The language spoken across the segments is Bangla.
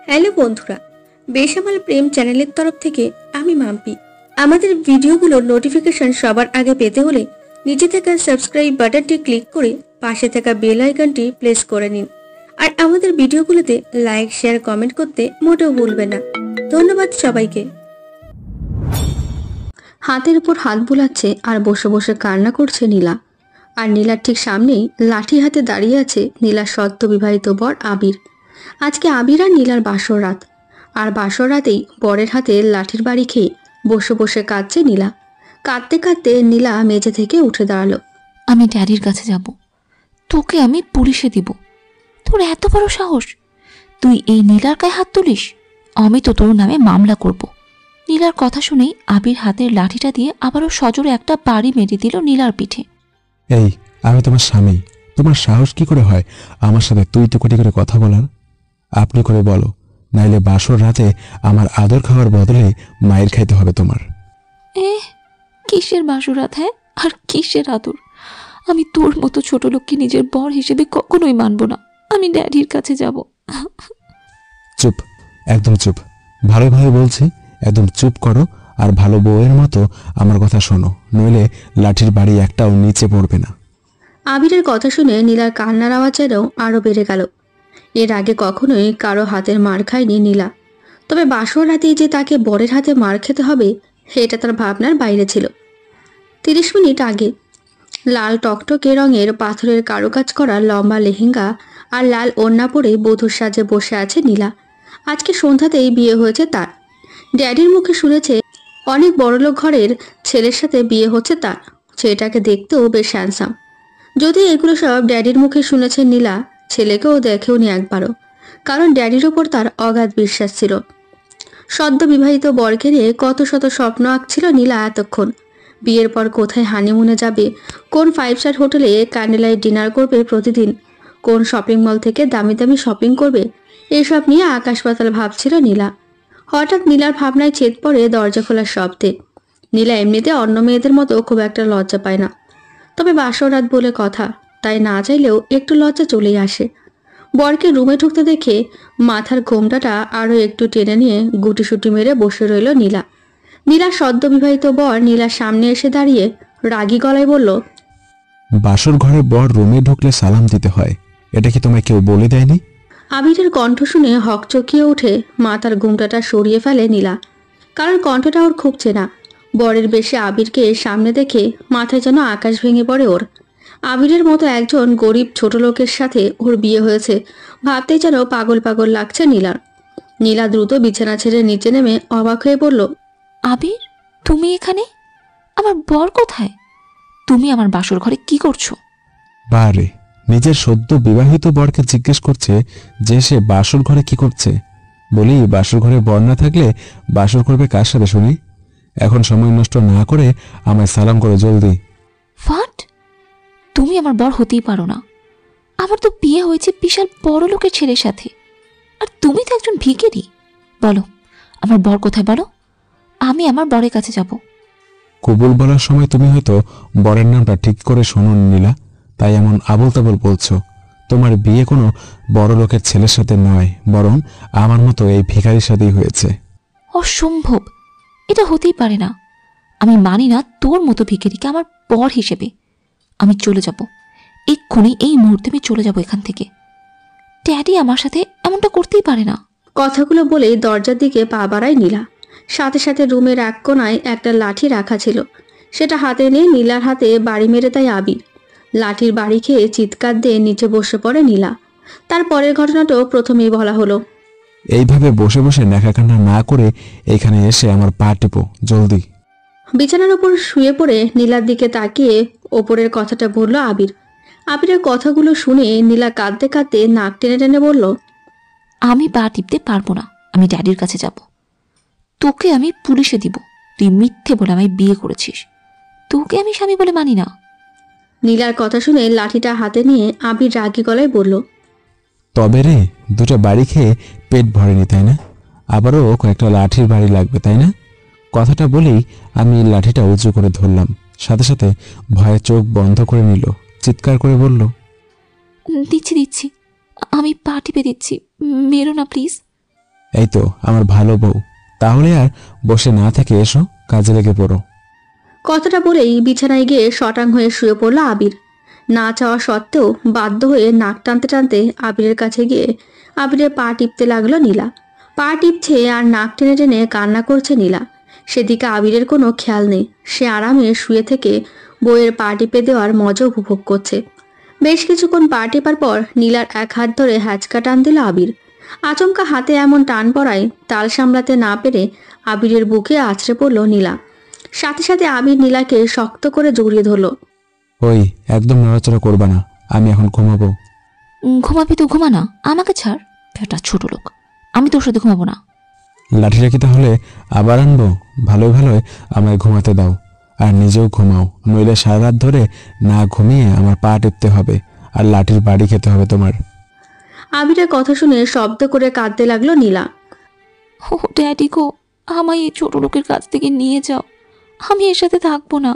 হ্যালো বন্ধুরা, বেসামাল প্রেম চ্যানেলের তরফ থেকে আমি মাম্পি। আমাদের ভিডিওগুলোর নোটিফিকেশন সবার আগে পেতে হলে নিচে থাকা সাবস্ক্রাইব বাটনটি ক্লিক করে পাশে থাকা বেল আইকনটি প্রেস করে নিন। আর আমাদের ভিডিওগুলোতে লাইক, শেয়ার, কমেন্ট করতে মোটেও ভুলবেন না। ধন্যবাদ সবাইকে। হাতের উপর হাত বুলাচ্ছে আর বসে বসে কান্না করছে নীলা। আর নীলার ঠিক সামনেই লাঠি হাতে দাঁড়িয়ে আছে নীলার সদ্য বিবাহিত বর আবির। আজকে আবির আর নীলার বাসর রাত, আর বাসর রাতেই বরের হাতে লাঠির বাড়ি খেয়ে বসে বসে কাঁদছে নীলা। কাঁদতে কাঁদতে নীলা মেঝে থেকে উঠে দাঁড়ালো। আমি ড্যাডির কাছে যাব, তোকে আমি পুলিশে দিব। তোর এত বড় সাহস, তুই এই নীলার গায়ে হাত তুলিস? আমি তো তোর নামে মামলা করব। নীলার কথা শুনেই আবির হাতের লাঠিটা দিয়ে আবারও সজোরে একটা বাড়ি মেরে দিল নীলার পিঠে। এই, আমি তোমার স্বামী, তোমার সাহস কি করে হয় আমার সাথে তুই টুকুটি করে কথা বলার? আপনি করে বলো, নাইলে বাসর রাতে আমার আদর খাওয়ার বদলে মায়ের খাইতে হবে তোমার। কিসের বাসুরাত? হ্যাঁ, আর কিসের আদর? আমি তোর মতো ছোট লোককে নিজের বর হিসেবে কখনোই মানব না। আমি ড্যাডির কাছে যাব। চুপ, একদম চুপ। ভালোভাবে বলছি, একদম চুপ করো। আর ভালো বউয়ের মতো আমার কথা শোনো, নইলে লাঠির বাড়ি একটাও নিচে পড়বে না। আবিরের কথা শুনে নীলার কান্নার আওয়াজ যেন আরো বেড়ে গেল। এর আগে কখনোই কারো হাতের মার খায়নি নীলা, তবে বাসর রাতেই যে তাকে বরের হাতে মার খেতে হবে এটা তার ভাবনার বাইরে ছিল। 30 মিনিট আগে লাল টকটকে রঙের পাথরের কারুকাজ করা লম্বা লেহেঙ্গা আর লাল ওড়না পরে বধূর সাজে বসে আছে নীলা। আজকে সন্ধ্যাতেই বিয়ে হয়েছে তার। ড্যাডির মুখে শুনেছে অনেক বড়লোক ঘরের ছেলের সাথে বিয়ে হচ্ছে তার। ছেলেটাকে দেখতেও বেশ হ্যান্ডসাম। যদি এগুলো সব ড্যাডির মুখে শুনেছে নীলা, ছেলেকেও দেখেওনি একবারও, কারণ ড্যাডির ওপর তার অগাধ বিশ্বাস ছিল। সদ্য বিবাহিত বরকে নিয়ে কত শত স্বপ্ন আঁকছিল নীলা এতক্ষণ। বিয়ের পর কোথায় হানিমুনে যাবে, কোন 5 স্টার হোটেলে ক্যান্ডেলাইট ডিনার করবে প্রতিদিন, কোন শপিং মল থেকে দামি দামি শপিং করবে, এসব নিয়ে আকাশ পাতাল ভাবছিল নীলা। হঠাৎ নীলার ভাবনায় ছেদ পড়ে দরজা খোলার শব্দে। নীলা এমনিতে অন্য মেয়েদের মতো খুব একটা লজ্জা পায় না, তবে বাসর রাত বলে কথা, তাই না চাইলেও একটু লজ্জা চলেই আসে। বরকে রুমে ঢুকতে দেখে মাথার ঘোমটাটা আরও একটু টেনে নিয়ে গুটিসুটি মেরে বসে রইল নীলা। নীলার সদ্য বিবাহিত বর নীলার সামনে এসে দাঁড়িয়ে রাগী গলায় বলল, বাসর ঘরে বর রুমে ঢুকলে সালাম দিতে হয়, এটা কি তোমায় কেউ বলে দেয়নি? আবিরের কণ্ঠ শুনে হকচকিয়ে উঠে মাথার ঘোমটাটা সরিয়ে ফেলে নীলা, কারণ কণ্ঠটা ওর খুব চেনা। বরের বেশে আবিরকে সামনে দেখে মাথায় যেন আকাশ ভেঙে পড়ে ওর। আবিরের মতো একজন গরিব ছোট লোকের সাথে ওর বিয়ে হয়েছে ভাবতেই যেন পাগল পাগল লাগছে নীলার। নীলা দ্রুত বিছানা ছেড়ে নিচে নেমে অবাক হয়ে পড়ল, আবির, তুমি এখানে? আমার বর কোথায়? তুমি আমার বাসর ঘরে কি করছো? বারে, নিজের সদ্য বিবাহিত বরকে জিজ্ঞেস করছে যে সে বাসর ঘরে কি করছে। বলি, বাসর ঘরে বর না থাকলে বাসর করবে কার সাথে শুনি? এখন সময় নষ্ট না করে আমায় সালাম করো জলদি। ফাট, তুমি আমার বর হতেই পারো না। আমার তো বিয়ে হয়েছে বিশাল বড় লোকের ছেলের সাথে, আর তুমি তো একজন ভিখারি। বলো, আমার বর কোথায় বলো, আমি আমার বরের কাছে যাব। কবুল বলার সময় তুমি হয়তো বরের নামটা ঠিক করে শোনো নীলা, তাই এমন আবল তাবল বলছো। তোমার বিয়ে কোনো বড় লোকের ছেলের সাথে নয়, বরং আমার মতো এই ভিখারির সাথেই হয়েছে। অসম্ভব, এটা হতেই পারে না। আমি মানি না তোর মতো ভিখারিকে আমার বর হিসেবে। আমি চলে যাব এক্ষুনি, এই মুহূর্তে আমি চলে যাব এখান থেকে। ড্যাডি আমার সাথে এমনটা করতেই পারে না। কথাগুলো বলেই দরজার দিকে পা বাড়ায় নীলা। সাথে সাথে রুমের এক কোনায় একটা লাঠি রাখা ছিল, সেটা হাতে নিয়ে নীলার হাতে বাড়ি মেরে দেয় আবির। লাঠির বাড়ি খেয়ে চিৎকার দিয়ে নিচে বসে পড়ে নীলা। তার পরের ঘটনাটাও প্রথমেই বলা হলো। এইভাবে বসে বসে ন্যাকাকান্না না করে এখানে এসে আমার পা টেপো জলদি। বিছানার ওপর শুয়ে পড়ে নীলার দিকে তাকিয়ে ওপরের কথাটা বলল আবির। আবিরের কথাগুলো শুনে নীলা কাঁদতে কাঁদতে নাক টেনে টেনে বলল, আমি পা টিপতে পারবো না। আমি ড্যাডির কাছে যাব। তোকে আমি পুলিশে দিব। তুই মিথ্যে বলে আমায় বিয়ে করেছিস। তোকে আমি স্বামী বলে মানি না। নীলার কথা শুনে লাঠিটা হাতে নিয়ে আবির রাগী গলায় বলল, তবে রে, দুটো বাড়ি খেয়ে পেট ভরেনি তাই না? আবারও কয়েকটা লাঠির বাড়ি লাগবে তাই না? কথাটা বলেই আমি লাঠিটা উঁচু করে ধরলাম, সাথে সাথে ভয়ে চোখ বন্ধ করে নিল, চিৎকার করে বলল, দিচ্ছি, আমি পা টিপে দিচ্ছি, মেরো না প্লিজ। এই তো আমার ভালো বউ, তাহলে আর বসে না থেকে এসো, কাজে লেগে পড়ো। কথাটা বলেই বিছানায় গিয়ে শটাং হয়ে শুয়ে পড়ল আবির। না চাওয়া সত্ত্বেও বাধ্য হয়ে নাক টানতে টানতে আবিরের কাছে গিয়ে আবিরের পা টিপতে লাগলো নীলা। পা টিপছে আর নাক টেনে টেনে কান্না করছে নীলা। সেদিকে আবিরের কোনো খেয়াল নেই। সে আরামে শুয়ে থেকে বইয়ের পা টিপে দেওয়ার মজা উপভোগ করছে। বেশ কিছুক্ষণ পা টেপার পর নীলার এক হাত ধরে হ্যাচকা টান দিল আবির। আচমকা হাতে এমন টান পড়ায় তাল সামলাতে না পেরে আবিরের বুকে আছড়ে পড়ল নীলা। সাথে সাথে আবির নীলাকে শক্ত করে জড়িয়ে ধরল। ওই, একদম নড়াচড়া করবা না, আমি এখন ঘুমাবো। ঘুমাবি তো ঘুমা না, আমাকে ছাড়। একটা ছোট লোক, আমি তোর সাথে ঘুমাবো না। লাঠিটা কি তাহলে আবার আনবো? ভালোই ভালোই আমায় ঘুমাতে দাও, আর নিজেও ঘুমাও, নইলে সারা রাত ধরে না ঘুমিয়ে আমার পা টিপতে হবে আর লাঠির বাড়ি খেতে হবে তোমার। আবিরের কথা শুনে শব্দ করে কাঁদতে লাগলো নীলা। ও ড্যাডি গো, আমায় এই ছোট লোকের কাছ থেকে নিয়ে যাও, আমি এর সাথে থাকবো না।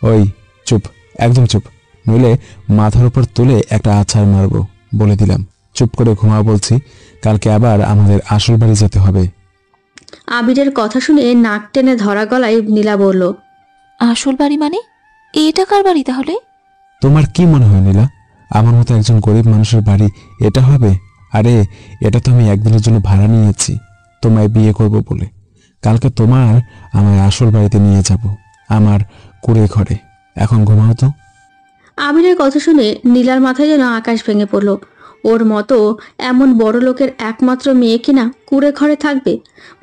ওই চুপ, একদম চুপ, নইলে মাথার উপর তুলে একটা আছাড় মারবো, বলে দিলাম। চুপ করে ঘুমাও বলছি, কালকে আবার আমাদের আসল বাড়ি যেতে হবে। আবিরের কথা শুনে নাক টেনে ধরা গলায় নীলা বলল, আসল বাড়ি মানে? এটা কার বাড়ি তাহলে? তোমার কি মনে হয় নীলা, আমার মতো একজন গরিব মানুষের বাড়ি এটা হবে? আরে এটা তো আমি একদিনের জন্য ভাড়া নিয়েছি তোমায় বিয়ে করব বলে। কালকে তোমার আমায় আসল বাড়িতে নিয়ে যাব, আমার কুড়ে ঘরে। এখন ঘুমাও তো। আবিরের কথা শুনে নীলার মাথায় যেন আকাশ ভেঙে পড়ল। ওর মতো এমন বড় লোকের একমাত্র মেয়ে কিনা কুড়ে ঘরে থাকবে,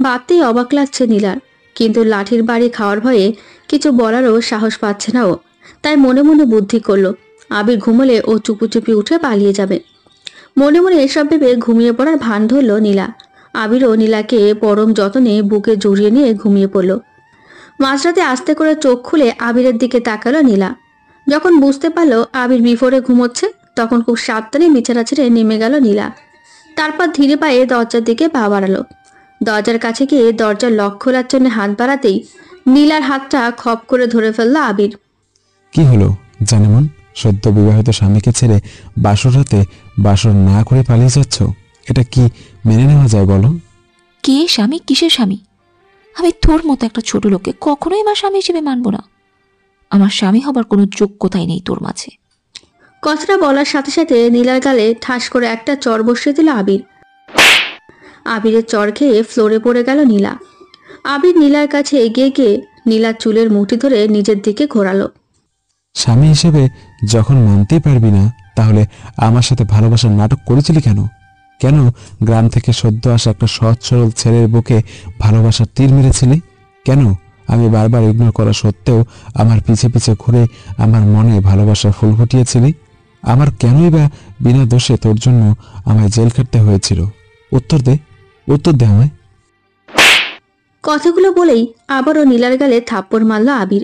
ভাবতেই অবাক লাগছে নীলার। কিন্তু লাঠির বাড়ি খাওয়ার ভয়ে কিছু বলারও সাহস পাচ্ছে না ও। তাই মনে মনে বুদ্ধি করলো, আবির ঘুমলে ও চুপি চুপি উঠে পালিয়ে যাবে। মনে মনে এসব ভেবে ঘুমিয়ে পড়ার ভান ধরল নীলা। আবিরও নীলাকে পরম যত্নে বুকে জড়িয়ে নিয়ে ঘুমিয়ে পড়ল। মাঝরাতে আস্তে করে চোখ খুলে আবিরের দিকে তাকালো নীলা। যখন বুঝতে পারলো আবির বিফোরে ঘুমোচ্ছে, তখন খুব সাবধানে বিছানা ছেড়ে নেমে গেল নীলা। তারপর ধীরে পায়ে দরজার দিকে পা বাড়ালো। দরজার কাছে গিয়ে দরজার লক খোলার জন্য হাত বাড়াতেই নীলার হাতটা খপ করে ধরে ফেললো আবির। কি হলো জানেমন, সদ্য বিবাহিত স্বামীকে ছেড়ে বাসর রাতে বাসর না করে পালিয়ে যাচ্ছ? এটা কি মেনে নেওয়া যায় বলো? কে স্বামী? কিসের স্বামী? আমি তোর মতো একটা ছোট লোককে কখনোই আমার স্বামী হিসেবে মানবো না। আমার স্বামী হবার কোনো যোগ্যতাই নেই তোর মাঝে। কথাটা বলার সাথে সাথে নীলার গালে ঠাস করে একটা চর বসিয়ে দিল আবির। আবিরের চর খেয়ে ফ্লোরে পড়ে গেল নীলা। আবির নীলার কাছে এগিয়ে গিয়ে নীলার চুলের মুঠি ধরে নিজের দিকে ঘোরালো। স্বামী হিসেবে যখন মানতেই পারবি না, তাহলে আমার সাথে ভালোবাসার নাটক করেছিলি কেন? কেন গ্রাম থেকে সদ্য আসা একটা সৎ সরল ছেলের বুকে ভালোবাসার তীর মেরেছিলি? কেন আমি বারবার ইগনোর করা সত্ত্বেও আমার পিছে পিছে ঘুরে আমার মনে ভালোবাসার ফুল ফুটিয়েছিলি? আমার কেনই বা বিনা দোষে তোর জন্য আমায় জেল খাটতে হয়েছিল? উত্তর দে, উত্তর দে আমায়। কথাগুলো বলেই আবারও নীলার গালে থাপ্পড় মারল আবির।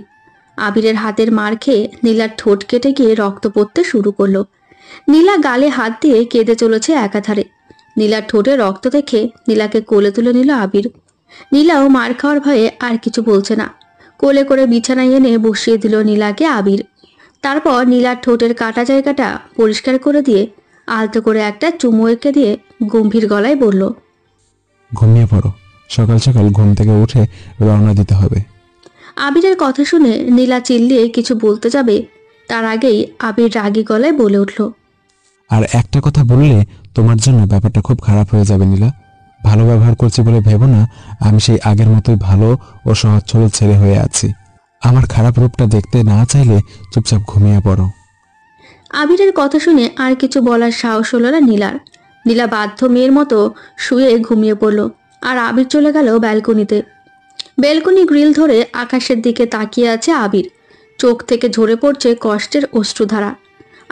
আবিরের হাতের মার খেয়ে নীলার ঠোঁট কেটে গিয়ে রক্ত পড়তে শুরু করলো। নীলা গালে হাত দিয়ে কেঁদে চলেছে একাধারে। নীলার ঠোঁটে রক্ত দেখে নীলাকে কোলে তুলে নিল আবির। নীলাও মার খাওয়ার ভয়ে আর কিছু বলছে না। কোলে করে বিছানায় এনে বসিয়ে দিল নীলাকে আবির। তারপর নীলার ঠোঁটের কাটা জায়গাটা পরিষ্কার করে দিয়ে আলতো করে একটা চুমু এঁকে দিয়ে গম্ভীর গলায় বলল, ঘুমিয়ে পড়ো, সকাল সকাল ঘুম থেকে উঠে রওনা দিতে হবে। আবিরের কথা শুনে নীলা চিল্লিয়ে কিছু বলতে যাবে, তার আগেই আবির রাগী গলায় বলে উঠল, আর একটা কথা বললে তোমার জন্য ব্যাপারটা খুব খারাপ হয়ে যাবে নীলা। ভালো ব্যবহার করছি বলে ভেবো না আমি সেই আগের মতোই ভালো ও সহজ সরল ছেলে হয়ে আছি। আমার খারাপ রূপটা দেখতে না চাইলে চুপচাপ ঘুমিয়ে পড়ো। আবিরের কথা শুনে আর কিছু বলার সাহস হলো না নীলার। নীলা বাধ্য মেয়ের মতো শুয়ে ঘুমিয়ে পড়ল। আর আবির চলে গেল ব্যালকনিতে। ব্যালকনি গ্রিল ধরে আকাশের দিকে তাকিয়ে আছে আবির। চোখ থেকে ঝরে পড়ছে কষ্টের অশ্রুধারা।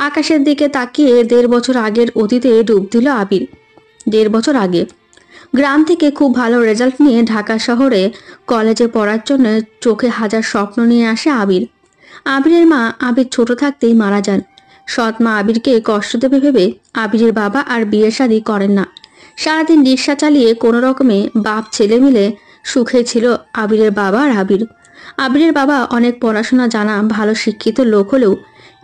আকাশের দিকে তাকিয়ে 1.5 বছর আগের অতীতে ডুব দিল আবির। 1.5 বছর আগে গ্রাম থেকে খুব ভালো রেজাল্ট নিয়ে ঢাকা শহরে কলেজে পড়ার জন্য চোখে হাজার স্বপ্ন নিয়ে আসে আবির। আবিরের মা আবির ছোট থাকতেই মারা যান। সৎ মা আবিরকে কষ্ট দেবে ভেবে আবিরের বাবা আর বিয়ে শাদী করেন না। সারাদিন রিক্সা চালিয়ে কোনো রকমে বাপ ছেলে মিলে সুখে ছিল আবিরের বাবা আর আবির। আবিরের বাবা অনেক পড়াশোনা জানা ভালো শিক্ষিত লোক হলেও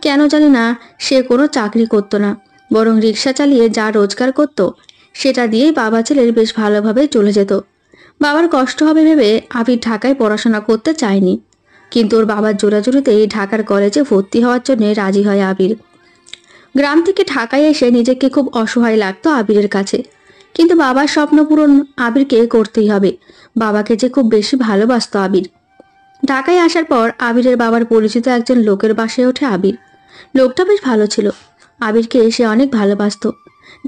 কেন জানি না সে কোনো চাকরি করতো না, বরং রিক্সা চালিয়ে যা রোজগার করত সেটা দিয়েই বাবা ছেলের বেশ ভালোভাবে চলে যেত। বাবার কষ্ট হবে ভেবে আবির ঢাকায় পড়াশোনা করতে চায়নি, কিন্তু ওর বাবার জোরাজুরিতেই ঢাকার কলেজে ভর্তি হওয়ার জন্য রাজি হয় আবির। গ্রাম থেকে ঢাকায় এসে নিজেকে খুব অসহায় লাগতো আবিরের কাছে, কিন্তু বাবার স্বপ্ন পূরণ আবিরকে করতেই হবে। বাবাকে যে খুব বেশি ভালোবাসতো আবির। ঢাকায় আসার পর আবিরের বাবার পরিচিত একজন লোকের বাসায় ওঠে আবির। লোকটা বেশ ভালো ছিল, আবিরকে সে অনেক ভালোবাসতো।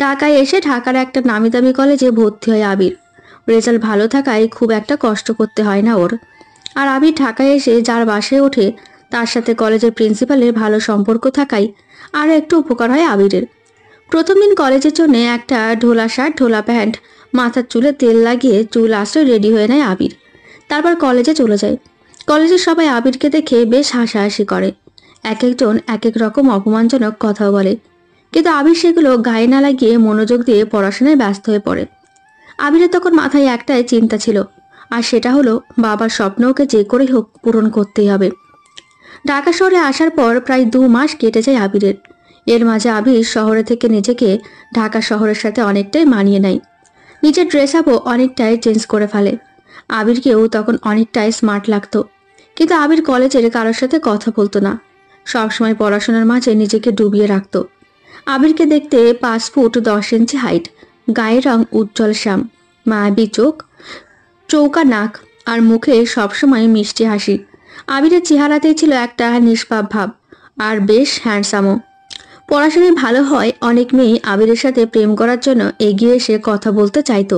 ঢাকায় এসে ঢাকার একটা নামি দামি কলেজে ভর্তি হয় আবির। রেজাল্ট ভালো থাকায় খুব একটা কষ্ট করতে হয় না ওর। আর আবির ঢাকায় এসে যার বাসায় ওঠে তার সাথে কলেজের প্রিন্সিপালের ভালো সম্পর্ক থাকায় আরও একটু উপকার হয় আবিরের। প্রথম দিন কলেজের জন্য একটা ঢোলা শার্ট, ঢোলা প্যান্ট, মাথার চুলে তেল লাগিয়ে চুল আশ্রয় রেডি হয়ে নেয় আবির। তারপর কলেজে চলে যায়। কলেজের সবাই আবিরকে দেখে বেশ হাসাহাসি করে, এক একজন এক এক রকম অপমানজনক কথাও বলে, কিন্তু আবির সেগুলো গায়ে না লাগিয়ে মনোযোগ দিয়ে পড়াশোনায় ব্যস্ত হয়ে পড়ে। আবিরের তখন মাথায় একটাই চিন্তা ছিল, আর সেটা হলো বাবার স্বপ্ন ওকে যে করেই হোক পূরণ করতেই হবে। ঢাকা শহরে আসার পর প্রায় 2 মাস কেটে যায় আবিরের। এর মাঝে আবির শহরে থেকে নিজেকে ঢাকা শহরের সাথে অনেকটাই মানিয়ে নেয়। নিজের ড্রেস আপও অনেকটাই চেঞ্জ করে ফেলে। আবিরকেও তখন অনেকটাই স্মার্ট লাগতো, কিন্তু আবির কলেজের কারোর সাথে কথা বলতো না, সবসময় পড়াশোনার মাঝে নিজেকে ডুবিয়ে রাখতো। আবিরকে দেখতে 5 ফুট 10 ইঞ্চি হাইট, গায়ের রং উজ্জ্বল শ্যাম, মায়াবী চোখ, চৌকা নাক, আর মুখে সবসময় মিষ্টি হাসি। আবিরের চেহারাতেই ছিল একটা নিষ্পাপ ভাব, আর বেশ হ্যান্ডসামও। পড়াশোনায় ভালো হয় অনেক মেয়ে আবিরের সাথে প্রেম করার জন্য এগিয়ে এসে কথা বলতে চাইতো,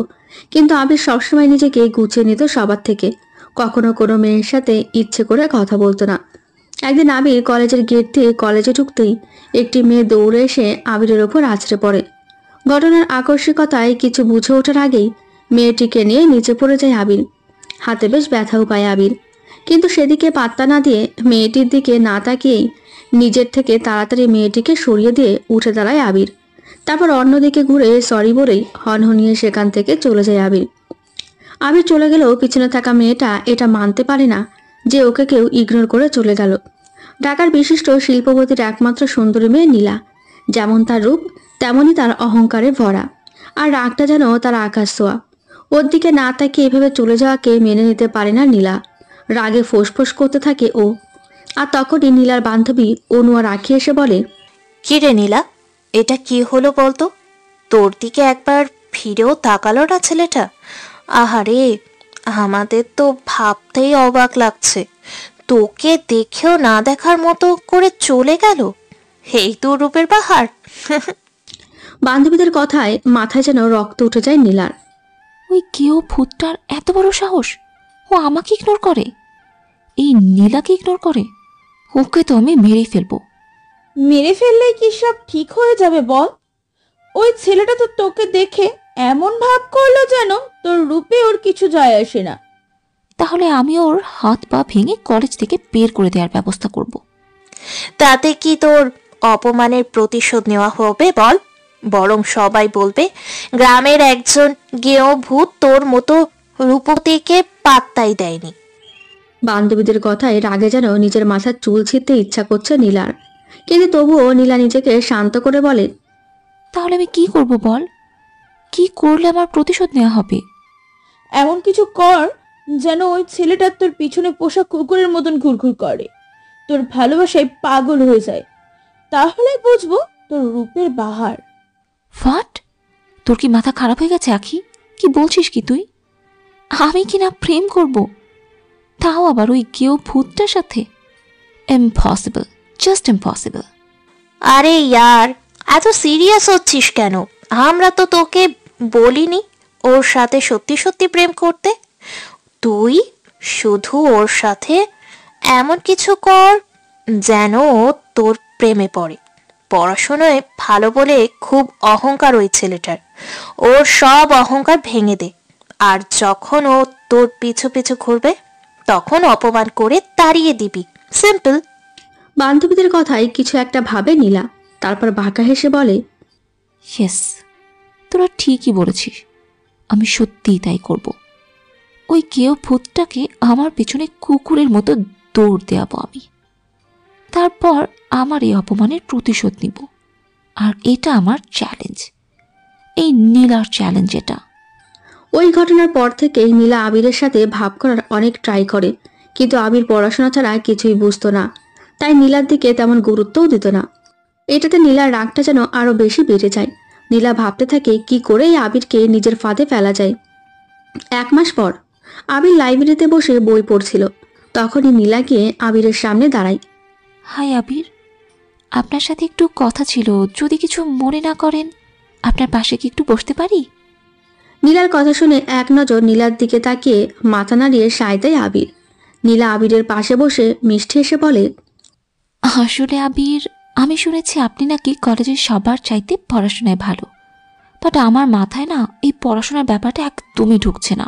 কিন্তু আবির সবসময় নিজেকে গুছিয়ে নিত সবার থেকে, কখনো কোনো মেয়ের সাথে ইচ্ছে করে কথা বলতো না। একদিন আবির কলেজের গেট দিয়ে কলেজে ঢুকতেই একটি মেয়ে দৌড়ে এসে আবিরের ওপর আছড়ে পড়ে। ঘটনার আকস্মিকতায় কিছু বুঝে ওঠার আগেই মেয়েটিকে নিয়ে নিচে পড়ে যায় আবির। হাতে বেশ ব্যথাও পায় আবির, কিন্তু সেদিকে পাত্তা না দিয়ে মেয়েটির দিকে না তাকিয়েই নিজের থেকে তাড়াতাড়ি মেয়েটিকে সরিয়ে দিয়ে উঠে দাঁড়ায় আবির। তারপর অন্যদিকে ঘুরে সরি বলেই হনহনিয়ে সেখান থেকে চলে যায় আবির। আবির চলে গেলেও পিছনে থাকা মেয়েটা এটা মানতে পারে না যে ওকে কেউ ইগনোর করে চলে গেল। ঢাকার বিশিষ্ট শিল্পপতির একমাত্র সুন্দরী মেয়ে নীলা, যেমন তার রূপ তেমনই তার অহংকারে ভরা, আর রাগটা যেন তার আকাশ ছোঁয়া। ওর দিকে না তাকিয়ে এভাবে চলে যাওয়াকে মেনে নিতে পারে না নীলা। রাগে ফোঁস করতে থাকে ও। আর তখনই নীলার বান্ধবী অনু আর রাখি এসে বলে, কি রে নীলা, এটা কি হলো বলতো? তোর দিকে একবার ফিরেও তাকালো না ছেলেটা। আহারে, আমাদের তো ভাবতেই অবাক লাগছে, তোকে দেখেও না দেখার মতো করে চলে গেল। এই তোর রূপের বাহার। বান্ধবীদের কথায় মাথায় যেন রক্ত উঠে যায় নীলার। ওই কেউ ভূতটার এত বড় সাহস, ও আমাকে ইগনোর করে, এই নীলাকে ইগনোর করে। ওকে তো আমি মেরেই ফেলবো। মেরে ফেললে কি সব ঠিক হয়ে যাবে বল? ওই ছেলেটা তো তোকে দেখে এমন ভাব করলো যেন তোর রূপে ওর কিছু যায় আসে না। তাহলে আমি ওর হাত পা ভেঙে কলেজ থেকে বের করে দেওয়ার ব্যবস্থা করব। তাতে কি তোর অপমানের প্রতিশোধ নেওয়া হবে বল? বরং সবাই বলবে গ্রামের একজন গেঁয়ো ভূত তোর মতো রূপতিকে পাত্তাই দেয়নি। বান্ধবীদের কথায় রাগে যেন নিজের মাথার চুল ছিঁড়তে ইচ্ছা করছে নীলার, কিন্তু তবুও নীলা নিজেকে শান্ত করে বলে, তাহলে আমি কি করব বল? কি করলে আমার প্রতিশোধ নেওয়া হবে? এমন কিছু কর যেন ওই ছেলেটা তোর পিছনে পোষা কুকুরের মতন ঘুরঘুর করে, তোর ভালোবাসায় পাগল হয়ে যায়। তাহলে বুঝবো তোর রূপের বাহার। হোয়াট? তোর কি মাথা খারাপ হয়ে গেছে আখি? কি বলছিস কি তুই? আমি কি না প্রেম করব, তাও আবার ওই কেউ ভূতটার সাথে? Impossible, just impossible. আরে ইয়ার, এত সিরিয়াস হচ্ছিস কেন? আমরা তো তোকে বলিনি ওর সাথে সত্যি সত্যি প্রেম করতে। তুই শুধু ওর সাথে এমন কিছু কর যেন ও তোর প্রেমে পড়ে। পড়াশোনায় ভালো বলে খুব অহংকার ওই ছেলেটার, ওর সব অহংকার ভেঙে দে। আর যখন ও তোর পিছু পিছু ঘুরবে তখন অপমান করে তাড়িয়ে দিবি, সিম্পল। বান্ধবীদের কথায় কিছু একটা ভাবে নীলা, তারপর বাঁকা হেসে বলে, ইয়েস, তোরা ঠিকই বলেছিস, আমি সত্যিই তাই করব। ওই কেউ ভূতটাকে আমার পেছনে কুকুরের মতো দৌড় দেওয়াবো আমি। তারপর আমার এই অপমানের প্রতিশোধ নিব, আর এটা আমার চ্যালেঞ্জ। এই নীলার চ্যালেঞ্জ এটা। ওই ঘটনার পর থেকেই নীলা আবিরের সাথে ভাব করার অনেক ট্রাই করে, কিন্তু আবির পড়াশোনা ছাড়া কিছুই বুঝতো না, তাই নীলার দিকে তেমন গুরুত্বও দিত না। এটাতে নীলার রাগটা যেন আরো বেশি বেড়ে যায়। নীলা ভাবতে থাকে কি করে এই আবিরকে নিজের ফাঁদে ফেলা যায়। 1 মাস পর আবির লাইব্রেরিতে বসে বই পড়ছিল। তখনই নীলা গিয়ে আবিরের সামনে দাঁড়ায়। হাই আবির, আপনার সাথে একটু কথা ছিল, যদি কিছু মনে না করেন আপনার পাশে কি একটু বসতে পারি? নীলার কথা শুনে এক নজর নীলার দিকে তাকিয়ে মাথা নাড়িয়ে সায় দেয় আবির। নীলা আবিরের পাশে বসে মিষ্টি এসে বলে, আসলে আবির, আমি শুনেছি আপনি নাকি কলেজের সবার চাইতে পড়াশোনায় ভালো, বাট আমার মাথায় না এই পড়াশোনার ব্যাপারটা একদমই ঢুকছে না।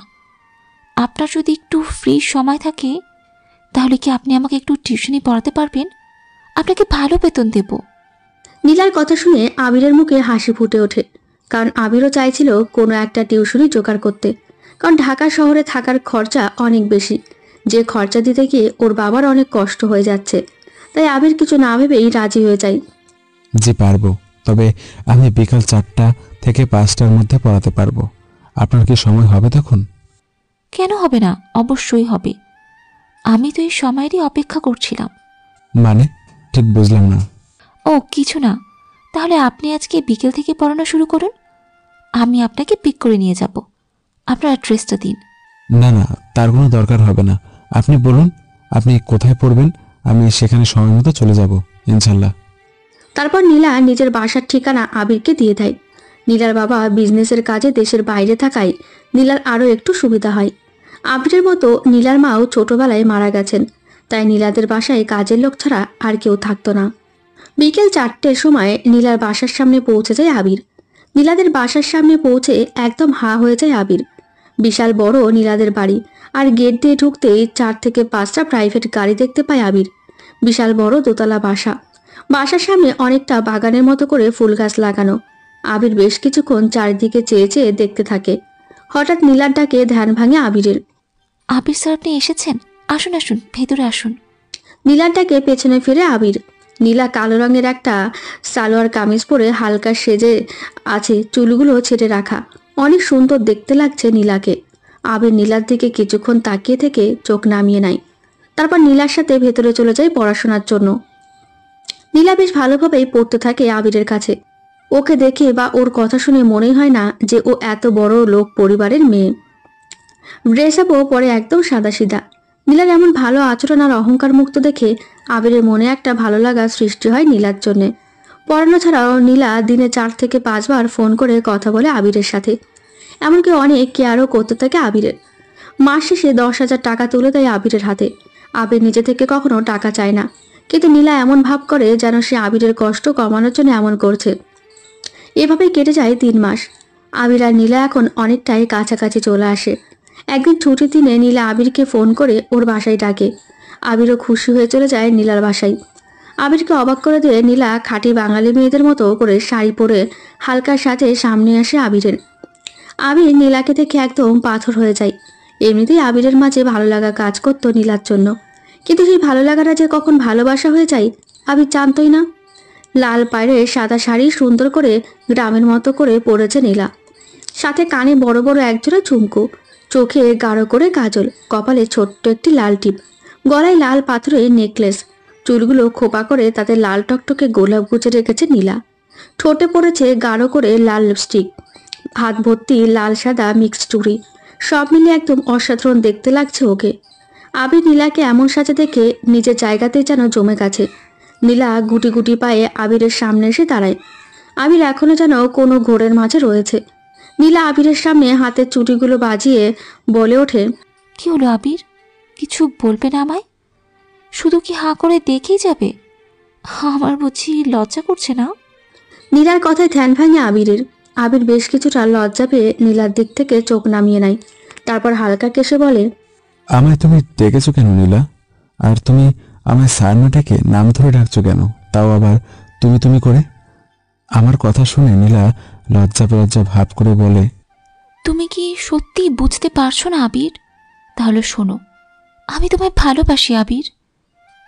আপনার যদি একটু ফ্রি সময় থাকে তাহলে কি আপনি আমাকে একটু টিউশনি পড়াতে পারবেন? আপনাকে ভালো বেতন দেব। নীলার কথা শুনে আবিরের মুখে হাসি ফুটে ওঠে, কারণ আবিরও চাইছিল কোনো একটা টিউশনি জোগাড় করতে, কারণ ঢাকা শহরে থাকার খরচা অনেক বেশি, যে খরচা দিতে গিয়ে ওর বাবার অনেক কষ্ট হয়ে যাচ্ছে। তাই আবির কিছু না ভেবেই রাজি হয়ে যায়। জি পারবো, তবে আমি বিকাল 4টা থেকে 5টার মধ্যে পড়াতে পারবো। আপনার কি সময় হবে তখন? কেন হবে না, অবশ্যই হবে। আমি তো এই সময়েরই অপেক্ষা করছিলাম। মানে ঠিক বুঝলাম না। ও কিছু না, তাহলে আপনি আজকে বিকেল থেকে পড়ানো শুরু করুন, আমি আপনাকে পিক করে নিয়ে যাব। আপনার অ্যাড্রেসটা দিন। না না, তার কোনো দরকার হবে না। আপনি বলুন আপনি কোথায় পড়বেন, আমি সেখানে সময় মতো চলে যাব ইনশাল্লাহ। তারপর নীলা নিজের বাসার ঠিকানা আবিরকে দিয়ে দেয়। নীলার বাবা বিজনেসের কাজে দেশের বাইরে থাকায় নীলার আরও একটু সুবিধা হয়। আবিরের মতো নীলার মাও ছোটবেলায় মারা গেছেন, তাই নীলাদের বাসায় কাজের লোক ছাড়া আর কেউ থাকতো না। বিকেল 4টের সময় নীলার বাসার সামনে পৌঁছে যায় আবির। নীলাদের বাসার সামনে পৌঁছে একদম হা হয়ে যায় আবির। বিশাল বড় নীলাদের বাড়ি, আর গেট দিয়ে ঢুকতেই 4 থেকে 5টা প্রাইভেট গাড়ি দেখতে পায় আবির। বিশাল বড় দোতলা বাসা, বাসার সামনে অনেকটা বাগানের মতো করে ফুল গাছ লাগানো। আবির বেশ কিছুক্ষণ চারিদিকে চেয়ে চেয়ে দেখতে থাকে। হঠাৎ নীলার ডাকে ধ্যান ভাঙে আবিরের। আবির স্যার, আপনি এসেছেন? আসুন আসুন, ভেতরে আসুন। নীলার ডাকে পেছনে ফিরে আবির। নীলা কালো রঙের একটা সালোয়ার কামিজ পরে হালকা সেজে আছে, চুলগুলো ছেড়ে রাখা, অনেক সুন্দর দেখতে লাগছে নীলাকে। আবির নীলার দিকে কিছুক্ষণ তাকিয়ে থেকে চোখ নামিয়ে নেয়। তারপর নীলার সাথে ভেতরে চলে যায় পড়াশোনার জন্য। নীলা বেশ ভালোভাবেই পড়তে থাকে আবিরের কাছে। ওকে দেখে বা ওর কথা শুনে মনেই হয় না যে ও এত বড় লোক পরিবারের মেয়ে। ড্রেস আপও পরে একদম সাদাসিধা। নীলার এমন ভালো আচরণ আর অহংকার মুক্ত দেখে আবিরের মনে একটা ভালো লাগা সৃষ্টি হয় নীলার জন্যে। পড়ানো ছাড়াও নীলা দিনে 4 থেকে 5 বার ফোন করে কথা বলে আবিরের সাথে, এমনকি অনেক কেয়ারও করতে থাকে আবিরের। মাস শেষে 10,000 টাকা তুলে দেয় আবিরের হাতে। আবির নিজে থেকে কখনো টাকা চায় না, কিন্তু নীলা এমন ভাব করে যেন সে আবিরের কষ্ট কমানোর জন্য এমন করছে। এভাবেই কেটে যায় 3 মাস। আবির আর নীলা এখন অনেকটাই কাছাকাছি চলে আসে। একদিন ছুটির দিনে নীলা আবিরকে ফোন করে ওর বাসায় ডাকে। আবিরও খুশি হয়ে চলে যায় নীলার বাসায়। আবিরকে অবাক করে দিয়ে নীলা খাঁটি বাঙালি মেয়েদের মতো করে শাড়ি পরে হালকা সাজে সামনে আসে আবিরের। আবির নীলাকে দেখে একদম পাথর হয়ে যায়। এমনিতেই আবিরের মাঝে ভালো লাগা কাজ করতো নীলার জন্য, কিন্তু সেই ভালো লাগাটা যে কখন ভালোবাসা হয়ে যায় আবির জানতই না। লাল পাড়ে সাদা শাড়ি সুন্দর করে গ্রামের মতো করে পরেছে নীলা, সাথে কানে বড় বড় একজোড়া ঝুমকো, চোখে গাঢ় করে কাজল, কপালে ছোট্ট একটি লাল টিপ, গলায় লাল পাথরের নেকলেস, চুলগুলো খোপা করে তাতে লাল টকটকে গোলাপ গুজে রেখেছে নীলা। ঠোঁটে পড়েছে গাঢ় করে লাল লিপস্টিক, হাত ভর্তি লাল সাদা মিক্সড চুড়ি, সব মিলে একদম অসাধারণ দেখতে লাগছে ওকে। আবির নীলাকে এমন সাজে দেখে নিজের জায়গাতেই যেন জমে গেছে। নীলা গুটি গুটি পায়ে আবিরের সামনে এসে দাঁড়ায়। আবির এখনো যেন কোনো ঘোরের মাঝে রয়েছে। নীলা আবিরের সামনে হাতের চুটিগুলো বাজিয়ে বলে ওঠে, কি হলো আবির, কিছু বলবে না আমায়? শুধু কি হাঁ করে দেখেই যাবে? আমার বুঝি লজ্জা করছে না? নীলার কথায় ধ্যান ভাঙে আবিরের। আবির বেশ কিছুটা লজ্জা পেয়ে নীলার দিক থেকে চোখ নামিয়ে নেয়। তারপর হালকা কেসে বলে, আমায় তুমি ডেকেছো কেন নীলা? আর তুমি আমায় স্যার না ডেকে নাম ধরে ডাকছো কেন, তাও আবার তুমি তুমি করে? আমার কথা শুনে নীলা লজ্জা লজ্জা ভাব করে বলে, তুমি কি সত্যি বুঝতে পারছো না আবির? তাহলে শোনো, আমি তোমায় ভালোবাসি আবির।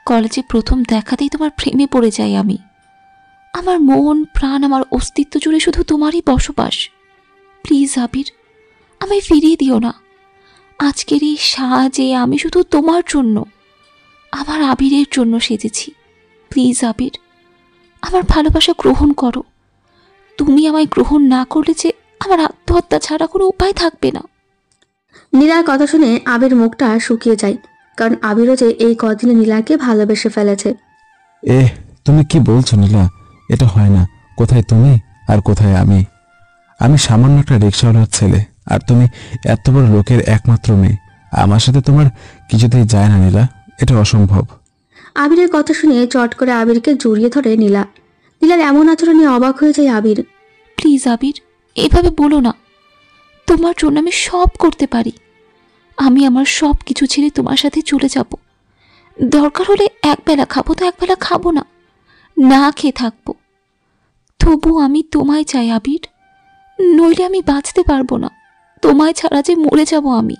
কলেজে প্রথম দেখাতেই তোমার প্রেমে পড়ে যাই আমি। আমার মন প্রাণ আমার অস্তিত্ব জুড়ে শুধু তোমারই বসবাস। প্লিজ আবির, আমায় ফিরিয়ে দিও না। আজকের এই সাজে আমি শুধু তোমার জন্য, আমার আবিরের জন্য সেজেছি। প্লিজ আবির, আমার ভালোবাসা গ্রহণ করো। তুমি আমায় গ্রহণ না করলে যে আমার আত্মহত্যা ছাড়া কোনো উপায় থাকবে না। নীলার কথা শুনে আবির মুখটা শুকিয়ে যায়, কারণ আবিরও যে এই কদিনে নীলাকে ভালোবেসে ফেলেছে। তুমি কি বলছো নীলা? এটা হয় না। কোথায় তুমি আর কোথায় আমি? আমি সামান্য একটা রিক্সাওয়ালার ছেলে, আর তুমি এত বড় লোকের একমাত্র মেয়ে। আমার সাথে তোমার কিছুতেই যায় না নীলা, এটা অসম্ভব। আবিরের কথা শুনে চট করে আবিরকে জড়িয়ে ধরে নীলা। নীলার এমন আচরণে অবাক হয়ে যায় আবির। প্লিজ আবির, এভাবে বলো না। তোমার জন্য আমি সব করতে পারি। আমি আমার সব কিছু ছেড়ে তোমার সাথে চলে যাব। দরকার হলে একবেলা খাবো তো একবেলা খাবো না, না খেয়ে থাকবো। তবু আমি তোমায় চাই আবির, নইলে আমি বাঁচতে পারবো না। তোমায় ছাড়া যে মরে যাব আমি।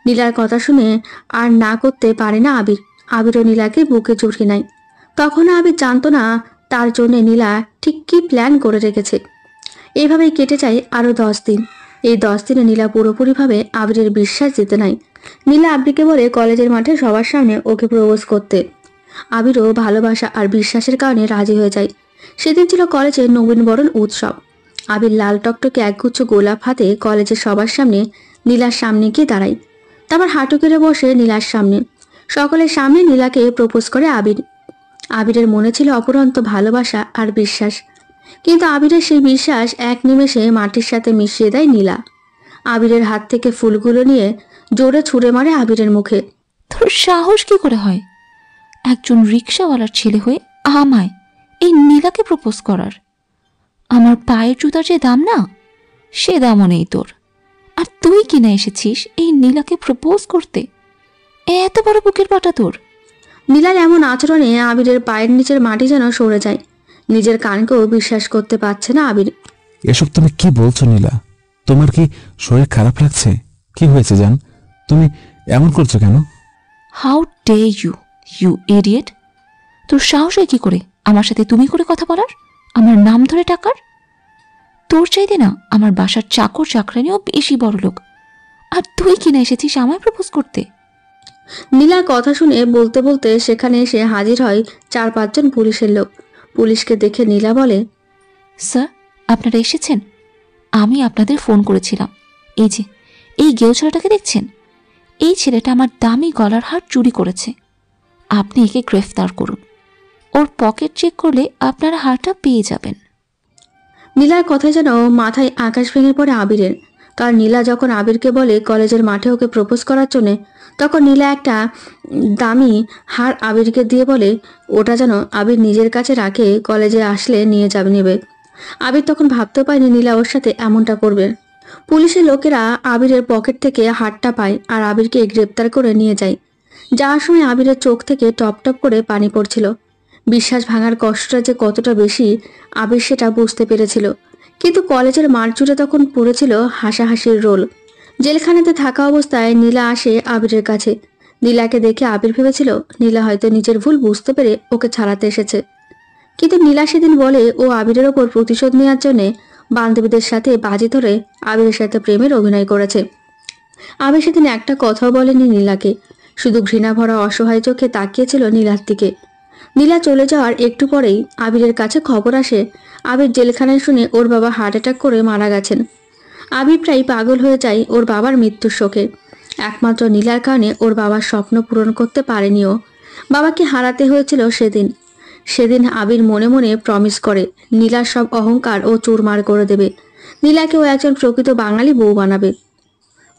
নীলার কথা শুনে আর না করতে পারে না আবির। আবিরও নীলাকে বুকে জড়িয়ে নেয়। তখন আবির জানতো না তার জন্য নীলা ঠিক কী প্ল্যান করে রেখেছে। এইভাবেই কেটে যায় আরও 10 দিন। এই 10 দিনে নীলা পুরোপুরিভাবে আবিরের বিশ্বাস জিতে নেয়। নীলা আবিরকে বলে কলেজের মাঠে সবার সামনে ওকে প্রপোজ করতে। আবিরও ভালোবাসা আর বিশ্বাসের কারণে রাজি হয়ে যায়। সেদিন ছিল কলেজের নবীনবরণ উৎসব। আবির লাল টকটকে একগুচ্ছ গোলাপ হাতে কলেজের সবার সামনে নীলার সামনে গিয়ে দাঁড়ায়। তারপর হাঁটু কেড়ে বসে নীলার সামনে। সকলের সামনে নীলাকে প্রপোজ করে আবির। আবিরের মনে ছিল অপরন্ত ভালোবাসা আর বিশ্বাস, কিন্তু আবিরের সেই বিশ্বাস এক নিমেষে মাটির সাথে মিশিয়ে দেয় নীলা। আবিরের হাত থেকে ফুলগুলো নিয়ে জোরে ছুঁড়ে মারে আবিরের মুখে। তোর সাহস কি করে হয় একজন রিক্সাওয়ালার ছেলে হয়ে আমায়, এই নীলাকে প্রপোজ করার? আমার পায়ের জুতার যে দাম না, সে দামও নেই তোর। আর তুই কিনা এসেছিস এই নীলাকে প্রপোজ করতে? এত বড় বুকের পাটা তোর! নীলার এমন আচরণে আবিরের পায়ের নিচের মাটি যেন সরে যায়। নিজের কানকেও বিশ্বাস করতে পারছে না আবির। এসব তুমি কি বলছো নীলা? তোমার কি শরীর খারাপ লাগছে? কি হয়েছে জান? তুমি এমন করছো কেন? How dare you idiot! তোর সাহস হয় কি করে আমার সাথে তুমি করে কথা বলার, আমার নাম ধরে টাকার? তোর চাইতে না আমার বাসার চাকর চাকরানিও বেশি বড় লোক, আর তুই কিনা এসেছিস আমায় প্রপোজ করতে? নীলার কথা শুনে বলতে বলতে সেখানে এসে হাজির হয় 4-5 জন পুলিশের লোক। পুলিশকে দেখে নীলা বলে, স্যার, আপনারা এসেছেন? আমি আপনাদের ফোন করেছিলাম। এই যে এই গেও ছেলেটাকে দেখছেন, এই ছেলেটা আমার দামি গলার হার চুরি করেছে। আপনি একে গ্রেফতার করুন। ওর পকেট চেক করলে আপনারা হারটা পেয়ে যাবেন। নীলার কথায় যেন মাথায় আকাশ ভেঙে পড়ে আবিরের। কারণ নীলা যখন আবিরকে বলে কলেজের মাঠে ওকে প্রপোজ করার জন্যে, তখন নীলা একটা দামি হার আবিরকে দিয়ে বলে ওটা যেন আবির নিজের কাছে রাখে, কলেজে আসলে নিয়ে নেবে। আবির তখন ভাবতে পারেনি নীলা ওর সাথে এমনটা করবে। পুলিশের লোকেরা আবিরের পকেট থেকে হারটা পায় আর আবিরকে গ্রেপ্তার করে নিয়ে যায়। যাওয়ার সময় আবিরের চোখ থেকে টপ টপ করে পানি পড়ছিল। বিশ্বাস ভাঙার কষ্টটা যে কতটা বেশি আবির সেটা বুঝতে পেরেছিল। কিন্তু কলেজের মাঠ জুড়ে তখন পড়েছিল হাসাহাসির রোল। জেলখানাতে থাকা অবস্থায় নীলা আসে আবিরের কাছে। নীলাকে দেখে আবির ভেবেছিল নীলা হয়তো নিজের ভুল বুঝতে পেরে ওকে ছাড়াতে এসেছে। কিন্তু নীলা সেদিন বলে ও আবিরের ওপর প্রতিশোধ নেওয়ার জন্যে বান্ধবীদের সাথে বাজি ধরে আবিরের সাথে প্রেমের অভিনয় করেছে। আবির সেদিন একটা কথাও বলেনি নীলাকে, শুধু ঘৃণা ভরা অসহায় চোখে তাকিয়েছিল নীলার দিকে। নীলা চলে যাওয়ার একটু পরেই আবিরের কাছে খবর আসে আবির জেলখানায় শুনে ওর বাবা হার্ট অ্যাটাক করে মারা গেছেন। আবির প্রায় পাগল হয়ে যায় ওর বাবার মৃত্যুর শোকে। একমাত্র নীলার কারণে ওর বাবার স্বপ্ন পূরণ করতে পারেনি ও। বাবাকে হারাতে হয়েছিল সেদিন আবির মনে মনে প্রমিস করে নীলার সব অহংকার ও চুরমার করে দেবে। নীলাকে ও একজন প্রকৃত বাঙালি বউ বানাবে।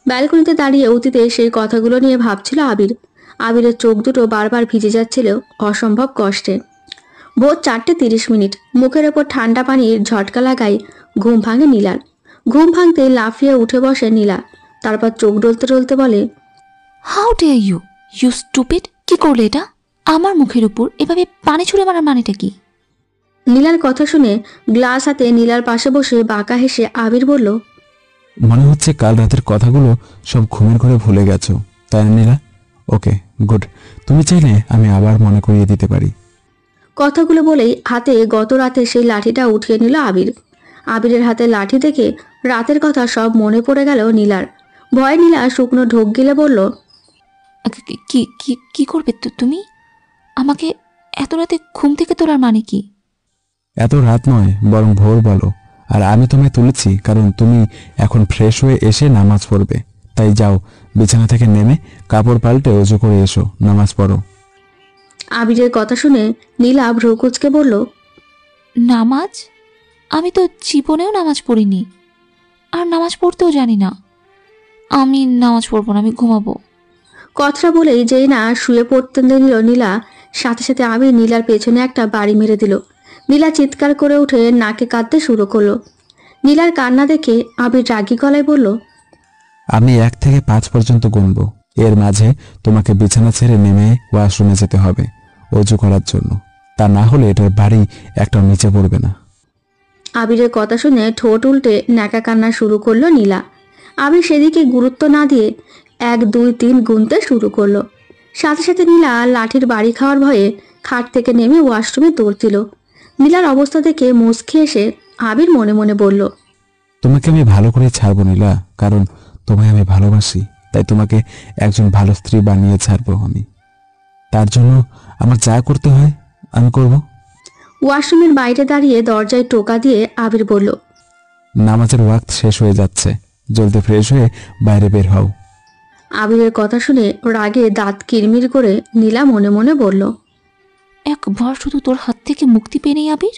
ব্যালকনিতে দাঁড়িয়ে অতীতে সেই কথাগুলো নিয়ে ভাবছিল আবির। আবিরের চোখ দুটো বারবার ভিজে যাচ্ছিল অসম্ভব কষ্টে। ভোর 4:30। মুখের ওপর ঠান্ডা পানির ঝটকা লাগায় ঘুম ভাঙে নীলার। ঘুম ভাঙতে লাফিয়ে উঠে বসে নীলা। তারপর চোখ ডলতে ডলতে বলে, হাউ ডে ইউ স্টুপিড! কি করলে এটা? আমার মুখের উপর এভাবে পানি ছুঁড়ে মারার মানেটা কি? নীলার কথা শুনে গ্লাস হাতে নীলার পাশে বসে বাঁকা হেসে আবির বলল, মনে হচ্ছে কাল রাতের কথাগুলো সব ঘুমের ঘরে ভুলে গেছো, তাই না নীলা? ওকে, গুড। তুমি চাইলে আমি আবার মনে করিয়ে দিতে পারি। কথাগুলো বলেই হাতে গত রাতে সেই লাঠিটা উঠিয়ে নিল আবির। আবিরের হাতে লাঠি দেখে রাতের কথা সব মনে পড়ে গেল নীলার। ভয়ে নীলা শুকনো ঢোক গিলে বলল, কি কি কি করবে তুমি? আমাকে এত রাতে ঘুম থেকে তোলার মানে কি? এত রাত নয়, বরং ভোর বলো। আর আমি তোমায় তুলেছি কারণ তুমি এখন ফ্রেশ হয়ে এসে নামাজ পড়বে। তাই যাও, বিছানা থেকে নেমে কাপড় পাল্টে অজু করে এসো, নামাজ পড়ো। আবিরের কথা শুনে নীলা ভ্রু কুঁচকে বলল, নামাজ? আমি তো জীবনেও নামাজ পড়িনি, আর নামাজ পড়তেও জানি না। আমি নামাজ পড়বো না, আমি ঘুমাবো। কথাটা বলেই যেই না শুয়ে পড়তে নিল নীলা, সাথে সাথে আবির নীলার পেছনে একটা বাড়ি মেরে দিল। নীলা চিৎকার করে উঠে নাকে কাঁদতে শুরু করলো। নীলার কান্না দেখে আবির রাগী গলায় বলল, আমি 1 থেকে 5 পর্যন্ত গুনবো। এর মাঝে তোমাকে বিছানা ছেড়ে নেমে ওয়াশরুমে যেতে হবে অজু করার জন্য। তা না হলে এটার বাড়ি একটা নিচে পড়বে না। আবিরের কথা শুনে ঠোঁট উল্টে ন্যাকা কান্না শুরু করলো নীলা। আবির সেদিকে গুরুত্ব না দিয়ে 1, 2, 3 গুনতে শুরু করলো। সাথে সাথে নীলা লাঠির বাড়ি খাওয়ার ভয়ে খাট থেকে নেমে ওয়াশরুমে দৌড়ছিল। নীলার অবস্থা দেখে মুচকে এসে আবির মনে মনে বলল, তোমাকে আমি ভালো করে ছাড়বো নীলা, কারণ তোমায় আমি ভালোবাসি। তাই তোমাকে একজন ভালো স্ত্রী বানিয়ে ছাড়বো আমি। তার জন্য আমার যা করতে হয় আমি করব। ওয়াশরুমের বাইরে দাঁড়িয়ে দরজায় টোকা দিয়ে আবির বলল, নামাজের ওয়াক্ত শেষ হয়ে যাচ্ছে, জলদি ফ্রেশ হয়ে বাইরে বের হও। আবিরের কথা শুনে রাগে দাঁত কিরমির করে নীলা মনে মনে বলল, একবার শুধু তোর হাত থেকে মুক্তি পেয়ে নেই আবির,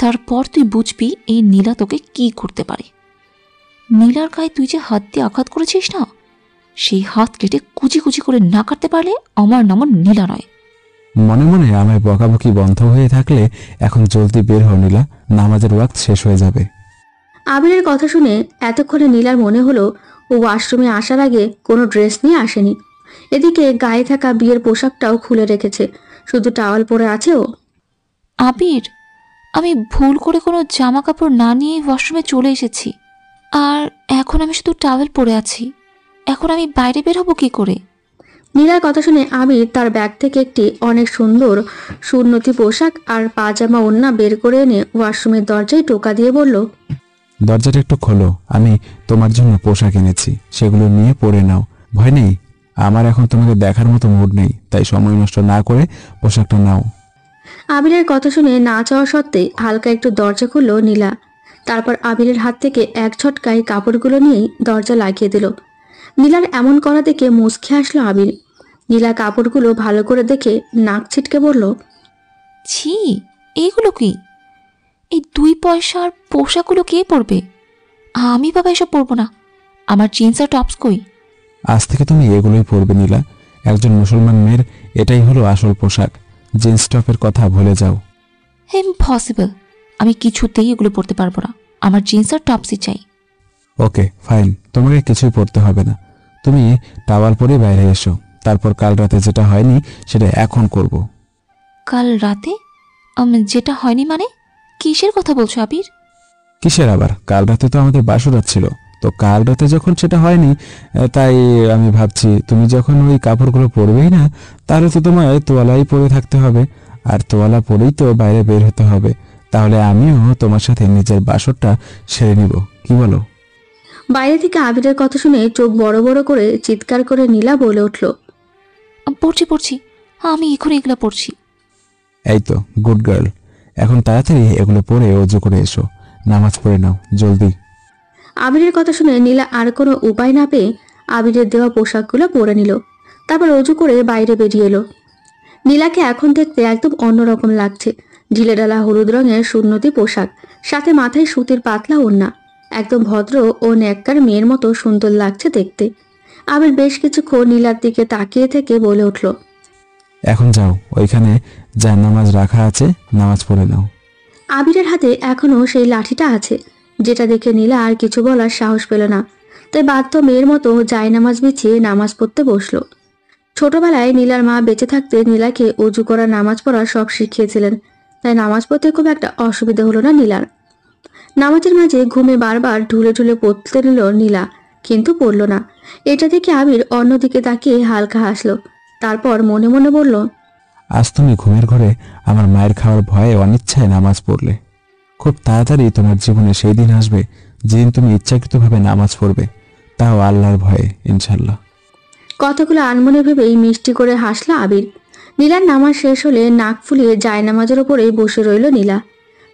তারপর তুই বুঝবি এই নীলা তোকে কি করতে পারে। নীলার গায়ে তুই যে হাত দিয়ে আঘাত করেছিস না, সেই হাত কেটে কুচি কুচি করে না কাটতে পারলে আমার নাম নীলা নয়। মনে মনে আমায় বকাবকি বন্ধ হয়ে থাকলে এখন জলদি বের হও নীলা, নামাজের ওয়াক্ত শেষ হয়ে যাবে। আবিরের কথা শুনে এতক্ষণে নীলার মনে হলো ও ওয়াশরুমে আসার আগে কোনো ড্রেস নিয়ে আসেনি। এদিকে গায়ে থাকা বিয়ের পোশাকটাও খুলে রেখেছে, শুধু টাওয়াল পরে আছে ও। আবির, আমি ভুল করে কোনো জামা কাপড় না নিয়ে ওয়াশরুমে চলে এসেছি, আর এখন আমি শুধু টাওয়েল পরে আছি। এখন আমি বাইরে বের হবো কি করে? নীলার কথা শুনে আবির তার ব্যাগ থেকে একটি অনেক সুন্দর সুন্নতি পোশাক আর পাজামা ওড়না বের করে এনে ওয়াশরুমের দরজায় টোকা দিয়ে বলল, দরজাটা একটু খোলো, আমি তোমার জন্য পোশাক এনেছি, সেগুলো নিয়ে পরে নাও। ভয় নেই, আমার এখন তোমাকে দেখার মতো মুড নেই, তাই সময় নষ্ট না করে পোশাকটা নাও। আবিরের কথা শুনে না চাওয়া সত্ত্বে হালকা একটু দরজা খুলল নীলা। তারপর আবিরের হাত থেকে এক ঝটকায় কাপড়গুলো নিয়েই দরজা লাগিয়ে দিল। নীলার এমন করা দেখে মুচকে আসলো আবির। নীলা কাপড়গুলো ভালো করে দেখে নাক ছিটকে বলল, ছি, এইগুলো কি? এই 2 পয়সার পোশাকগুলো কে পরবে? আমি বাবা এসব পরবো না। আমার জিন্স আর টপস কই? আজ থেকে তুমি এগুলোই পরবে নীলা, একজন মুসলমান মেয়ের এটাই হলো আসল পোশাক। জিন্স টপের কথা ভুলে যাও। ইম্পসিবল, আমি কিছুতেই এগুলো পরতে পারবো না। আমার জিন্স আর টপসই চাই। ওকে ফাইন, তোমাকে কিছুই পরতে হবে না, তুমি টাওয়াল পরে বাইরে এসো। তারপর কাল রাতে যেটা হয়নি সেটা এখন করব। কাল রাতে? যেটা হয়নি মানে? কিসের কথা বলছো আবির? কিসের আবার? কাল রাতে তো আমাদের বাসরাত ছিল, তো কাল রাতে যখন সেটা হয়নি, তাই আমি ভাবছি তুমি যখন ওই কাপড়গুলো পরবেই না, তাহলে তো তোমায় তোয়ালাই পরে থাকতে হবে, আর তোয়ালা পরেই তো বাইরে বের হতে হবে। তাহলে আমিও তোমার সাথে নিজের বাসরটা সেরে নিব, কি বলো? বাইরে থেকে আবিরের কথা শুনে চোখ বড় বড় করে চিৎকার করে নীলা বলে উঠল, পড়ছি, আমি এখন এগুলো পড়ছি। এই তো গুড গার্ল, এখন তাড়াতাড়ি এগুলো পরে অজু করে এসো, নামাজ পড়ে নাও জলদি। আবিরের কথা শুনে নীলা আর কোনো উপায় না পেয়ে আবিরের দেওয়া পোশাকগুলো পরে নিল। তারপর অজু করে বাইরে বেরিয়ে এলো। নীলাকে এখন দেখতে একদম অন্যরকম লাগছে। ঢিলেঢালা হলুদ রঙের সুন্নতি পোশাক, সাথে মাথায় সুতির পাতলা ওড়না, একদম ভদ্র ও নেককার মেয়ের মতো সুন্দর লাগছে দেখতে। আবির বেশ কিছুক্ষণ নীলার দিকে তাকিয়ে থেকে বলে উঠল, এখন যাও, ওইখানে যা নামাজ রাখা আছে নামাজ পড়ে নাও। আবিরের হাতে এখনো সেই লাঠিটা আছে, যেটা দেখে নীলা আর কিছু বলার সাহস পেল না। তাই বাধ্য মেয়ের মতো জায়নামাজ বিছিয়ে নামাজ পড়তে বসলো। ছোটবেলায় নীলার মা বেঁচে থাকতে নীলাকে অজু করা, নামাজ পড়া সব শিখিয়েছিলেন, তাই নামাজ পড়তে খুব একটা অসুবিধা হলো না নীলার। নামাজের মাঝে ঘুমে বারবার ঢুলে ঢুলে পড়তে নিল নীলা, কিন্তু পড়ল না। এটা দেখে আবির অন্যদিকে তাকিয়ে হালকা হাসলো। তারপর মনে মনে বলল, আজ তুমি ঘুমের ঘরে আমার মায়ের খাওয়ার ভয়ে অনিচ্ছায় নামাজ পড়লে, খুব তাড়াতাড়ি তোমার জীবনে সেই দিন আসবে যেদিন তুমি ইচ্ছাকৃতভাবে নামাজ পড়বে, তাও আল্লাহর ভয়ে, ইনশাল্লাহ। কথাগুলো আনমনে ভেবেই মিষ্টি করে হাসল আবির। নীলার নামাজ শেষ হলে নাক ফুলিয়ে জায়নামাজের ওপরেই বসে রইল নীলা।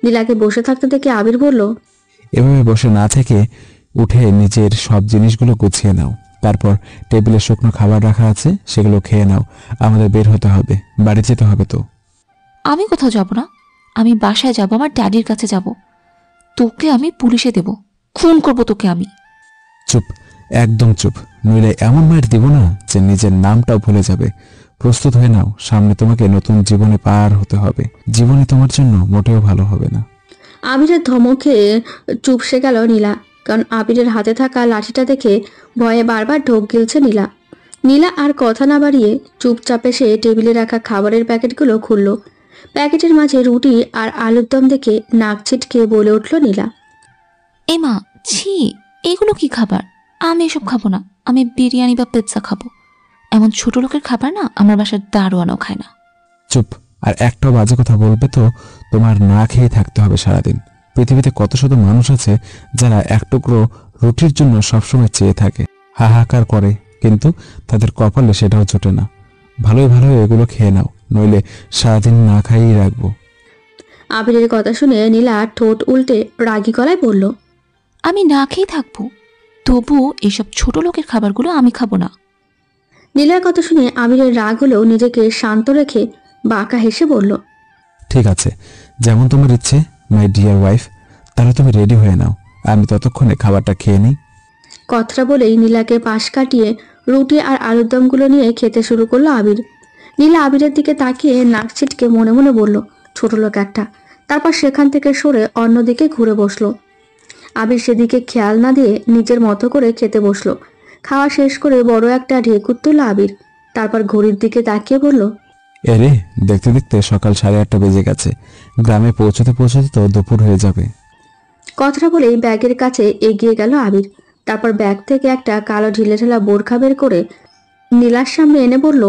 নীলাকে বসে থাকতে দেখে আবির বলল, এভাবে বসে না থেকে উঠে নিজের সব জিনিসগুলো গুছিয়ে নাও, তারপর টেবিলে শুকনো খাবার রাখা আছে, সেগুলো খেয়ে নাও। আমাদের বের হতে হবে, বাড়ি যেতে হবে তো। আমি কোথাও যাব না, আমি বাসায় যাব, আমার ড্যাডির কাছে যাব। তোকে আমি পুলিশে দেব, খুন করব তোকে আমি। চুপ, একদম চুপ, নইলে এমন মায়ের দিব না যে নিজের নামটাও ভুলে যাবে। প্রস্তুত হয়ে নাও, সামনে তোমাকে নতুন জীবনে পার হতে হবে। জীবনে তোমার জন্য মোটেও ভালো হবে না। আবিরের ধমকে চুপসে গেল নীলা, কারণ আবিরের হাতে থাকা লাঠিটা দেখে ভয়ে বারবার ঢোক গিলছে নীলা। নীলা আর কথা না বাড়িয়ে চুপচাপ এসে টেবিলে রাখা খাবারের প্যাকেটগুলো খুলল। প্যাকেটের মাঝে রুটি আর আলুর দম দেখে নাক ছিটকে বলে উঠল নীলা, এ মা, ছি, এগুলো কি খাবার? আমি এসব খাবো না, আমি বিরিয়ানি বা পিৎজা খাবো। এমন ছোট লোকের খাবার না আমার বাসার দারোয়ানও খায় না। চুপ, আর একটাও বাজে কথা বলবে তো তোমার না খেয়ে থাকতে হবে সারাদিন। পৃথিবীতে কত শত মানুষ আছে যারা এক টুকরো রুটির জন্য সবসময় চেয়ে থাকে, হাহাকার করে, কিন্তু তাদের কপালে সেটাও জোটে না। ভালোই ভালোই এগুলো খেয়ে নাও, নইলে সারাদিন না খাইয়েই রাখবো। আবিরের কথা শুনে নীলা ঠোঁট উল্টে রাগী গলায় বলল, আমি না খেয়ে থাকবো, তবুও এইসব ছোট লোকের খাবারগুলো আমি খাবো না। নীলার কথা শুনে আবিরের রাগ হলেও নিজেকে শান্ত রেখে বাঁকা হেসে বলল, ঠিক আছে, যেমন তোমার ইচ্ছে মাই ডিয়ার ওয়াইফ। তাহলে তুমি রেডি হয়ে নাও, আমি ততক্ষণে খাবারটা খেয়ে নিই। কথাটা বলেই নীলাকে পাশ কাটিয়ে রুটি আর আলুর দমগুলো নিয়ে খেতে শুরু করলো আবির। নীলা আবিরের দিকে তাকিয়ে নাক ছিটকে মনে মনে বলল, ছোট লোক একটা। তারপর সেখান থেকে সরে অন্যদিকে ঘুরে বসলো। আবির সেদিকে খেয়াল না দিয়ে নিজের মতো করে খেতে বসলো। খাওয়া শেষ করে বড় একটা ঢেকুর তুলল আবির। তারপর ঘড়ির দিকে তাকিয়ে বলল, এরে, দেখতে দেখতে সকাল 8:30 বেজে গেছে। গ্রামে পৌঁছতে পৌঁছতে তো দুপুর হয়ে যাবে। কথাটা বলেই ব্যাগের কাছে এগিয়ে গেল আবির। তারপর ব্যাগ থেকে একটা কালো ঢিলেঢালা বোরখা বের করে নীলার সামনে এনে বলল,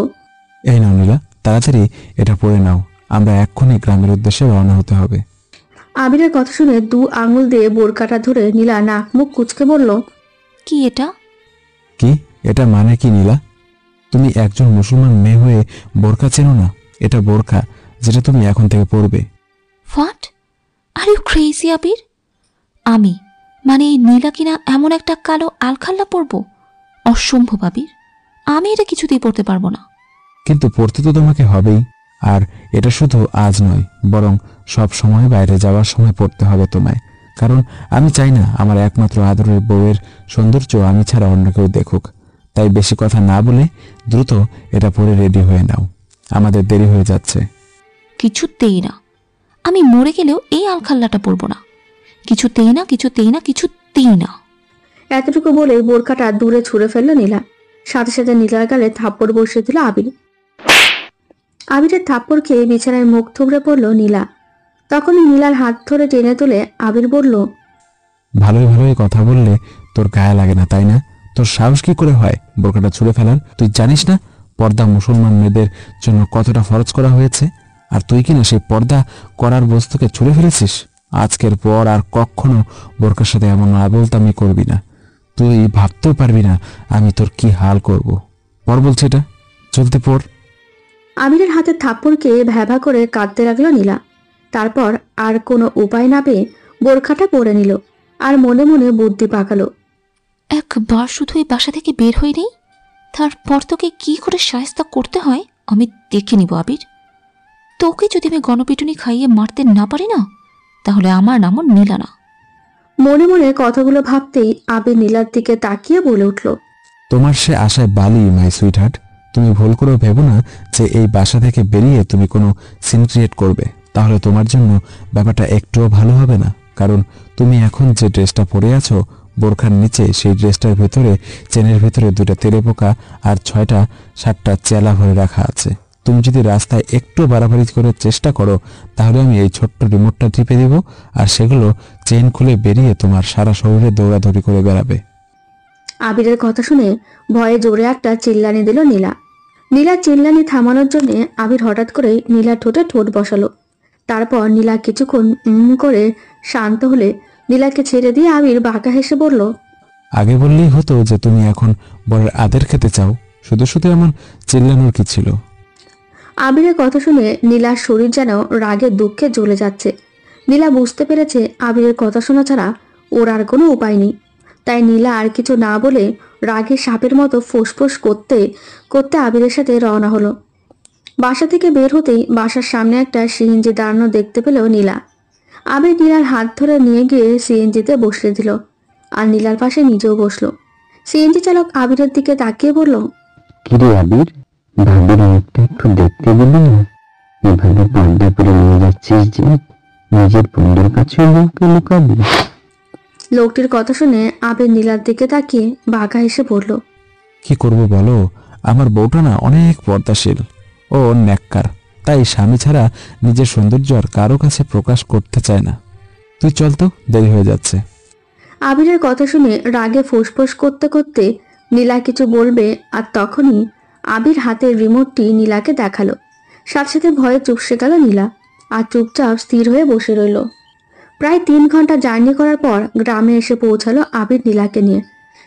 এই নাও নীলা, তাড়াতাড়ি এটা পরে নাও, আমরা এক্ষুনি গ্রামের উদ্দেশ্যে রওনা হতে হবে। আবিরের কথা শুনে 2 আঙুল দিয়ে বোরকাটা ধরে নীলা নাক মুখ কুচকে বলল, কি এটা? কি এটা মানে কি নীলা? তুমি একজন মুসলমান মেয়ে হয়ে বোরকা চেনো না? এটা বোরকা, যেটা তুমি এখন থেকে পরবে। হোয়াট আর ইউ ক্রেজি আবির? আমি মানে এই নীলা কিনা এমন একটা কালো আলখাল্লা পরবো? অসম্ভব আবির, আমি এটা কিছুতেই পড়তে পারবো না। কিন্তু পড়তে তো তোমাকে হবেই। আর এটা শুধু আজ নয়, বরং সব সময় বাইরে যাওয়ার সময় পড়তে হবে তোমায়। কারণ আমি চাই না আমার একমাত্র আদরের বউয়ের সৌন্দর্য আমি ছাড়া অন্য কেউ দেখুক। তাই বেশি কথা না বলে দ্রুত এটা পরে রেডি হয়ে নাও, আমাদের দেরি হয়ে যাচ্ছে। কিছুতেই না, আমি মরে গেলেও এই আলখাল্লাটা পরবো না। কিছুতেই না, কিছুতেই না, কিছুতেই না। এতটুকু বলে বোরকাটা দূরে ছুঁড়ে ফেলল নীলা। সাথে সাথে নীলার গালে থাপ্পড় বসিয়ে দিল আবির। আবিরের থাপ্পড় খেয়ে বিছানায় মুখ থুবড়ে পড়ল নীলা। তখনই নীলার হাত ধরে টেনে তুলে আবির বলল, ভালোই ভালোই কথা বললে তোর গায়ে লাগে না তাই না? তোর সাহস কি করে হয় বোরকাটা ছুঁড়ে ফেলার? তুই জানিস না পর্দা মুসলমান মেয়েদের জন্য কতটা ফরজ করা হয়েছে? আর তুই কিনা সেই পর্দা করার বস্তুকে ছুঁড়ে ফেলেছিস। আজকের পর আর কখনো বোরকার সাথে এমন আবোলতামি করবি না। তুই ভাবতেও পারবি না আমি তোর কি হাল করব। পর বলছি এটা, চলতে পড়। আবিরের হাতে থাপ্পড়কে ভ্যাভা করে কাঁদতে লাগলো নীলা। তারপর আর কোনো উপায় না পেয়ে বোরখাটা পরে নিল আর মনে মনে বুদ্ধি পাকালো। একবার শুধু এই বাসা থেকে বের হয়ে নেই, তারপর তোকে কি করে শায়েস্তা করতে হয় আমি দেখে নিব আবির। তোকে যদি আমি গণপিটুনি খাইয়ে মারতে না পারি না, তাহলে আমার নামও নীলা না। মনে মনে কথাগুলো ভাবতেই আবির নীলার দিকে তাকিয়ে বলে উঠল, তোমার সে আশায় বালি মাই সুইট হার্ট। তুমি ভুল করেও ভেবো না যে এই বাসা থেকে বেরিয়ে তুমি কোনো সিন ক্রিয়েট করবে। তাহলে তোমার জন্য ব্যাপারটা একটুও ভালো হবে না। কারণ তুমি এখন যে ড্রেসটা পরে আছো বোরখার নিচে, সেই ড্রেসটার ভেতরে চেনের ভেতরে 2টা তেলেপোকা আর 6টা-7টা চেলা ভরে রাখা আছে। তুমি যদি রাস্তায় একটু বাড়াবাড়ি করে চেষ্টা করো তাহলে আমি এই ছোট্ট রিমোটটা টিপে দেব আর সেগুলো চেন খুলে বেরিয়ে তোমার সারা শরীরে দৌড়াদৌড়ি করে বেড়াবে। আবিরের কথা শুনে ভয়ে জোরে একটা চিল্লানি দিল নীলা। নীলার চিল্লানি থামানোর জন্য আবির হঠাৎ করেই নীলার ঠোঁটে ঠোঁট বসালো। তারপর নীলা কিছুক্ষণ করে শান্ত হলে নীলাকে ছেড়ে দিয়ে আবির বাঁকা হেসে বলল, আগে বললেই হতো যে তুমি এখন বরের আদের খেতে চাও, শুধু শুধু এমন চিল্লানোর কি ছিল? আবিরের কথা শুনে নীলার শরীর যেন রাগে দুঃখে জ্বলে যাচ্ছে। নীলা বুঝতে পেরেছে আবিরের কথা শোনা ছাড়া ওর আর কোনো উপায় নেই। তাই নীলা আর কিছু না বলে রাগে সাপের মতো ফোঁসফোঁস করতে করতে আবিরের সাথে রওনা হলো। বাসা থেকে বের হতেই বাসার সামনে একটা সিএনজি দাঁড়ানো দেখতে পেল নীলা। আবির নীলার হাত ধরে নিয়ে গিয়ে সিএনজিতে বসিয়ে দিল আর নীলার পাশে নিজেও বসলো। সিএনজি চালক আবিরের দিকে তাকিয়ে বলল, কিরে আবির, ভাবির মুখটা একটু দেখতে দিবি না? এভাবে পর্দা করে নিয়ে যাচ্ছিস যে, নিজের বন্ধুর কাছেও লোককে লুকাবি? লোকটির কথা শুনে আবির নীলার দিকে তাকিয়ে বাঁকা হেসে বলল, কি করব বলো, আমার বউটা না অনেক পর্দাশীল ও ন্যাক্কার, তাই স্বামী ছাড়া নিজের সৌন্দর্য আর কারো কাছে প্রকাশ করতে চায় না। তুই চল তো, দেরি হয়ে যাচ্ছে। আবিরের কথা শুনে রাগে ফোঁসফোঁস করতে করতে নীলা কিছু বলবে, আর তখনই আবির হাতের রিমোটটি নীলাকে দেখালো। সাথে সাথে ভয়ে চুপসে গেল নীলা আর চুপচাপ স্থির হয়ে বসে রইল। প্রায় 3 ঘন্টা জার্নি করার পর গ্রামে এসে পৌঁছালো আবির নীলাকে নিয়ে।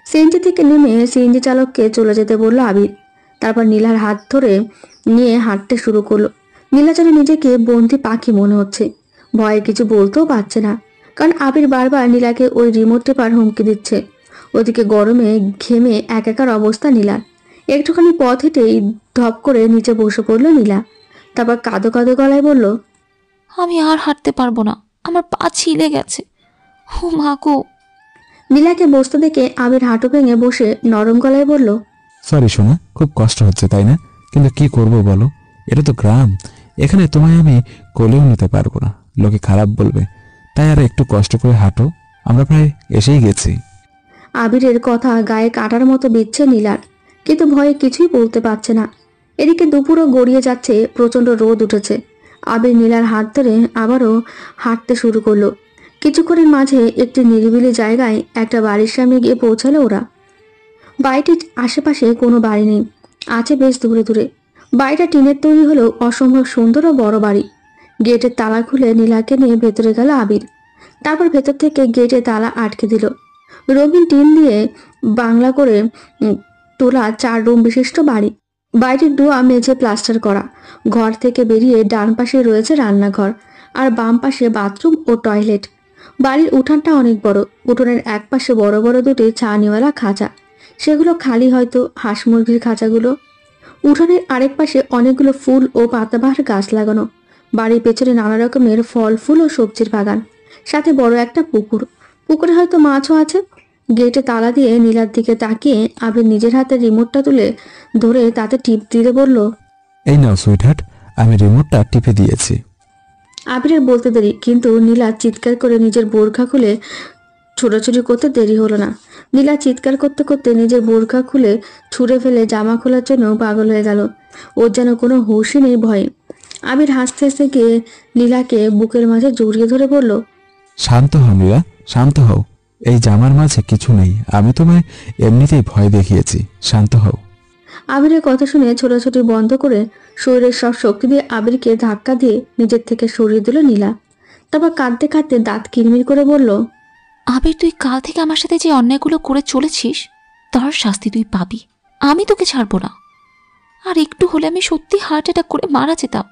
সিএনজি থেকে নেমে সিএনজি চালককে চলে যেতে বলল আবির। তারপর নীলার হাত ধরে নিয়ে হাঁটতে শুরু করলো। নীলা যেন নিজেকে বন্দি পাখি মনে হচ্ছে, ভয়ে কিছু বলতেও পারছে না, কারণ আবির বারবার নীলাকে ওই রিমোট টেপার হুমকি দিচ্ছে। ওদিকে গরমে ঘেমে একাকার অবস্থা নীলার। একটুখানি পথ হেঁটেই ধপ করে নিচে বসে পড়লো নীলা। তারপর কাঁদো কাঁদো গলায় বলল, আমি আর হাঁটতে পারবো না, আমার পা ছিলে গেছে। ও মা গো! নীলাকে বসতে দেখে আবির হাঁটু ভেঙে বসে নরম গলায় বলল, সরি সোনা, খুব কষ্ট হচ্ছে তাই না? কিন্তু কি করব বলো, এটা তো গ্রাম, এখানে তোমায় আমি কোলেও নিতে পারবো না, লোকে খারাপ বলবে। তাই আর একটু কষ্ট করে হাঁটো, আমরা প্রায় এসেই গেছি। আবিরের কথা গায়ে কাটার মতো বিচ্ছে নীলার, কিন্তু ভয়ে কিছুই বলতে পারছে না। এদিকে দুপুরও গড়িয়ে যাচ্ছে, প্রচণ্ড রোদ উঠেছে। আবির নীলার হাত ধরে আবারও হাঁটতে শুরু করলো। কিছুক্ষণের মাঝে একটি নিরিবিলি জায়গায় একটা বাড়ির সামনে গিয়ে পৌঁছালো ওরা। বাড়িটির আশেপাশে কোনো বাড়ি নেই, আছে বেশ দূরে দূরে। বাড়িটা টিনের তৈরি হলেও অসম্ভব সুন্দর ও বড় বাড়ি। গেটের তালা খুলে নীলাকে নিয়ে ভেতরে গেল আবির। তারপর ভেতর থেকে গেটে তালা আটকে দিল। রঙিন টিন দিয়ে বাংলা করে তোলা 4 রুম বিশিষ্ট বাড়ি। বাড়িটির ডোয়া মেঝে প্লাস্টার করা। ঘর থেকে বেরিয়ে ডান পাশে রয়েছে রান্নাঘর আর বাম পাশে বাথরুম ও টয়লেট। বাড়ির উঠানটা অনেক বড়। উঠোনের এক পাশে বড় বড় দুটি ছাউনিওয়ালা খাঁচা, সেগুলো খালি, হয়তো হাঁস মুরগির খাঁচাগুলো। উঠোনের আরেক পাশে অনেকগুলো ফুল ও পাতাবাহার গাছ লাগানো। বাড়ির পেছনে নানা রকমের ফল ফুল ও সবজির বাগান, সাথে বড় একটা পুকুর। পুকুরে হয়তো মাছও আছে। গেটে তালা দিয়ে নীলার দিকে তাকিয়ে আবির নিজের হাতে রিমোটটা তুলে ধরে তাতে টিপ দিতে বলল, এই নাও সুইটহার্ট, আমি রিমোটটা টিপে দিয়েছি। আবিরের বলতে দেরি, কিন্তু নীলা চিৎকার করে নিজের বোরখা খুলে ছোটাছুটি করতে দেরি হলো না। নীলা চিৎকার করতে করতে নিজের বোরখা খুলে ছুঁড়ে ফেলে জামা খোলার জন্য পাগল হয়ে গেল। ওর যেন কোনো হুঁশই নেই ভয়ে। আবির হাসতে হাসতে গিয়ে নীলাকে বুকের মাঝে জড়িয়ে ধরে বলল, শান্ত হও নীলা, শান্ত হও, এই জামার মাঝে কিছু নেই, আমি তোমায় এমনিতেই ভয় দেখিয়েছি, শান্ত হও। আবিরের কথা শুনে ছোটাছুটি বন্ধ করে শরীরের সব শক্তি দিয়ে আবিরকে ধাক্কা দিয়ে নিজের থেকে সরিয়ে দিল নীলা। তারপর কাঁদতে কাঁদতে দাঁত কিরমির করে বলল, আবির, তুই কাল থেকে আমার সাথে যে অন্যায়গুলো করে চলেছিস তার শাস্তি তুই পাবি। আমি তোকে ছাড়বো না। আর একটু হলে আমি সত্যি হার্ট অ্যাটাক করে মারা যেতাম।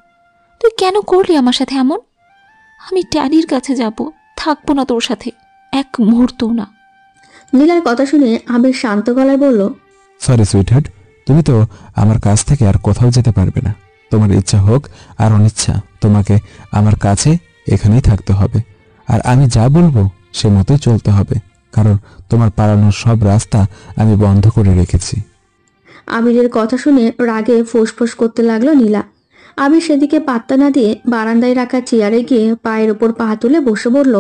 তুই কেন করলি আমার সাথে এমন? আমি ড্যাডির কাছে যাব, থাকবো না তোর সাথে এক মুহূর্তও না। নীলার কথা শুনে আবির শান্ত গলায় বলল, সরি সুইটহার্ট, তুমি তো আমার কাছ থেকে আর কোথাও যেতে পারবে না। তোমার ইচ্ছা হোক আর অনিচ্ছা, তোমাকে আমার কাছে এখানেই থাকতে হবে। আর আমি যা বলবো সে মতোই চলতে হবে, কারণ তোমার পালানোর সব রাস্তা আমি বন্ধ করে রেখেছি। আবিরের কথা শুনে রাগে ফোঁসফোঁস করতে লাগলো নীলা। আবির সেদিকে পাত্তা না দিয়ে বারান্দায় রাখা চেয়ারে গিয়ে পায়ের ওপর পা তুলে বসে বলল,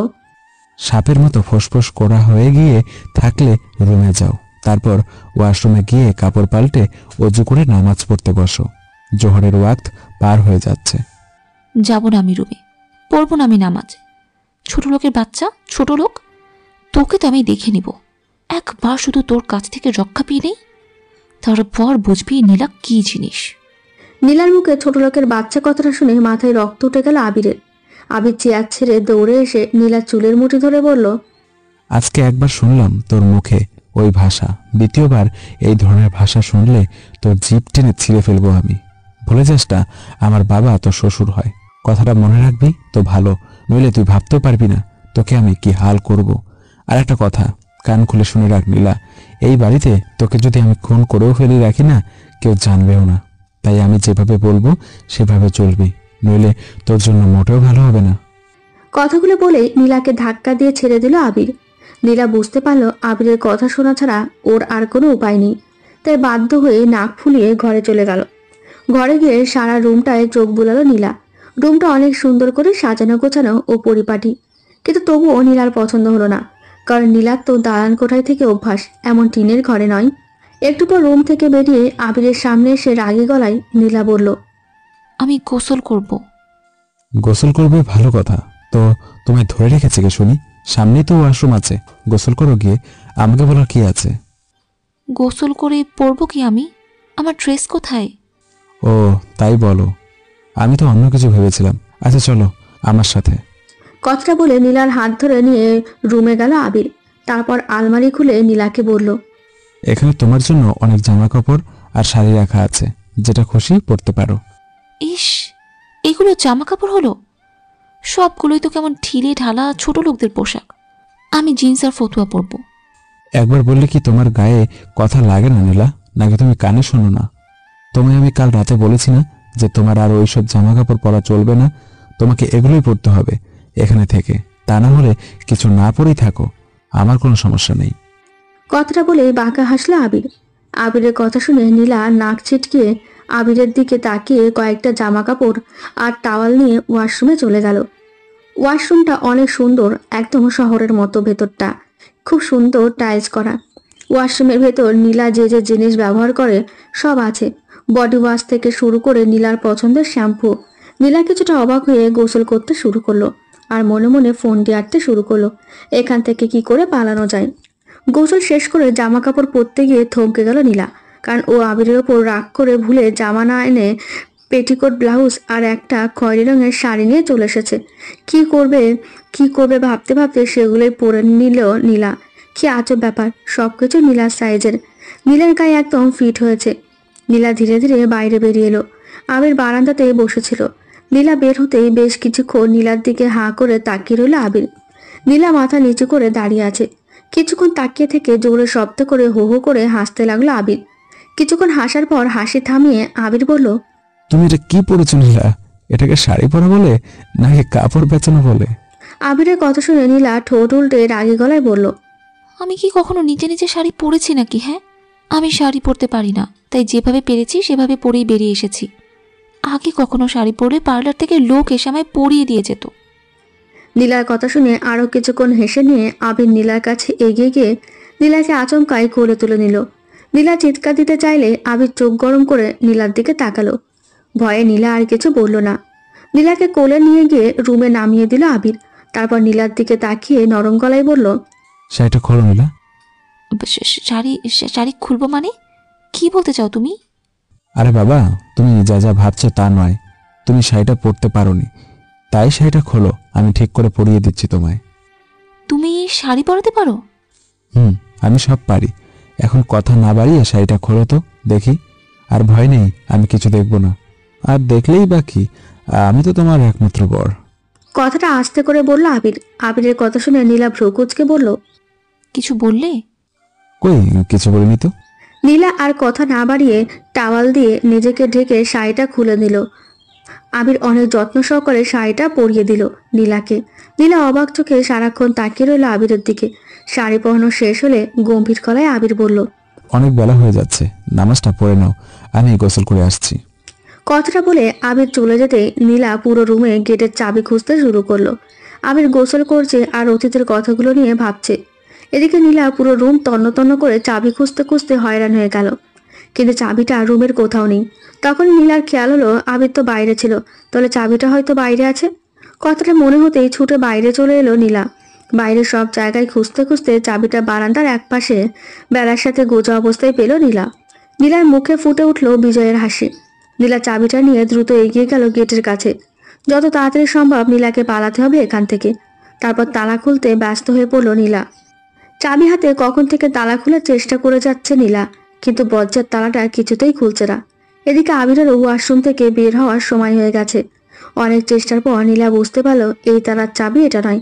সাপের মতো ফোঁসফোঁস করা হয়ে গিয়ে থাকলে রুমে যাও, তারপর ওয়াশরুমে গিয়ে কাপড় পাল্টে অজু করে নামাজ পড়তে বসো। জোহরের ওয়াক্ত পার হয়ে যাচ্ছে। যাব না আমি রুমে, পড়বো না আমি নামাজ। ছোট লোকের বাচ্চা, ছোট লোক। তোকে তো আমি দেখে নিব। একবার শুধু তোর কাছ থেকে রক্ষা পেয়ে নেই, তারপর বুঝবি নীলা কি জিনিস। নীলার মুখে ছোট লোকের বাচ্চা কথাটা শুনে মাথায় রক্ত উঠে গেল আবিরের। আবির চেয়ার ছেড়ে দৌড়ে এসে নীলার চুলের মুঠি ধরে বলল, আজকে একবার শুনলাম তোর মুখে ওই ভাষা, দ্বিতীয়বার এই ধরনের ভাষা শুনলে তোর জিভ টেনে ছিঁড়ে ফেলবো আমি। ভুলে যাস না আমার বাবা তোর শ্বশুর হয়। কথাটা মনে রাখবি তো ভালো, নইলে তুই ভাবতেও পারবি না তোকে আমি কি হাল করব। আর একটা কথা কান খুলে শুনে রাখ নীলা, এই বাড়িতে তোকে যদি আমি খুন করেও ফেলে রাখি না, কেউ জানবেও না। তাই আমি যেভাবে বলবো সেভাবে চলবি, নইলে তোর জন্য মোটেও ভালো হবে না। কথাগুলো বলেই নীলাকে ধাক্কা দিয়ে ছেড়ে দিল আবির। নীলা বুঝতে পারল আবিরের কথা শোনা ছাড়া ওর আর কোনো উপায় নেই, তাই বাধ্য হয়ে নাক ফুলিয়ে ঘরে চলে গেল। ঘরে গিয়ে সারা রুমটায় চোখ বুলালো নীলা। রুমটা অনেক সুন্দর করে সাজানো গোছানো ও পরিপাটি, কিন্তু তবুও নীলার পছন্দ হলো না, কারণ নীলার তো দালান কোঠায় থেকে অভ্যাস, এমন টিনের ঘরে নয়। একটু পর রুম থেকে বেরিয়ে আবিরের সামনে এসে রাগী গলায় নীলা বলল, আমি গোসল করব। গোসল করবে ভালো কথা, তো তোমায় ধরে রেখেছে কে শুনি? সামনেই তো ওয়াশরুম আছে, গোসল করো গিয়ে, আমাকে বলার কি আছে? গোসল করে পরবো কি আমি? আমার ড্রেস কোথায়? ও তাই বলো, আমি তো অন্য কিছু ভেবেছিলাম। আচ্ছা চলো আমার সাথে। কথাটা বলে নীলার হাত ধরে নিয়ে রুমে গেল আবির। তারপর আলমারি খুলে নীলাকে বলল, এখানে তোমার জন্য অনেক জামা কাপড় আর শাড়ি রাখা আছে, যেটা খুশি পরতে পারো। ইস, এগুলো জামা কাপড় হলো? সবগুলোই তো কেমন ঢিলে ঢালা ছোট লোকদের পোশাক। আমি জিন্স আর ফতুয়া পরবো। একবার বললে কি তোমার গায়ে কথা লাগে না নীলা? নাকি তুমি কানে শোনো না? তোমায় আমি কাল রাতে বলেছি না যে তোমার আর ওইসব জামা কাপড় পরা চলবে না, তোমাকে এগুলোই পরতে হবে এখানে থেকে। তা না হলে কিছু না পরেই থাকো, আমার কোনো সমস্যা নেই। কথাটা বলে বাঁকা হাসলো আবির। আবিরের কথা শুনে নীলা নাক ছিটকিয়ে আবিরের দিকে তাকিয়ে কয়েকটা জামা কাপড় আর টাওয়াল নিয়ে ওয়াশরুমে চলে গেল। ওয়াশরুমটা অনেক সুন্দর, একদম শহরের মতো। ভেতরটা খুব সুন্দর টাইলস করা। ওয়াশরুমের ভেতর নীলা যে যে জিনিস ব্যবহার করে সব আছে, বডি ওয়াশ থেকে শুরু করে নীলার পছন্দের শ্যাম্পু। নীলা কিছুটা অবাক হয়ে গোসল করতে শুরু করলো আর মনে মনে ফোন দিয়ে আঁটতে শুরু করলো এখান থেকে কি করে পালানো যায়। গোসল শেষ করে জামা কাপড় পরতে গিয়ে থমকে গেল নীলা, কারণ ও আবিরের ওপর রাগ করে ভুলে জামা না এনে পেটিকোট ব্লাউজ আর একটা খয়েরি রঙের শাড়ি নিয়ে চলে এসেছে। কি করবে ভাবতে ভাবতে সেগুলোই পরে নিল নীলা। কি আজব ব্যাপার, সবকিছু নীলার সাইজের। নীলার গায়ে একদম ফিট হয়েছে। নীলা ধীরে ধীরে বাইরে বেরিয়ে এলো। আবির বারান্দাতে বসেছিল। নীলা বের হতেই বেশ কিছুক্ষণ নীলার দিকে হাঁ করে তাকিয়ে রইল আবির। নীলা মাথা নিচু করে দাঁড়িয়ে আছে। কিছুক্ষণ তাকিয়ে থেকে জোরে শব্দ করে হো হো করে হাসতে লাগলো আবির। কিছুক্ষণ হাসার পর হাসি থামিয়ে আবির বলল, তুমি এটা কি পরেছো নীলা? এটাকে শাড়ি পরা বলে নাকি কাপড় বেচানো বলে? আবিরের কথা শুনে নীলা ঠোঁট উল্টে রাগী গলায় বলল, আমি কি কখনো নিজে নিজে শাড়ি পরেছি নাকি? হ্যাঁ, আমি শাড়ি পরতে পারি না, তাই যেভাবে পেরেছি সেভাবে পরেই বেরিয়ে এসেছি। আগে কখনো শাড়ি পরলে পার্লার থেকে লোক এসে আমায় পরিয়ে দিয়ে যেত। নীলার কথা শুনে আরো কিছুক্ষণ হেসে নিয়ে আবির নীলার কাছে এগিয়ে গিয়ে নীলাকে আচমকাই কোলে তুলে নিল। নীলা চিৎকার দিতে চাইলে আবির চোখ গরম করে নীলার দিকে তাকালো। ভয়ে নীলা আর কিছু বলল না। নীলাকে কোলে নিয়ে গিয়ে রুমে নামিয়ে দিল আবির। তারপর নীলার দিকে তাকিয়ে নরম গলায় বলল, শাড়িটা খোলো নীলা। শাড়ি খুলবো মানে? কি বলতে চাও তুমি? আরে বাবা, তুমি যা যা ভাবছো তা নয়, তুমি শাড়িটা পরতে পারোনি, তাই শাড়িটা খোলো, আমি ঠিক করে পরিয়ে দিচ্ছি তোমায়। তুমি শাড়ি পরাতে পারো? আমি সব পারি। এখন কথা না বাড়িয়ে শাড়িটা খোলো তো দেখি। আর ভয় নেই, আমি কিছু দেখবো না। আর দেখলেই বাকি, আমি তো তোমার একমাত্র বর। কথাটা আস্তে করে বলল আবির। আবিরের কথা শুনে নীলা ভ্রু কুঁচকে বলল, কিছু বললে? কই কিছু বলিনি তো। নীলা আর কথা না বাড়িয়ে টাওয়াল দিয়ে নিজেকে ঢেকে শাড়িটা খুলে নিল। আবির অনেক যত্ন সহকারে শাড়িটা পরিয়ে দিল নীলাকে। নীলা অবাক চোখে সারাক্ষণ তাকিয়ে রইল আবিরের দিকে। শাড়ি পরানো শেষ হলে গম্ভীর গলায় আবির বলল, অনেক বেলা হয়ে যাচ্ছে, নামাজটা পড়ে নাও, আমি গোসল করে আসছি। কথাটা বলে আবির চলে যেতে নীলা পুরো রুমে গেটের চাবি খুঁজতে শুরু করলো। আবির গোসল করছে আর অতীতের কথাগুলো নিয়ে ভাবছে। এদিকে নীলা পুরো রুম তন্ন তন্ন করে চাবি খুঁজতে খুঁজতে হয়রান হয়ে গেল, কিন্তু চাবিটা রুমের কোথাও নেই। তখন নীলার খেয়াল হলো আবির তো বাইরে ছিল, তাহলে চাবিটা হয়তো বাইরে আছে। কথাটা মনে হতেই ছুটে বাইরে চলে এলো নীলা। বাইরে সব জায়গায় খুঁজতে খুঁজতে চাবিটা বারান্দার একপাশে বেড়ার সাথে গোজা অবস্থায় পেল নীলা। নীলার মুখে ফুটে উঠল বিজয়ের হাসি। নীলা চাবিটা নিয়ে দ্রুত এগিয়ে গেল গেটের কাছে। যত তাড়াতাড়ি সম্ভব নীলাকে পালাতে হবে এখান থেকে। তারপর তালা খুলতে ব্যস্ত হয়ে পড়ল নীলা। চাবি হাতে কখন থেকে তালা খোলার চেষ্টা করে যাচ্ছে নীলা, কিন্তু বজ্জার তালাটা কিছুতেই খুলছে না। এদিকে আবিরেরও ওয়াশরুম থেকে বের হওয়ার সময় হয়ে গেছে। অনেক চেষ্টার পর নীলা বুঝতে পারল এই তালার চাবি এটা নয়।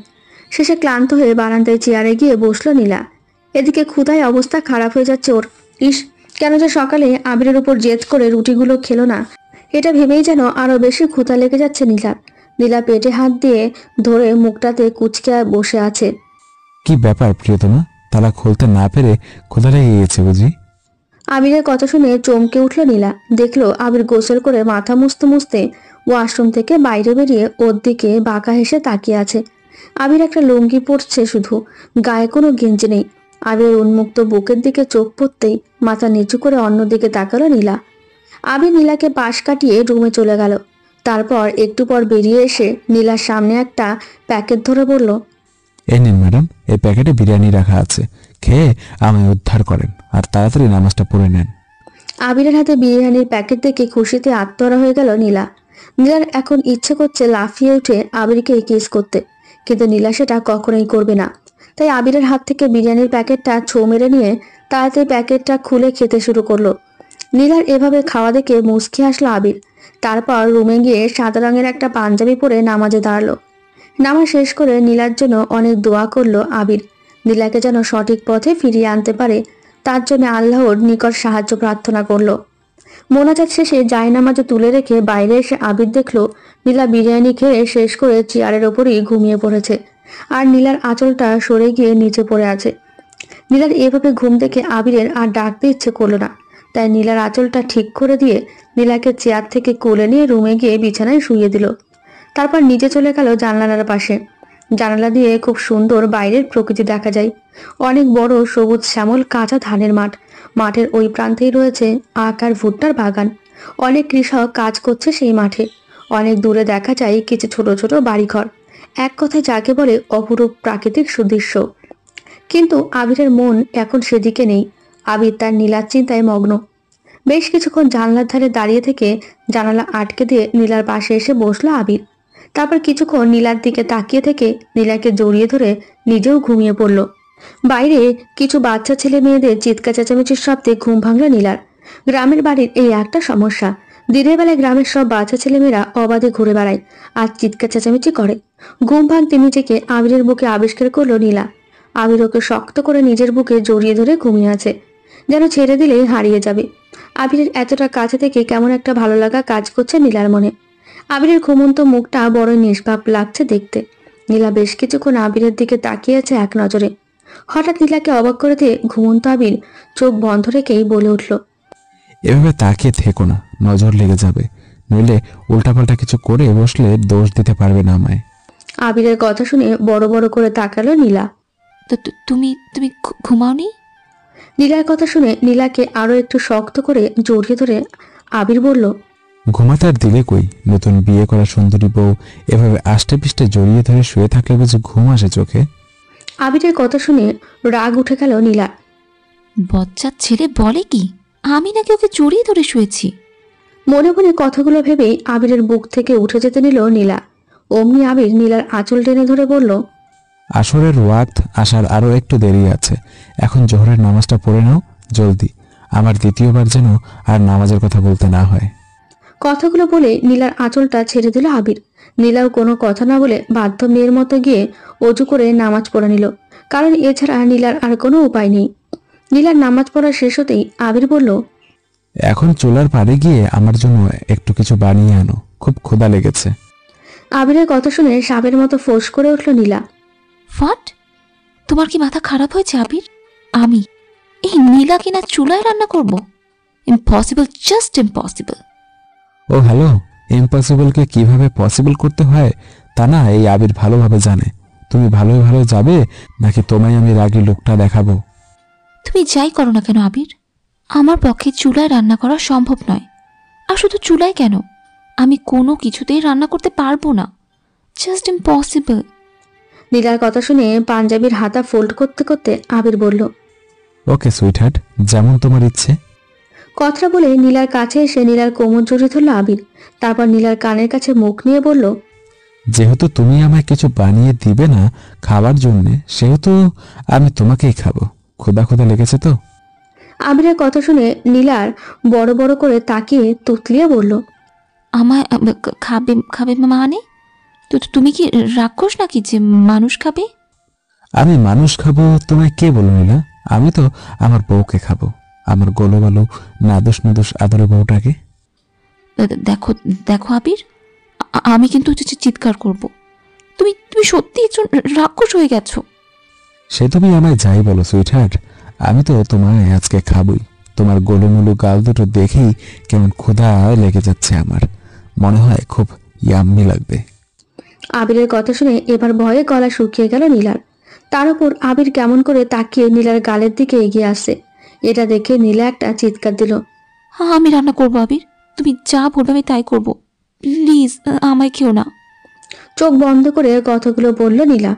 শেষে ক্লান্ত হয়ে বারান্দায় চেয়ারে গিয়ে বসলো নীলা। এদিকে ক্ষুধায় অবস্থা খারাপ হয়ে যাচ্ছে ওর। ইস, কেন যে সকালে আবিরের উপর জেদ করে রুটিগুলো খেলো না, এটা ভেবেই যেন আরো বেশি ক্ষুধা লেগে যাচ্ছে নীলার। নীলা পেটে হাত দিয়ে ধরে মুখটাতে কুঁচকে বসে আছে। কি ব্যাপার প্রিয়তমা, তালা খুলতে না পেরে ক্ষুধা লেগে গেছে বুঝি? আবিরের কথা শুনে চমকে উঠল নীলা। দেখলো আবির গোসল করে মাথা মুছতে মুছতে ওয়াশরুম থেকে বাইরে বেরিয়ে ওর দিকে বাঁকা হেসে তাকিয়ে আছে। আবির একটা লুঙ্গি পরছে, শুধু গায়ে কোনো গেঞ্জি নেই। আবির উন্মুক্ত বুকের দিকে চোখ পড়তেই মাথা নিচু করে অন্যদিকে তাকালো নীলা। আবির নীলাকে পাশ কাটিয়ে রুমে চলে গেল। তারপর একটু পর বেরিয়ে এসে নীলার সামনে একটা প্যাকেট ধরে বলল, এই নিন ম্যাডাম, এই প্যাকেটে বিরিয়ানি রাখা আছে, খেয়ে আমায় উদ্ধার করেন আর তাড়াতাড়ি নামাজটা পড়ে নেন। আবিরের হাতে বিরিয়ানির প্যাকেট দেখে খুশিতে আত্মহারা হয়ে গেল নীলা। নীলার এখন ইচ্ছে করছে লাফিয়ে উঠে আবিরকে কিস করতে, কিন্তু নীলা সেটা কখনোই করবে না। তাই আবিরের হাত থেকে বিরিয়ানির প্যাকেটটা ছো মেরে নিয়ে তাড়াতাড়ি প্যাকেটটা খুলে খেতে শুরু করলো। নীলার এভাবে খাওয়া দেখে মুচকি হাসলো আবির। তারপর রুমে গিয়ে সাদা রঙের একটা পাঞ্জাবি পরে নামাজে দাঁড়ালো। নামাজ শেষ করে নীলার জন্য অনেক দোয়া করলো আবির। নীলাকে যেন সঠিক পথে ফিরিয়ে আনতে পারে, তার জন্য আল্লাহর নিকট সাহায্য প্রার্থনা করলো। মোনাজাত শেষে জায়নামাজে তুলে রেখে বাইরে এসে আবির দেখলো নীলা বিরিয়ানি খেয়ে শেষ করে চেয়ারের ওপরই ঘুমিয়ে পড়েছে, আর নীলার আঁচলটা সরে গিয়ে নিচে পড়ে আছে। নীলার এভাবে ঘুম দেখে আবিরের আর ডাকতে ইচ্ছে করলো না, তাই নীলার আঁচলটা ঠিক করে দিয়ে নীলাকে চেয়ার থেকে কোলে নিয়ে রুমে গিয়ে বিছানায় শুইয়ে দিল। তারপর নিচে চলে গেল জানালার পাশে। জানালা দিয়ে খুব সুন্দর বাইরের প্রকৃতি দেখা যায়। অনেক বড় সবুজ শ্যামল কাঁচা ধানের মাঠ। মাঠের ওই প্রান্তেই রয়েছে আখ আর ভুট্টার বাগান। অনেক কৃষক কাজ করছে সেই মাঠে। অনেক দূরে দেখা যায় কিছু ছোট ছোট বাড়িঘর। এক কথায় যাকে বলে অপরূপ প্রাকৃতিক সুদৃশ্য। কিন্তু আবিরের মন এখন সেদিকে নেই। আবির তার নীলার চিন্তায় মগ্ন। বেশ কিছুক্ষণ জানলার ধারে দাঁড়িয়ে থেকে জানালা আটকে দিয়ে নীলার পাশে এসে বসলো আবির। তারপর কিছুক্ষণ নীলার দিকে তাকিয়ে থেকে নীলাকে জড়িয়ে ধরে নিজেও ঘুমিয়ে পড়ল। বাইরে কিছু বাচ্চা ছেলে মেয়েদের চিৎকার চেঁচামেচির শব্দে ঘুম ভাঙল নীলার। গ্রামের বাড়ির এই একটা সমস্যা, দিনের বেলায় গ্রামের সব বাচ্চা ছেলেমেয়েরা অবাধে ঘুরে বেড়ায় আর চিৎকার চেঁচামেচি করে। ঘুম ভাঙতে নিজেকে আবিরের বুকে আবিষ্কার করলো নীলা। আবির ওকে শক্ত করে নিজের বুকে জড়িয়ে ধরে ঘুমিয়ে আছে, যেন ছেড়ে দিলেই হারিয়ে যাবে। আবিরের এতটা কাছে থেকে কেমন একটা ভালো লাগা কাজ করছে নীলার মনে। আবিরের ঘুমন্ত মুখটা বড় নিষ্পাপ লাগছে দেখতে। নীলা বেশ কিছুক্ষণ আবিরের দিকে তাকিয়ে আছে এক নজরে। হঠাৎ নীলাকে অবাক করে দিয়ে ঘুমন্ত আবির চোখ বন্ধ রেখেই বলে উঠল, এভাবে তাকিয়ে থেকো না, নজর লেগে যাবে, নইলে উল্টাপাল্টা কিছু করে বসলে দোষ দিতে পারবে না আমায়। আবিরের কথা শুনে বড় বড় করে তাকালো নীলা। তো তুমি তুমি ঘুমাওনি? নীলার কথা শুনে নীলাকে আরো একটু শক্ত করে জড়িয়ে ধরে আবির বলল, ঘুমাতে আর দিলে কই? নতুন বিয়ে করা সুন্দরী বউ এভাবে আষ্টে পিষ্টে জড়িয়ে ধরে শুয়ে থাকলে বুঝি ঘুম আসে চোখে? আবিরের কথা শুনে রাগ উঠে গেল নীলা। বজ্জাত ছেলে বলে কি, আমি নাকি ওকে জড়িয়ে ধরে শুয়েছি? মনে মনে কথাগুলো ভেবেই আবিরের বুক থেকে উঠে যেতে নিল নীলা। অমনি আবির নীলার আঁচল টেনে ধরে বলল, আসরের ওয়াক্ত আসার আরো একটু দেরি আছে, এখন জোহরের নামাজটা পড়ে নাও জলদি, আমার দ্বিতীয়বার যেন আর নামাজের কথা বলতে না হয়। কথাগুলো বলে নীলার আঁচলটা ছেড়ে দিল আবির। নীলাও কোনো কথা না বলে বাধ্য মেয়ের মতো গিয়ে অজু করে নামাজ পড়ে নিল, কারণ এছাড়া নীলার আর কোনো উপায় নেই। নীলার নামাজ পড়া শেষ হতেই আবির বলল, এখন চুলার পাড়ে গিয়ে আমার জন্য একটু কিছু বানিয়ে আনো, খুব ক্ষুধা লেগেছে। আবিরের কথা শুনে সাপের মতো ফোঁস করে উঠল নীলা। ফাট, তোমার কি মাথা খারাপ হয়েছে আবির? আমি এই নীলা কিনা চুলায় রান্না করব? Impossible, just impossible. Oh hello, ইম্পসিবলকে কিভাবে পসিবল করতে হয় তা না এই আবির ভালোভাবে জানে। তুমি ভালোই ভালো যাবে নাকি তোমায় আমি রাগী লোকটা দেখাবো? তুমি যাই করো না কেন আবির, আমার পক্ষে চুলায় রান্না করা সম্ভব নয়। আর শুধু চুলায় কেন, আমি কোনো কিছুতেই রান্না করতে পারবো না, জাস্ট ইম্পসিবল। নীলার কথা শুনে পাঞ্জাবির হাতা ফোল্ড করতে করতে আবির বলল, ওকে সুইটহার্ট, যেমন তোমার ইচ্ছে। কথাটা বলে নীলার কাছে এসে নীলার কোমর জড়িয়ে ধরল আবির। তারপর নীলার কানের কাছে মুখ নিয়ে বলল, যেহেতু তুমি আমায় কিছু বানিয়ে দিবে না খাবার জন্যে, সেহেতু আমি তোমাকেই খাবো। ক্ষুধা ক্ষুধা লেগেছে তো? আবিরের কথা শুনে নীলার বড় বড় করে তাকিয়ে তুতলিয়ে বলল, আমায় খাবে খাবে মানে? তো তুমি কি রাক্ষস নাকি যে মানুষ খাবে? আমি মানুষ খাবো তোমায় কে বলো নীলা? আমি তো আমার বউকে খাবো, আমার গোলো গোলো নাদুস নাদুস আদরের বউটাকে। দেখো দেখো আবির, আমি কিন্তু চিৎকার করব। তুমি তুমি সত্যি একজন রাক্ষস হয়ে গেছো। সে তুমি আমায় যাই বলো সুইটহার্ট, আমি তো তোমায় আজকে খাবই। তোমার গোলুমুলু গাল দুটো দেখেই কেমন ক্ষুধা লেগে যাচ্ছে আমার, মনে হয় খুব ইয়াম্মি লাগবে। আবিরের কথা শুনে এবার ভয়ে গলা শুকিয়ে গেল নীলার। তার উপর আবির কেমন করে তাকিয়ে নীলার গালের দিকে এগিয়ে আসছে, এটা দেখে নীলা একটা চিৎকার দিল। আমি রান্না করবো আবির, তুমি যা বলবে আমি তাই করব। প্লিজ আমায় খেও না। চোখ বন্ধ করে কথাগুলো বলল নীলা।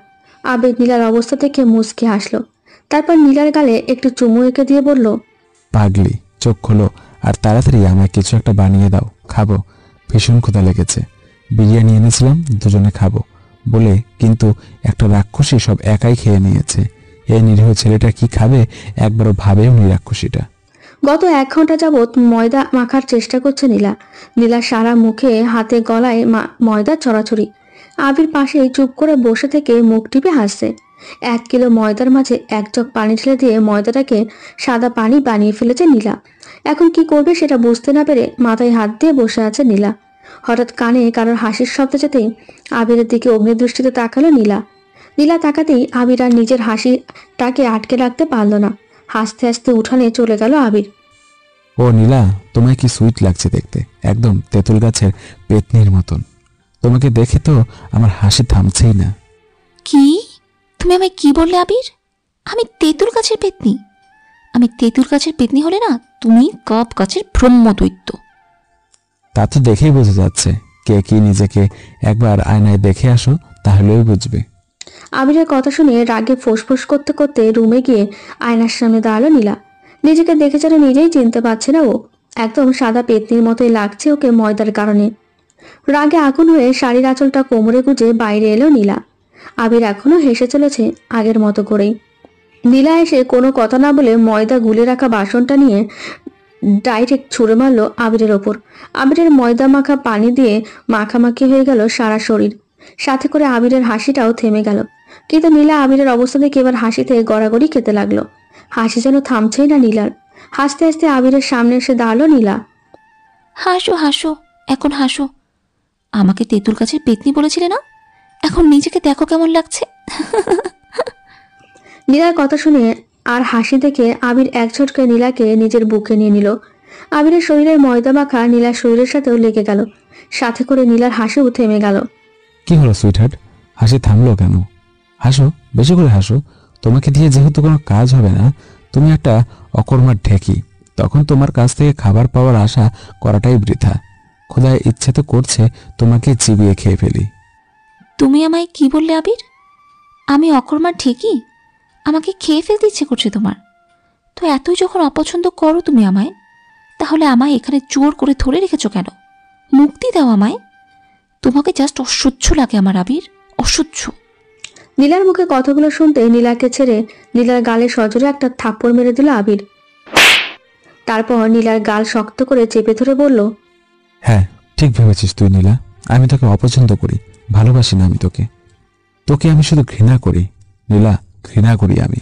আবির নীলার অবস্থা দেখে মুচকি হাসলো। তারপর নীলার গালে একটু চুমু এঁকে দিয়ে বলল, পাগলি, চোখ খোলো আর তাড়াতাড়ি আমায় কিছু একটা বানিয়ে দাও, খাবো, ভীষণ ক্ষুধা লেগেছে। বিরিয়ানি এনেছিলাম, দুজনে খাবো বলে, কিন্তু একটা রাক্ষসী সব একাই খেয়ে নিয়েছে। এই নিরীহ ছেলেটা কি খাবে একবারও ভাবেও নি রাক্ষসীটা। গত 1 ঘন্টা যাবৎ ময়দা মাখার চেষ্টা করছে নীলা। নীলা সারা মুখে হাতে গলায় ময়দা ছড়াছড়ি। আবির পাশে চুপ করে বসে থেকে মুখ টিপে হাসছে। 1 কিলো ময়দার মাঝে 1 জগ পানি ঢেলে দিয়ে ময়দাটাকে সাদা পানি বানিয়ে ফেলেছে নীলা। এখন কি করবে সেটা বুঝতে না পেরে মাথায় হাত দিয়ে বসে আছে নীলা। হঠাৎ কানে কারোর হাসির শব্দ যেতেই আবিরের দিকে অগ্নিদৃষ্টিতে তাকালো নীলা। নীলা তাকাতেই আবির আর নিজের হাসিটাকে আটকে রাখতে পারল না। হাসতে হাসতে উঠানে চলে গেল আবির। ও নীলা, তোমায় কি সুইট লাগছে দেখতে, একদম তেঁতুল গাছের পেতনির মতন। তোমাকে দেখে তো আমার হাসি থামছেই না। কি? তুমি আমায় কি বললে আবির? আমি তেঁতুল গাছের পেতনি? আমি তেঁতুল গাছের পেতনি হলে না, তুমি কাপ গাছের ব্রহ্মদৈত্য। তা তো দেখেই বোঝা যাচ্ছে। কে কি নিজেকে একবার আয়নায় দেখে আসো, তাহলেই বুঝবে। আবিরের কথা শুনে রাগে ফোঁসফোঁস করতে করতে রুমে গিয়ে আয়নার সামনে দাঁড়ালো নীলা। নিজেকে দেখে যেন নিজেই চিনতে পারছে না ও। একদম সাদা পেতনির মতোই লাগছে ওকে ময়দার কারণে। রাগে আগুন হয়ে শাড়ির আঁচলটা কোমরে গুজে বাইরে এলো নীলা। আবির এখনো হেসে চলেছে আগের মতো করেই। নীলা এসে কোনো কথা না বলে ময়দা গুলে রাখা বাসনটা নিয়ে ডাইরেক্ট ছুঁড়ে মারলো আবিরের ওপর। আবিরের ময়দা মাখা পানি দিয়ে মাখামাখি হয়ে গেল সারা শরীর। সাথে করে আবিরের হাসিটাও থেমে গেল। কিন্তু নীলা আবিরের অবস্থা দেখে এবার হাসিতে গড়াগড়ি খেতে লাগলো। হাসি যেন থামছেই না নীলার। হাসতে হাসতে আবিরের সামনে এসে দাঁড়ালো নীলা। হাসো হাসো, এখন হাসো। আমাকে তেঁতুল গাছের পেতনি বলেছিলে না? এখন নিজেকে দেখো কেমন লাগছে। নীলার কথা শুনে আর হাসি দেখে আবির এক ঝটকে নীলাকে নিজের বুকে নিয়ে নিল। আবিরের শরীরের ময়দা মাখা নীলার শরীরের সাথেও লেগে গেল। সাথে করে নীলার হাসিও থেমে গেল। কি হলো সুইটহার্ট, হাসি থামলো কেন? হাসো, বেশি করে হাসো। তোমাকে দিয়ে যেহেতু কোনো কাজ হবে না, তুমি একটা অকর্মার ঢেকি, তখন তোমার কাছ থেকে খাবার পাওয়ার আশা করাটাই বৃথা। খোদায় ইচ্ছে তো করছে তোমাকে চিবিয়ে খেয়ে ফেলি। তুমি আমায় কি বললে আবির? আমি অকর্মার ঠিকই? আমাকে খেয়ে ফেলতে ইচ্ছে করছে তোমার? তো এতই যখন অপছন্দ করো তুমি আমায়, তাহলে আমায় এখানে জোর করে ধরে রেখেছো কেন? মুক্তি দাও আমায়। তোমাকে জাস্ট অসহ্য লাগে আমার আবির, অসহ্য। নীলার মুখে কথাগুলো শুনতে নীলাকে ছেড়ে নীলার গালে সজোরে একটা থাপ্পড় মেরে দিল আবির। তারপর নীলার গাল শক্ত করে চেপে ধরে বলল, হ্যাঁ, ঠিক ভেবেছিস তুই নীলা। আমি তোকে অপছন্দ করি, ভালোবাসি না আমি তোকে। তোকে আমি শুধু ঘৃণা করি নীলা, ঘৃণা করি আমি।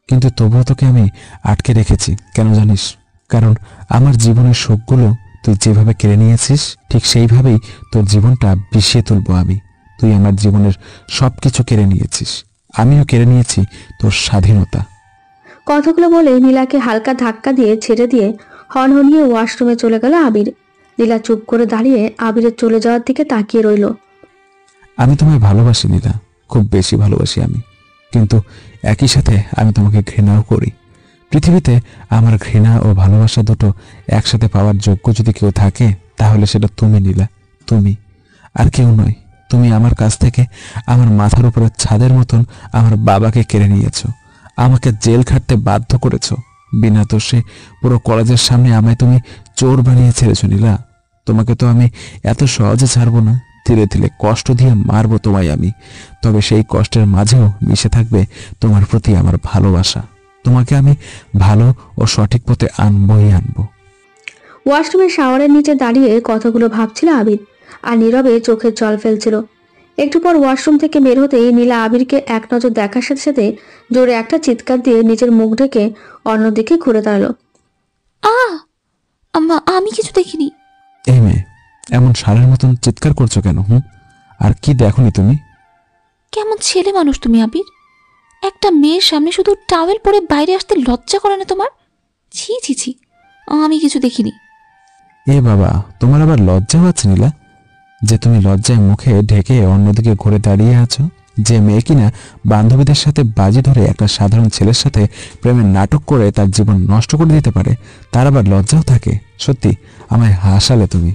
কিন্তু তবুও তোকে আমি আটকে রেখেছি, কেন জানিস? কারণ আমার জীবনের সুখগুলো তুই যেভাবে কেড়ে নিয়েছিস, ঠিক সেইভাবেই তোর জীবনটা বিষিয়ে তুলবো আমি। তুই আমার জীবনের সব কিছু কেড়ে নিয়েছিস, আমিও কেড়ে নিয়েছি তোর স্বাধীনতা। কথাগুলো বলে নীলাকে হালকা ধাক্কা দিয়ে ছেড়ে দিয়ে হনহনিয়ে ওয়াশরুমে চলে গেল আবির। নীলা চুপ করে দাঁড়িয়ে আবিরের চলে যাওয়ার দিকে তাকিয়ে রইল। আমি তোমায় ভালোবাসি নীলা, খুব বেশি ভালোবাসি আমি। কিন্তু একই সাথে আমি তোমাকে ঘৃণাও করি। পৃথিবীতে আমার ঘৃণা ও ভালোবাসা দুটো একসাথে পাওয়ার যোগ্য যদি কেউ থাকে, তাহলে সেটা তুমি নীলা, তুমি, আর কেউ নয়। তুমি আমার কাছ থেকে আমার মাথার উপরে ছাদের মতন আমার বাবাকে কেড়ে নিয়েছো, আমাকে জেল খাটতে বাধ্য করেছো। বিনা দোষে পুরো কলেজের সামনে আমায় তুমি চোর বানিয়ে ছেড়েছো নীলা। তোমাকে তো আমি এত সহজে ছাড়বো না। ধীরে ধীরে কষ্ট দিয়ে মারবো তোমায় আমি, তবে সেই কষ্টের মাঝেও মিশে থাকবে তোমার প্রতি আমার ভালোবাসা। তোমাকে আমি ভালো ও সঠিক পথে আনবই আনবো। ওয়াশরুমের শাওয়ারের নিচে দাঁড়িয়ে কথাগুলো ভাবছিল আবির, আর নীরবে চোখের জল ফেলছিল। একটু পর ওয়াশরুম থেকে বের হতেই নীলা আবিরকে এক নজর দেখার সাথে সাথে জোরে একটা চিৎকার দিয়ে নিজের মুখ ঢেকে অন্যদিকে ঘুরে দাঁড়ালো। আম্মা, আমি কিছু দেখিনি। এই মেয়ে, এমন সারের মতন চিৎকার করছো কেন? আর কি দেখোনি তুমি? কেমন ছেলে মানুষ তুমি আবির! একটা মেয়ের সামনে শুধু টাওয়েল পরে বাইরে আসতে লজ্জা করে না তোমার? ছি ছি ছি, আমি কিছু দেখিনি। এ বাবা, তোমার আবার লজ্জা হচ্ছে নীলা, যে তুমি লজ্জায় মুখে ঢেকে অন্যদিকে ঘুরে দাঁড়িয়ে আছো? যে মেয়ে কিনা বান্ধবীদের সাথে বাজি ধরে একটা সাধারণ ছেলের সাথে প্রেমের নাটক করে তার জীবন নষ্ট করে দিতে পারে, তার আবার লজ্জাও থাকে? সত্যি আমায় হাসালে তুমি।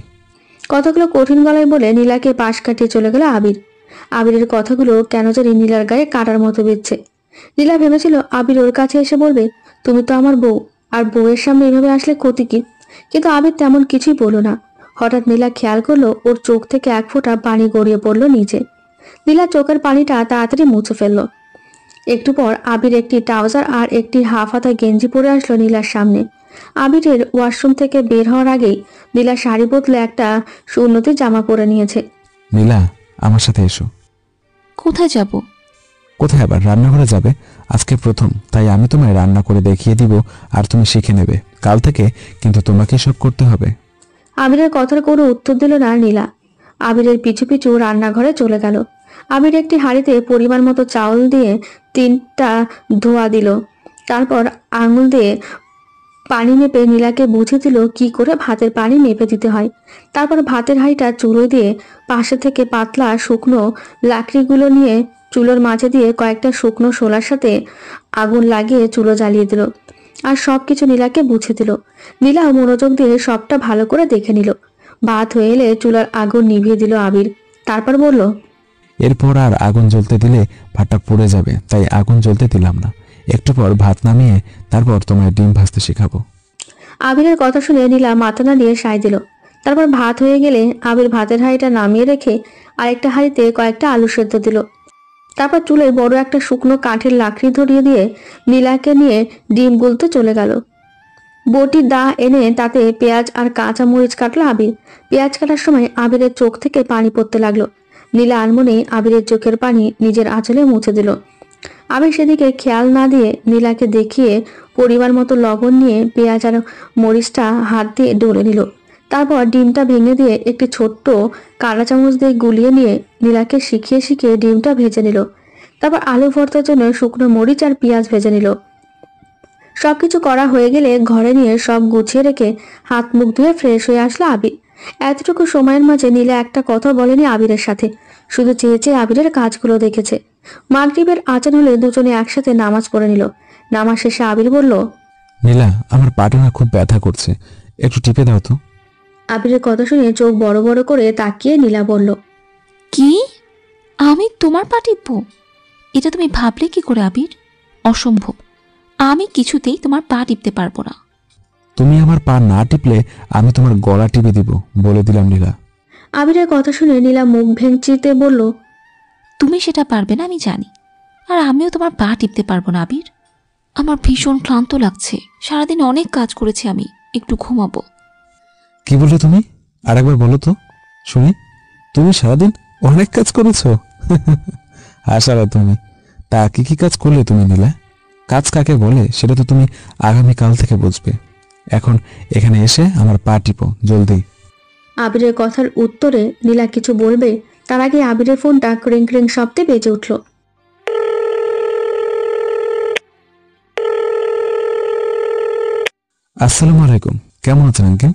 কথাগুলো কঠিন গলায় বলে নীলাকে পাশ কাটিয়ে চলে গেল আবির। আবিরের কথাগুলো কেন জানি নীলার গায়ে কাটার মতো বিচ্ছে। নীলা ভেবেছিল আবির ওর কাছে এসে বলবে, তুমি তো আমার বউ, আর বউয়ের সামনে এভাবে আসলে ক্ষতি কি? কিন্তু আবির তেমন কিছুই বলল না। হঠাৎ নীলা খেয়াল করলো ওর চোখ থেকে এক ফোঁটা পানি গড়িয়ে পড়লো নিচে। নীলা চোখের পানিটা তাড়াতাড়ি মুছে ফেললো। একটু পর আবির একটি ট্রাউজার আর একটি হাফ হাতা গেঞ্জি পরে আসলো নীলার সামনে। আবিরের ওয়াশরুম থেকে বের হওয়ার আগেই নীলা শাড়ি বদলে একটা সুন্নতি জামা পরে নিয়েছে। নীলা, আমার সাথে এসো। কোথায় যাব? কোথায় আবার? রান্নাঘরে যাবে। আজকে প্রথম, তাই আমি তোমায় রান্না করে দেখিয়ে দিব, আর তুমি শিখে নেবে। কাল থেকে কিন্তু তোমাকে সব করতে হবে। আবিরের কথার কোনো উত্তর দিল না নীলা। আবিরের পিছু পিছু রান্নাঘরে চলে গেল। আবির একটি হাঁড়িতে পরিমাণ মতো চাউল দিয়ে 3টা ধোয়া দিল। তারপর আঙুল দিয়ে পানি মেপে নীলাকে বুঝিয়ে দিল কি করে ভাতের পানি মেপে দিতে হয়। তারপর ভাতের হাঁড়িটা চুলোয় দিয়ে পাশে থেকে পাতলা শুকনো লাকড়িগুলো নিয়ে চুলোর মাঝে দিয়ে কয়েকটা শুকনো শোলার সাথে আগুন লাগিয়ে চুলো জ্বালিয়ে দিল, আর সবকিছু নীলাকে বুঝিয়ে দিল। নীলা মনোযোগ দিয়ে সবটা ভালো করে দেখে নিল। ভাত হয়ে এলে চুলার আগুন নিভিয়ে দিল আবির। তারপর বলল, এরপর আর আগুন জ্বলতে দিলে ভাতটা পুড়ে যাবে, তাই আগুন জ্বলতে দিলাম না। একটু পর ভাত নামিয়ে তারপর তোমায় ডিম ভাজতে শেখাবো। আবিরের কথা শুনে নীলা মাথা নাড়িয়ে সায় দিল। তারপর ভাত হয়ে গেলে আবির ভাতের হাঁড়িটা নামিয়ে রেখে আরেকটা হাঁড়িতে কয়েকটা আলু সেদ্ধ দিল। তারপর চুলোয় বড় একটা শুকনো কাঠের লাকড়ি ধরিয়ে দিয়ে নীলাকে নিয়ে ডিম গুলতে চলে গেল। বটির দা এনে তাতে পেঁয়াজ আর কাঁচা মরিচ কাটলো আবির। পেঁয়াজ কাটার সময় আবিরের চোখ থেকে পানি পড়তে লাগলো। নীলা আনমনে আবিরের চোখের পানি নিজের আঁচলে মুছে দিল। আবির সেদিকে খেয়াল না দিয়ে নীলাকে দেখিয়ে পরিমাণ মতো লবণ নিয়ে পেঁয়াজ আর মরিচটা হাত দিয়ে ডলে নিল। তারপর ডিমটা ভেঙে দিয়ে একটি ছোট্ট কাঁটা চামচ দিয়ে গুলিয়ে নিয়ে নীলাকে শিখিয়ে শিখিয়ে ডিমটা ভেজে নিল। তারপর আলু ভর্তার জন্য শুকনো মরিচ আর পেঁয়াজ ভেজে নিল। সবকিছু করা হয়ে গেলে ঘরে নিয়ে সব গুছিয়ে রেখে হাত মুখ ধুয়ে ফ্রেশ হয়ে আসলো আবির। এতটুকু সময়ের মাঝে নীলা একটা কথা বলেনি আবিরের সাথে, শুধু চেয়ে চেয়ে আবিরের কাজগুলো দেখেছে। মাগরিবের আজান হলে দুজনে একসাথে নামাজ পড়ে নিল। নামাজ শেষে আবির বলল, নীলা, আমার পাটা না খুব ব্যথা করছে, একটু টিপে দাও তো। আবিরের কথা শুনে চোখ বড় বড় করে তাকিয়ে নীলা বলল, কি? আমি তোমার পা টিপবো? এটা তুমি ভাবলে কি করে আবির? অসম্ভব, আমি কিছুতেই তোমার পা টিপতে পারবো না। তুমি আমার পা না টিপলে আমি তোমার গলা টিপে দিব, বলে দিলাম নীলা। আবিরের কথা শুনে নীলা মুখ ভেঙচিতে বলল, তুমি সেটা পারবে না আমি জানি, আর আমিও তোমার পা টিপতে পারবো না আবির। আমার ভীষণ ক্লান্ত লাগছে, সারাদিন অনেক কাজ করেছি, আমি একটু ঘুমাবো। কি বললে তুমি? আরেকবার বলো তো শুনি। তুমি সারাদিন অনেক কাজ করেছো? হাসালে তুমি। তা কি কি কাজ করলে তুমি নীলা? কাজ কাকে বলে সেটা তো তুমি আগামীকাল থেকে বুঝবে। এখন এখানে এসে আমার পা টিপো জলদি। আবিরের কথার উত্তরে নীলা কিছু বলবে তার আগে আবিরের ফোনটা ক্রিং ক্রিং শব্দে বেজে উঠল। আসসালামু আলাইকুম, কেমন আছেন আঙ্কেল?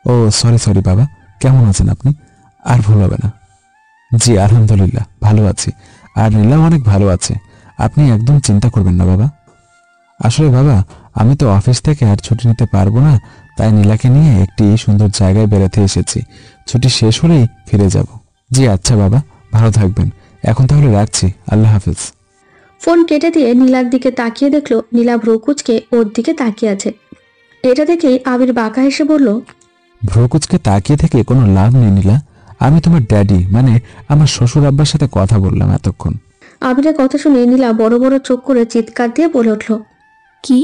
ও সরি বাবা, কেমন আছেন আপনি? আর ভুল হবে না। জি আলহামদুলিল্লাহ ভালো আছি, আর নীলাও অনেক ভালো আছে। আপনি একদম চিন্তা করবেন না বাবা। আসলে বাবা, আমি তো অফিস থেকে আর ছুটি নিতে পারবো না, তাই নীলাকে নিয়ে একটি সুন্দর জায়গায় বেড়াতে এসেছি। ছুটি শেষ হলেই ফিরে যাব। জি আচ্ছা বাবা, ভালো থাকবেন। এখন তাহলে রাখছি, আল্লাহ হাফেজ। ফোন কেটে দিয়ে নীলার দিকে তাকিয়ে দেখলো নীলা ভ্রু কুঁচকে ওর দিকে তাকিয়ে আছে। এটা দেখেই আবির বাঁকা হেসে বলল, ভ্রুকুচকে তাকিয়ে থেকে কোনো লাভ নেই নীলা, আমি তোমার ড্যাডি, মানে আমার শ্বশুর আব্বার সাথে কথা বললাম এতক্ষণ। আবিরের কথা শুনে নীলা বড় বড় চোখ করে চিৎকার দিয়ে বলে উঠল, কি?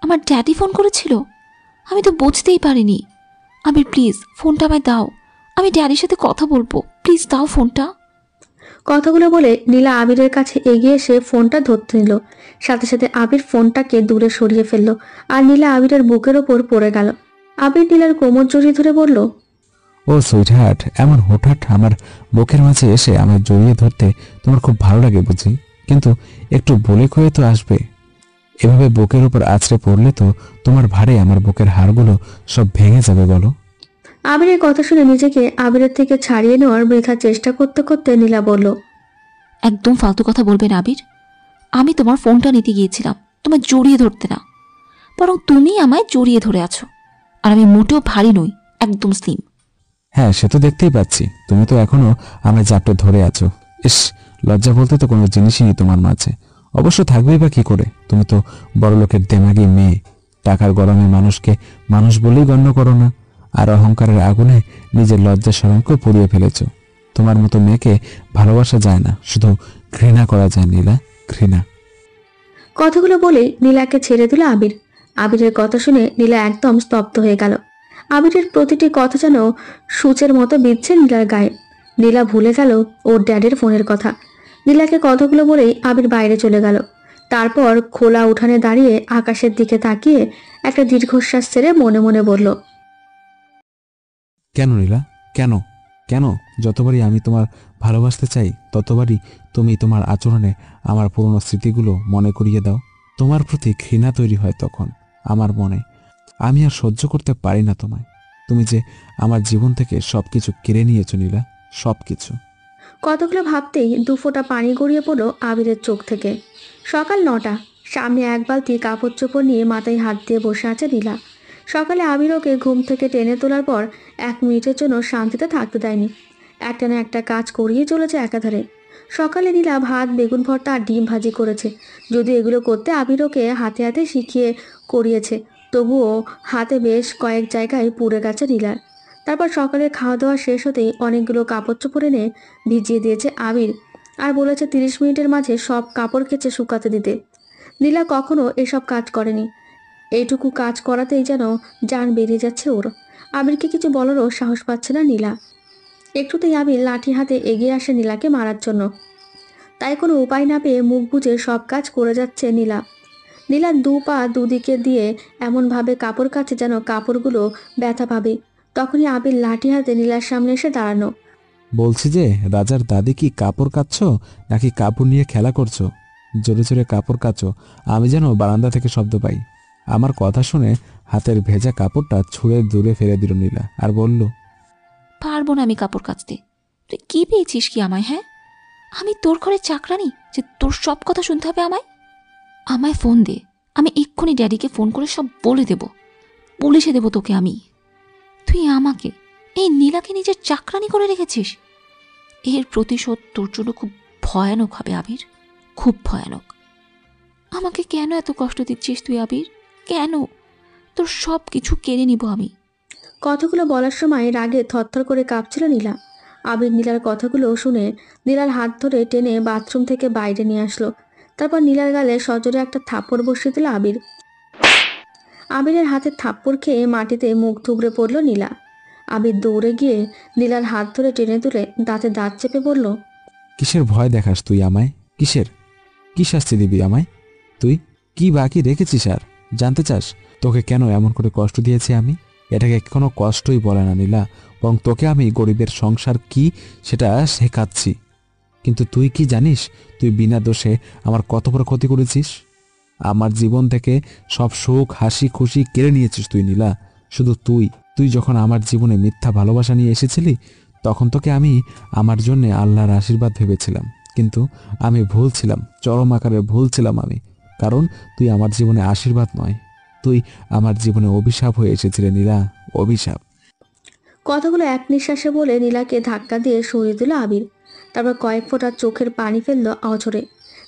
আমার ড্যাডি ফোন করেছিল? আমি তো বুঝতেই পারিনি। আবির প্লিজ ফোনটা আমায় দাও, আমি ড্যাডির সাথে কথা বলবো, প্লিজ দাও ফোনটা। কথাগুলো বলে নীলা আবিরের কাছে এগিয়ে এসে ফোনটা ধরতে নিল। সাথে সাথে আবির ফোনটাকে দূরে সরিয়ে ফেলল, আর নীলা আবিরের বুকের ওপর পড়ে গেল। আবির নীলার কোমর জড়িয়ে ধরে বলল, ও সুইটহার্ট, এমন হঠাৎ আমার বুকের মাঝে এসে আমার জড়িয়ে ধরতে তোমার খুব ভালো লাগে বুঝি, কিন্তু একটু বলে কয়ে তো আসবে। এভাবে বুকের উপর আছড়ে পড়লে তো তোমার ভারে আমার বুকের হাড়গুলো সব ভেঙে যাবে বলো। আবিরের কথা শুনে নিজেকে আবিরের থেকে ছাড়িয়ে নেওয়ার বৃথা চেষ্টা করতে করতে নীলা বলল, একদম ফালতু কথা বলবেন আবির। আমি তোমার ফোনটা নিতে গিয়েছিলাম তোমায় জড়িয়ে ধরতে না, বরং তুমি আমায় জড়িয়ে ধরে আছো। আর আমি মোটেও ভারী নই, একদম স্লিম। হ্যাঁ, সে তো দেখতেই পাচ্ছি, তুমি তো এখনো আমার জাপটে ধরে আছো। ইস, লজ্জা বলতে তো কোনো জিনিসই নেই তোমার মাঝে। অবশ্য থাকবেই বা কি করে, তুমি তো বড় লোকের দেমাগি মেয়ে। টাকার গরমে মানুষকে মানুষ বলেই গণ্য করো না, আর অহংকারের আগুনে নিজের লজ্জা শরমকেও পুড়িয়ে ফেলেছ। তোমার মতো মেয়েকে ভালোবাসা যায় না, শুধু ঘৃণা করা যায় নীলা, ঘৃণা। কথাগুলো বলে নীলাকে ছেড়ে দিল আবির। আবিরের কথা শুনে নীলা একদম স্তব্ধ হয়ে গেল। আবিরের প্রতিটি কথা যেন সূচের মতো বিচ্ছে নীলার গায়ে। নীলা ভুলে গেল ওর ড্যাডির ফোনের কথা। নীলাকে কথাগুলো বলেই আবির বাইরে চলে গেল। তারপর খোলা উঠানে দাঁড়িয়ে আকাশের দিকে তাকিয়ে একটা দীর্ঘশ্বাস ছেড়ে মনে মনে বলল, কেন নীলা, কেন কেন যতবারই আমি তোমার ভালোবাসতে চাই ততবারই তুমি তোমার আচরণে আমার পুরনো স্মৃতিগুলো মনে করিয়ে দাও। তোমার প্রতি ঘৃণা তৈরি হয় তখন আমার মনে। আমি আর সহ্য করতে পারি না তোমায়। তুমি যে আমার জীবন থেকে সবকিছু কেড়ে নিয়েছো নীলা, সবকিছু। কতগুলো ভাবতেই দুফোঁটা পানি গড়িয়ে পড়ল আবিরের চোখ থেকে। সকাল 9টা, সামনে এক বালতি কাপড় চোপড় নিয়ে মাথায় হাত দিয়ে বসে আছে নীলা। সকালে আবির ওকে ঘুম থেকে টেনে তোলার পর 1 মিনিটের জন্য শান্তিতে থাকতে দেয়নি। একটা না একটা কাজ করিয়ে চলেছে একাধারে। সকালে নীলা ভাত, বেগুন ভর্তা আর ডিম ভাজি করেছে। যদিও এগুলো করতে আবির ওকে হাতে হাতে শিখিয়ে করিয়েছে, তবুও হাতে বেশ কয়েক জায়গায় পুড়ে গেছে নীলার। তারপর সকালের খাওয়া দাওয়া শেষ হতেই অনেকগুলো কাপড় চোপড় এনে ভিজিয়ে দিয়েছে আবির, আর বলেছে 30 মিনিটের মাঝে সব কাপড় কেচে শুকাতে দিতে। নীলা কখনো এসব কাজ করেনি। এইটুকু কাজ করাতেই যেন জান বেরিয়ে যাচ্ছে ওর। আবিরকে কিছু বলারও সাহস পাচ্ছে না নীলা। একটুতেই আবির লাঠি হাতে এগিয়ে আসে নীলাকে মারার জন্য। তাই কোনো উপায় না পেয়ে মুখ বুজে সব কাজ করে যাচ্ছে নীলা। নীলা 2 পা দুদিকে দিয়ে এমনভাবে কাপড় কাচ্ছে যেন কাপড়গুলো ব্যথা পাবে। তখনই আবির লাঠি হাতে নীলার সামনে এসে দাঁড়ানো। বলছি যে, রাজার দাদি কি কাপড় কাচ্ছ নাকি কাপড় নিয়ে খেলা করছো? জোরে জোরে কাপড় কাচো, আমি যেন বারান্দা থেকে শব্দ পাই। আমার কথা শুনে হাতের ভেজা কাপড়টা ছুঁড়ে দূরে ফেলে দিল নীলা, আর বলল, পারবো না আমি কাপড় কাচতে। তুই কি পেয়েছিস কি আমায়? হ্যাঁ, আমি তোর ঘরে চাকরানি যে তোর সব কথা শুনতে হবে আমায়? আমায় ফোন দে, আমি এক্ষুনি ড্যাডিকে ফোন করে সব বলে দেব, পুলিশে দেব তোকে আমি। তুই আমাকে, এই নীলাকে নিজের চাকরানি করে রেখেছিস। এর প্রতিশোধ তোর জন্য খুব ভয়ানক হবে আবির, খুব ভয়ানক। আমাকে কেন এত কষ্ট দিচ্ছিস তুই আবির? কেন? তোর সব কিছু কেড়ে নিব আমি। কথাগুলো বলার সময় রাগে থরথর করে কাঁপছিল নীলা। আবির নীলার কথাগুলো শুনে নীলার হাত ধরে টেনে বাথরুম থেকে বাইরে নিয়ে আসলো। তারপর নীলার গালে সজোরে একটা থাপ্পড় বসিয়ে দিল আবির। আবিরের হাতে থাপ্পড় খেয়ে মাটিতে মুখ থুবড়ে পড়ল নীলা। আবির দৌড়ে গিয়ে নীলার হাত ধরে টেনে তুলে দাঁতে দাঁত চেপে বলল, কিসের ভয় দেখাস তুই আমায়? কিসের? কি শাস্তি দিবি আমায়? তুই কি বাকি রেখেছিস? আর জানতে চাস তোকে কেন এমন করে কষ্ট দিয়েছি আমি? এটাকে কোনো কষ্টই বলে না নীলা, বরং তোকে আমি গরিবের সংসার কি সেটা শেখাচ্ছি। কিন্তু তুই কি জানিস তুই বিনা দোষে আমার কত বড় ক্ষতি করেছিস? আমার জীবন থেকে সব সুখ, হাসি, খুশি কেড়ে নিয়েছিস তুই নীলা। শুধু তুই যখন আমার জীবনে মিথ্যা ভালোবাসা নিয়ে এসেছিলি, তখন তোকে আমি আমার জন্য আল্লাহর আশীর্বাদ ভেবেছিলাম। কিন্তু আমি ভুল ছিলাম, চরম আকারে ভুল ছিলাম আমি। কারণ তুই আমার জীবনে আশীর্বাদ নয়, তুই আমার জীবনে অভিশাপ হয়ে এসেছিলি নীলা, অভিশাপ। কথাগুলো এক নিঃশ্বাসে বলে নীলাকে ধাক্কা দিয়ে সরিয়ে দিল আবির। তারপর কয়েক ফোঁটা চোখের পানি ফেললো অঝরে।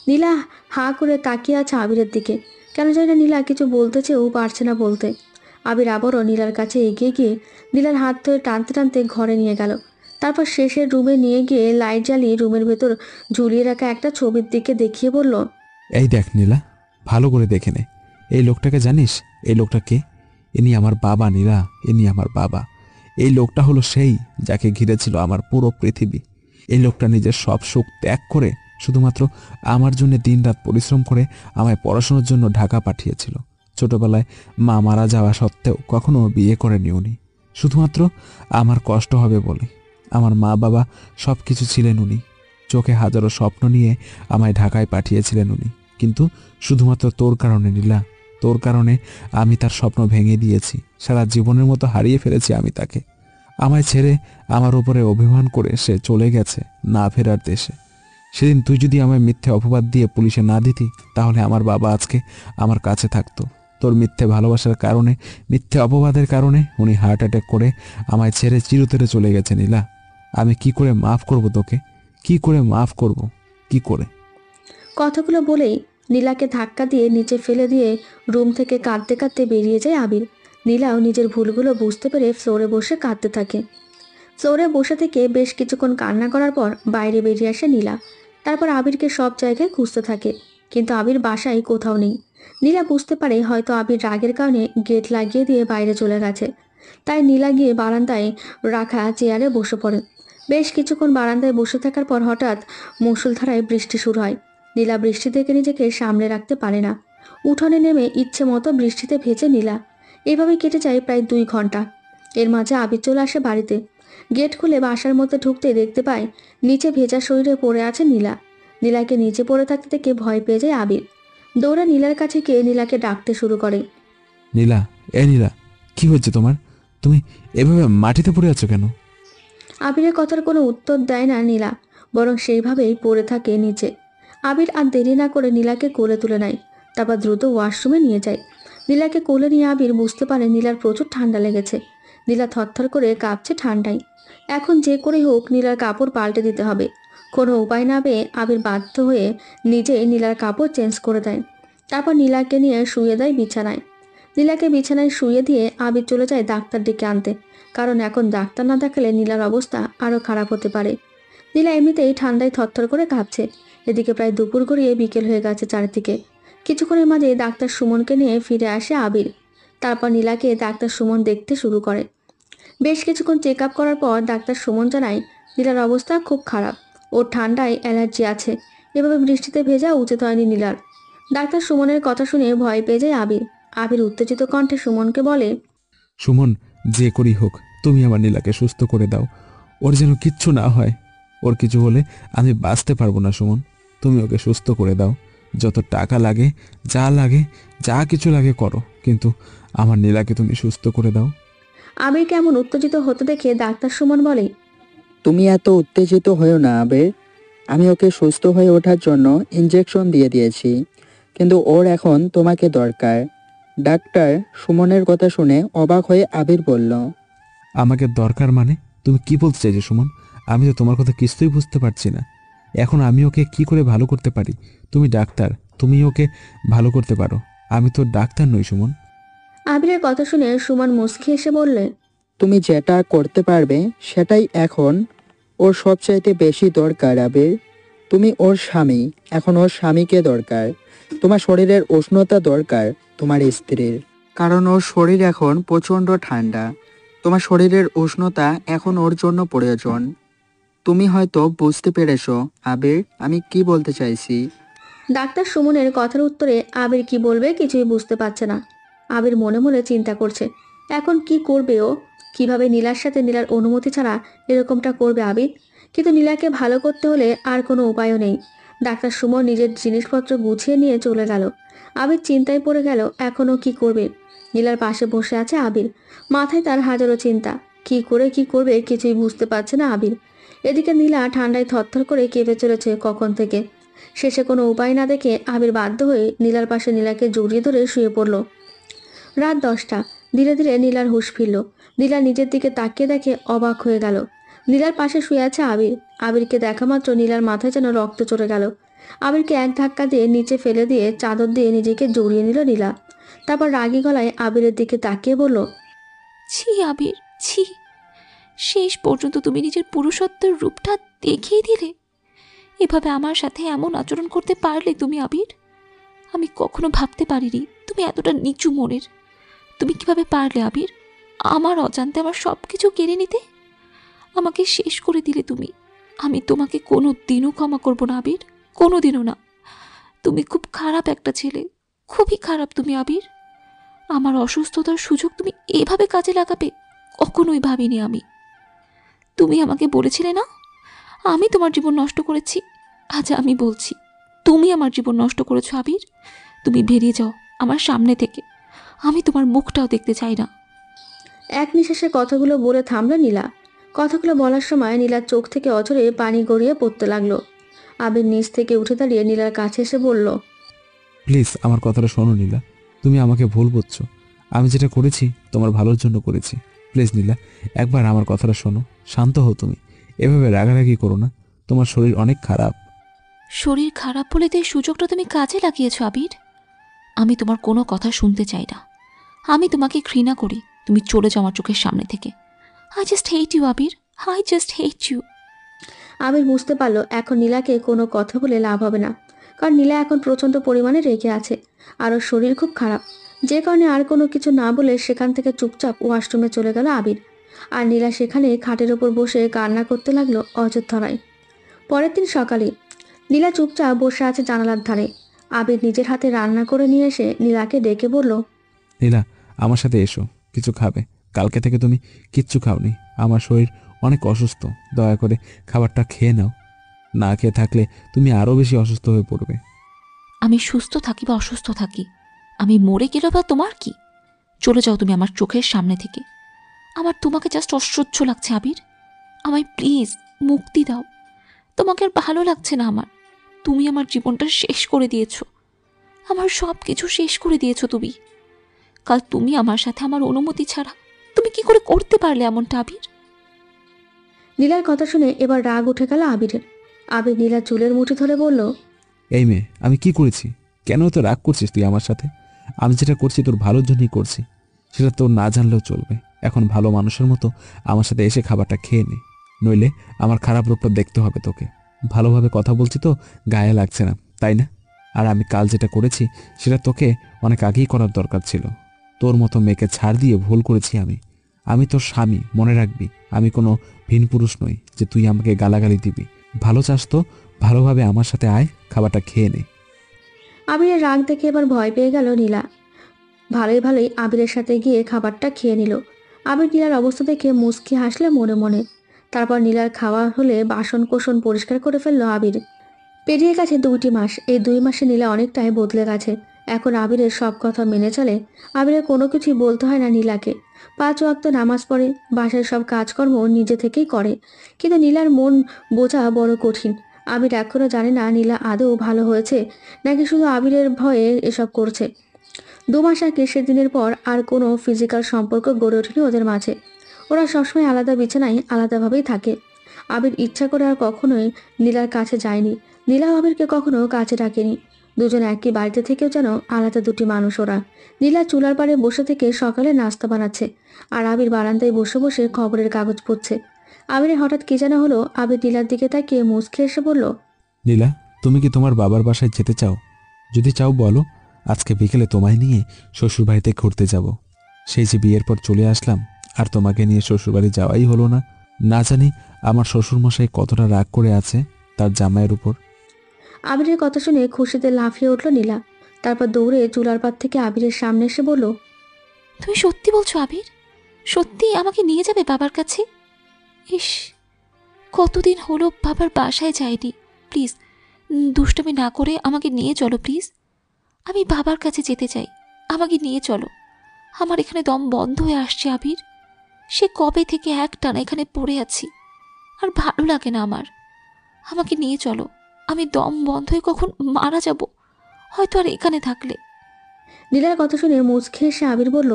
নীলা হাঁ করে তাকিয়ে আছে আবিরের দিকে। কেন জানি না নীলা কিছু বলতে চেয়েও পারছে না বলতে। আবির আবারও নীলার কাছে এগিয়ে গিয়ে নীলার হাত ধরে টানতে টানতে ঘরে নিয়ে গেল। তারপর শেষের রুমে নিয়ে গিয়ে লাইট জ্বালিয়ে রুমের ভেতর ঝুলিয়ে রাখা একটা ছবির দিকে দেখিয়ে বলল, এই দেখ নীলা, ভালো করে দেখে নে। এই লোকটাকে জানিস? এই লোকটা কে? ইনি আমার বাবা নীলা, ইনি আমার বাবা। এই লোকটা হলো সেই যাকে ঘিরেছিল আমার পুরো পৃথিবী। এই লোকটা নিজের সব সুখ ত্যাগ করে শুধুমাত্র আমার জন্য দিনরাত পরিশ্রম করে আমায় পড়াশোনার জন্য ঢাকা পাঠিয়েছিল। ছোটবেলায় মা মারা যাওয়া সত্ত্বেও কখনো বিয়ে করেনি উনি, শুধুমাত্র আমার কষ্ট হবে বলে। আমার মা বাবা সব কিছু ছিলেন উনি। চোখে হাজারো স্বপ্ন নিয়ে আমায় ঢাকায় পাঠিয়েছিলেন উনি, কিন্তু শুধুমাত্র তোর কারণে নীলা, তোর কারণে আমি তার স্বপ্ন ভেঙে দিয়েছি। সারা জীবনের মতো হারিয়ে ফেলেছি আমি তাকে। আমায় ছেড়ে আমার উপরে অভিমান করে সে চলে গেছে না ফেরার দেশে। সেদিন তুই যদি আমায় মিথ্যে অপবাদ দিয়ে পুলিশে না দিতি, তাহলে আমার বাবা আজকে আমার কাছে থাকতো। তোর মিথ্যে ভালোবাসার কারণে, মিথ্যে অপবাদের কারণে উনি হার্ট অ্যাটাক করে আমায় ছেড়ে চিরতরে চলে গেছে নীলা। আমি কি করে মাফ করব তোকে? কি করে মাফ করব? কি করে? কথাগুলো বলেই নীলাকে ধাক্কা দিয়ে নিচে ফেলে দিয়ে রুম থেকে কাঁদতে কাঁদতে বেরিয়ে যায় আবির। নীলাও নিজের ভুলগুলো বুঝতে পেরে ফ্লোরে বসে কাঁদতে থাকে। ফ্লোরে বসে থেকে বেশ কিছুক্ষণ কান্না করার পর বাইরে বেরিয়ে আসে নীলা। তারপর আবিরকে সব জায়গায় খুঁজতে থাকে, কিন্তু আবির বাসায় কোথাও নেই। নীলা বুঝতে পারে হয়তো আবির রাগের কারণে গেট লাগিয়ে দিয়ে বাইরে চলে গেছে। তাই নীলা গিয়ে বারান্দায় রাখা চেয়ারে বসে পড়ে। বেশ কিছুক্ষণ বারান্দায় বসে থাকার পর হঠাৎ মুষলধারায় বৃষ্টি শুরু হয়। নীলা বৃষ্টি থেকে নিজেকে সামলে রাখতে পারে না। উঠোনে নেমে ইচ্ছে মতো বৃষ্টিতে ভেজে নীলা। এভাবে কেটে যায় প্রায় 2 ঘন্টা। এর মাঝে আবির চলে আসে বাড়িতে। গেট খুলে বাসার মধ্যে ঢুকতে দেখতে পায় নিচে ভেজা শরীরে পড়ে আছে নীলা। নীলাকে নিচে পড়ে থাকতে দেখে ভয় পেয়ে যায় আবির। দৌড়া নীলার কাছে গিয়ে নীলাকে ডাকতে শুরু করে। নীলা, এ নীলা, কি হচ্ছে তোমার? তুমি এভাবে মাটিতে পড়ে আছো কেন? আবিরের কথার কোনো উত্তর দেয় না নীলা, বরং সেইভাবেই পড়ে থাকে নিচে। আবির আর দেরি না করে নীলাকে কোলে তুলে নেয়, তারপর দ্রুত ওয়াশরুমে নিয়ে যায়। নীলাকে কোলে নিয়ে আবির বুঝতে পারে নীলার প্রচুর ঠান্ডা লেগেছে। নীলা থরথর করে কাঁপছে ঠান্ডায়। এখন যে করে হোক নীলার কাপড় পাল্টে দিতে হবে। কোনো উপায় না পেয়ে আবির বাধ্য হয়ে নিজেই নীলার কাপড় চেঞ্জ করে দেয়। তারপর নীলাকে নিয়ে শুয়ে দেয় বিছানায়। নীলাকে বিছানায় শুয়ে দিয়ে আবির চলে যায় ডাক্তার ডেকে আনতে, কারণ এখন ডাক্তার না দেখালে নীলার অবস্থা আরও খারাপ হতে পারে। নীলা এমনিতেই ঠান্ডায় থরথর করে কাঁপছে। এদিকে প্রায় দুপুর গড়িয়ে বিকেল হয়ে গেছে চারিদিকে। কিছুক্ষণের মাঝে ডাক্তার সুমনকে নিয়ে ফিরে আসে আবির। তারপর নীলাকে ডাক্তার সুমন দেখতে শুরু করে। বেশ কিছুক্ষণ চেক আপ করার পর ডাক্তার সুমন জানায় নীলার অবস্থা খুব খারাপ। ওর ঠান্ডায় অ্যালার্জি আছে। এভাবে বৃষ্টিতে ভেজা উচিত হয়নি নীলার। ডাক্তার সুমনের কথা শুনে ভয় পেয়ে যায় আবির। আবির উত্তেজিত কণ্ঠে সুমনকে বলে, সুমন, যে করি হোক তুমি আমার নীলাকে সুস্থ করে দাও। ওর যেন কিচ্ছু না হয়। ওর কিছু হলে আমি বাঁচতে পারবো না সুমন। তুমি ওকে সুস্থ করে দাও। যত টাকা লাগে, যা কিছু লাগে করো, কিন্তু আমার নীলাকে তুমি সুস্থ করে দাও। আবির কেমন উত্তেজিত হতে দেখে ডাক্তার সুমন বলে, তুমি এত উত্তেজিত হয়েও না আবির। আমি ওকে সুস্থ হয়ে ওঠার জন্য ইনজেকশন দিয়ে দিয়েছি, কিন্তু ওর এখন তোমাকে দরকার। ডাক্তার সুমনের কথা শুনে অবাক হয়ে আবির বলল, আমাকে দরকার মানে? তুমি কি বলতে চাইছো সুমন? আমি তো তোমার কথা কিছুই বুঝতে পারছি না। এখন আমি ওকে কি করে ভালো করতে পারি? তুমি ডাক্তার, তুমি ওকে ভালো করতে পারো। আমি তো ডাক্তার নই সুমন। আবিরের কথা শুনে সুমন মুচকি এসে বললে, তুমি যেটা করতে পারবে সেটাই এখন ওর সবচাইতে বেশি দরকার আবির। তুমি ওর স্বামী, এখন ওর স্বামীকে দরকার। তোমার শরীরের উষ্ণতা দরকার তোমার স্ত্রীর, কারণ ওর শরীর এখন প্রচণ্ড ঠান্ডা। তোমার শরীরের উষ্ণতা এখন ওর জন্য প্রয়োজন। তুমি হয়তো বুঝতে পেরেছো আবির আমি কি বলতে চাইছি। ডাক্তার সুমনের কথার উত্তরে আবির কি বলবে কিছুই বুঝতে পারছে না। আবির মনে মনে চিন্তা করছে এখন কি করবে ও। কিভাবে নীলার সাথে নীলার অনুমতি ছাড়া এরকমটা করবে আবির। কিন্তু নীলাকে ভালো করতে হলে আর কোনো উপায়ও নেই। ডাক্তার সুমন নিজের জিনিসপত্র গুছিয়ে নিয়ে চলে গেল। আবির চিন্তায় পড়ে গেল এখনও কি করবে। নীলার পাশে বসে আছে আবির। মাথায় তার হাজারো চিন্তা। কি করবে কিছুই বুঝতে পারছে না আবির। এদিকে নীলা ঠান্ডায় থরথর করে কেঁপে চলেছে কখন থেকে। শেষে কোনো উপায় না দেখে আবির বাধ্য হয়ে নীলার পাশে নীলাকে জড়িয়ে ধরে শুয়ে পড়ল। রাত 10টা। ধীরে ধীরে নীলার হুঁশ ফিরল। নীলা নিজের দিকে তাকিয়ে দেখে অবাক হয়ে গেল। নীলার পাশে শুয়ে আছে আবির। আবিরকে দেখা মাত্র নীলার মাথায় যেন রক্ত চড়ে গেল। আবিরকে এক ধাক্কা দিয়ে নিচে ফেলে দিয়ে চাদর দিয়ে নিজেকে জড়িয়ে নিল নীলা। তারপর রাগী গলায় আবিরের দিকে তাকিয়ে বলল, ছি আবির, ছি। শেষ পর্যন্ত তুমি নিজের পুরুষত্বের রূপটা দেখিয়ে দিলে। এভাবে আমার সাথে এমন আচরণ করতে পারলে তুমি আবির? আমি কখনো ভাবতে পারিনি তুমি এতটা নিচু মনের। তুমি কিভাবে পারলে আবির আমার অজান্তে আমার সব কিছু কেড়ে নিতে? আমাকে শেষ করে দিলে তুমি। আমি তোমাকে কোনো দিনও ক্ষমা করবো না আবির, কোনো দিনও না। তুমি খুব খারাপ একটা ছেলে, খুবই খারাপ তুমি আবির। আমার অসুস্থতার সুযোগ তুমি এভাবে কাজে লাগাবে কখনোই ভাবিনি আমি। তুমি আমাকে বলেছিলে না আমি তোমার জীবন নষ্ট করেছি, আজ আমি বলছি তুমি আমার জীবন নষ্ট করেছো আবির। তুমি বেরিয়ে যাও আমার সামনে থেকে, আমি তোমার মুখটাও দেখতে চাই না। এক নিঃশ্বাসে কথাগুলো বলে থামল নীলা। কথাগুলো বলার সময় নীলার চোখ থেকে অঝরে পানি গড়িয়ে পড়তে লাগলো। আবির নিচ থেকে উঠে দাঁড়িয়ে নীলার কাছে এসে বলল, প্লিজ আমার কথাটা শোনো নীলা, তুমি আমাকে ভুল বুঝছো। আমি যেটা করেছি তোমার ভালোর জন্য করেছি। প্লিজ নীলা, একবার আমার কথাটা শোনো, শান্ত হও তুমি। এভাবে রাগারাগি করো না, তোমার শরীর অনেক খারাপ। শরীর খারাপ বলে তো এই সুযোগটা তুমি কাজে লাগিয়েছো আবির। আমি তোমার কোনো কথা শুনতে চাই না। আমি তোমাকে ঘৃণা করি, তুমি চলে যাও আমার চোখের সামনে থেকে। I just hate you Abir, I just hate you. Abir বুঝতে পারলো এখন নীলাকে কোনো কথা বলে লাভ হবে না, কারণ নীলা এখন প্রচণ্ড পরিমাণে রেগে আছে আর ওর শরীর খুব খারাপ। যে কারণে আর কোনো কিছু না বলে সেখান থেকে চুপচাপ ওয়াশরুমে চলে গেল আবির। আর নীলা সেখানে খাটের ওপর বসে কান্না করতে লাগলো অযথরায়। পরের দিন সকালে নীলা চুপচাপ বসে আছে জানালার ধারে। আবির নিজের হাতে রান্না করে নিয়ে এসে নীলাকে ডেকে বলল, নীলা, আমার সাথে এসো, কিছু খাবে। কালকে থেকে তুমি কিচ্ছু খাওনি, আমার শরীর অনেক অসুস্থ, দয়া করে খাবারটা খেয়ে নাও। না খেয়ে থাকলে তুমি আরও বেশি অসুস্থ হয়ে পড়বে। আমি সুস্থ থাকি বা অসুস্থ থাকি, আমি মরে গেলেও বা তোমার কি? চলে যাও তুমি আমার চোখের সামনে থেকে। আমার তোমাকে জাস্ট অসহ্য লাগছে আবির, আমায় প্লিজ মুক্তি দাও। তোমাকে আর ভালো লাগছে না আমার। তুমি আমার জীবনটা শেষ করে দিয়েছো, আমার সব কিছু শেষ করে দিয়েছো তুমি। কাল তুমি আমার সাথে আমার অনুমতি ছাড়া তুমি কি করে করতে পারলে এমনটা আবির? নীলার কথা শুনে এবার রাগ উঠে গেল আবিরের। আবির নীলার চুলের মুঠি ধরে বলল, এই মেয়ে, আমি কি করেছি? কেন তো রাগ করছিস তুই আমার সাথে? আমি যেটা করছি তোর ভালোর জন্যই করছি, সেটা তোর না জানলেও চলবে। এখন ভালো মানুষের মতো আমার সাথে এসে খাবারটা খেয়ে নে, নইলে আমার খারাপ রূপটা দেখতে হবে তোকে। ভালোভাবে কথা বলছি তো গায়ে লাগছে না, তাই না? আর আমি কাল যেটা করেছি সেটা তোকে অনেক আগেই করার দরকার ছিল। তোর মতো মেয়েকে ছাড় দিয়ে ভুল করেছি আমি। আমি তোর স্বামী, মনে রাখবি। আমি কোনো ভিন পুরুষ নই যে তুই আমাকে গালাগালি দিবি। ভালো চাস তো ভালোভাবে আমার সাথে আয়, খাবারটা খেয়ে নে। আবিরের রাগ দেখে এবার ভয় পেয়ে গেল নীলা। ভালোই ভালোই আবিরের সাথে গিয়ে খাবারটা খেয়ে নিল। আবির নীলার অবস্থা দেখে মুচকি হাসলে মনে মনে। তারপর নীলার খাওয়া হলে বাসন কোসন পরিষ্কার করে ফেললো আবির। পেরিয়ে গেছে 2টি মাস। এই 2 মাসে নীলা অনেকটাই বদলে গেছে। এখন আবিরের সব কথা মেনে চলে। আবিরের কোনো কিছুই বলতে হয় না নীলাকে। 5 ওয়াক্ত নামাজ পড়ে, বাসায় সব কাজকর্ম নিজে থেকেই করে। কিন্তু নীলার মন বোঝা বড় কঠিন। আবির এখনও জানে না নীলা আদৌ ভালো হয়েছে নাকি শুধু আবিরের ভয়ে এসব করছে। 2 মাস আগে সেদিনের পর আর কোনো ফিজিক্যাল সম্পর্ক গড়ে ওঠেনি ওদের মাঝে। ওরা সবসময় আলাদা বিছানায় আলাদাভাবেই থাকে। আবির ইচ্ছা করে আর কখনোই নীলার কাছে যায়নি। নীলা আবিরকে কখনো কাছে ডাকেনি। দুজন একই বাড়িতে থেকেও যেন আলাদা 2টি মানুষ ওরা। নীলা চুলার পাড়ে বসে থেকে সকালে নাস্তা বানাচ্ছে, আর আবির বারান্দায় বসে বসে খবরের কাগজ পড়ছে। আবিরের হঠাৎ কি যেন হলো। আবির নীলার দিকে তাকিয়ে মুচকে এসে বলল, নীলা, তুমি কি তোমার বাবার বাসায় যেতে চাও? যদি চাও বলো, আজকে বিকেলে তোমায় নিয়ে শ্বশুরবাড়িতে ঘুরতে যাব। সেই যে বিয়ের পর চলে আসলাম, আর তোমাকে নিয়ে শ্বশুরবাড়ি যাওয়াই হলো না। না জানি আমার শ্বশুরমশাই কতটা রাগ করে আছে তার জামাইয়ের উপর। আবিরের কথা শুনে খুশিতে লাফিয়ে উঠল নীলা। তারপর দৌড়ে চুলার পাড় থেকে আবিরের সামনে এসে বলল, তুমি সত্যি বলছো আবির? সত্যি আমাকে নিয়ে যাবে বাবার কাছে? ইস, কতদিন হলো বাবার বাসায় যাইনি। প্লিজ দুষ্টুমি না করে আমাকে নিয়ে চলো প্লিজ। আমি বাবার কাছে যেতে চাই, আমাকে নিয়ে চলো। আমার এখানে দম বন্ধ হয়ে আসছে আবির। সে কবে থেকে একটানা এখানে পড়ে আছি, আর ভালো লাগে না আমার। আমাকে নিয়ে চলো, আমি দম বন্ধ হয়ে কখন মারা যাব হয়তো আর এখানে থাকলে। নীলার কথা শুনে মুচকে এসে আবির বলল,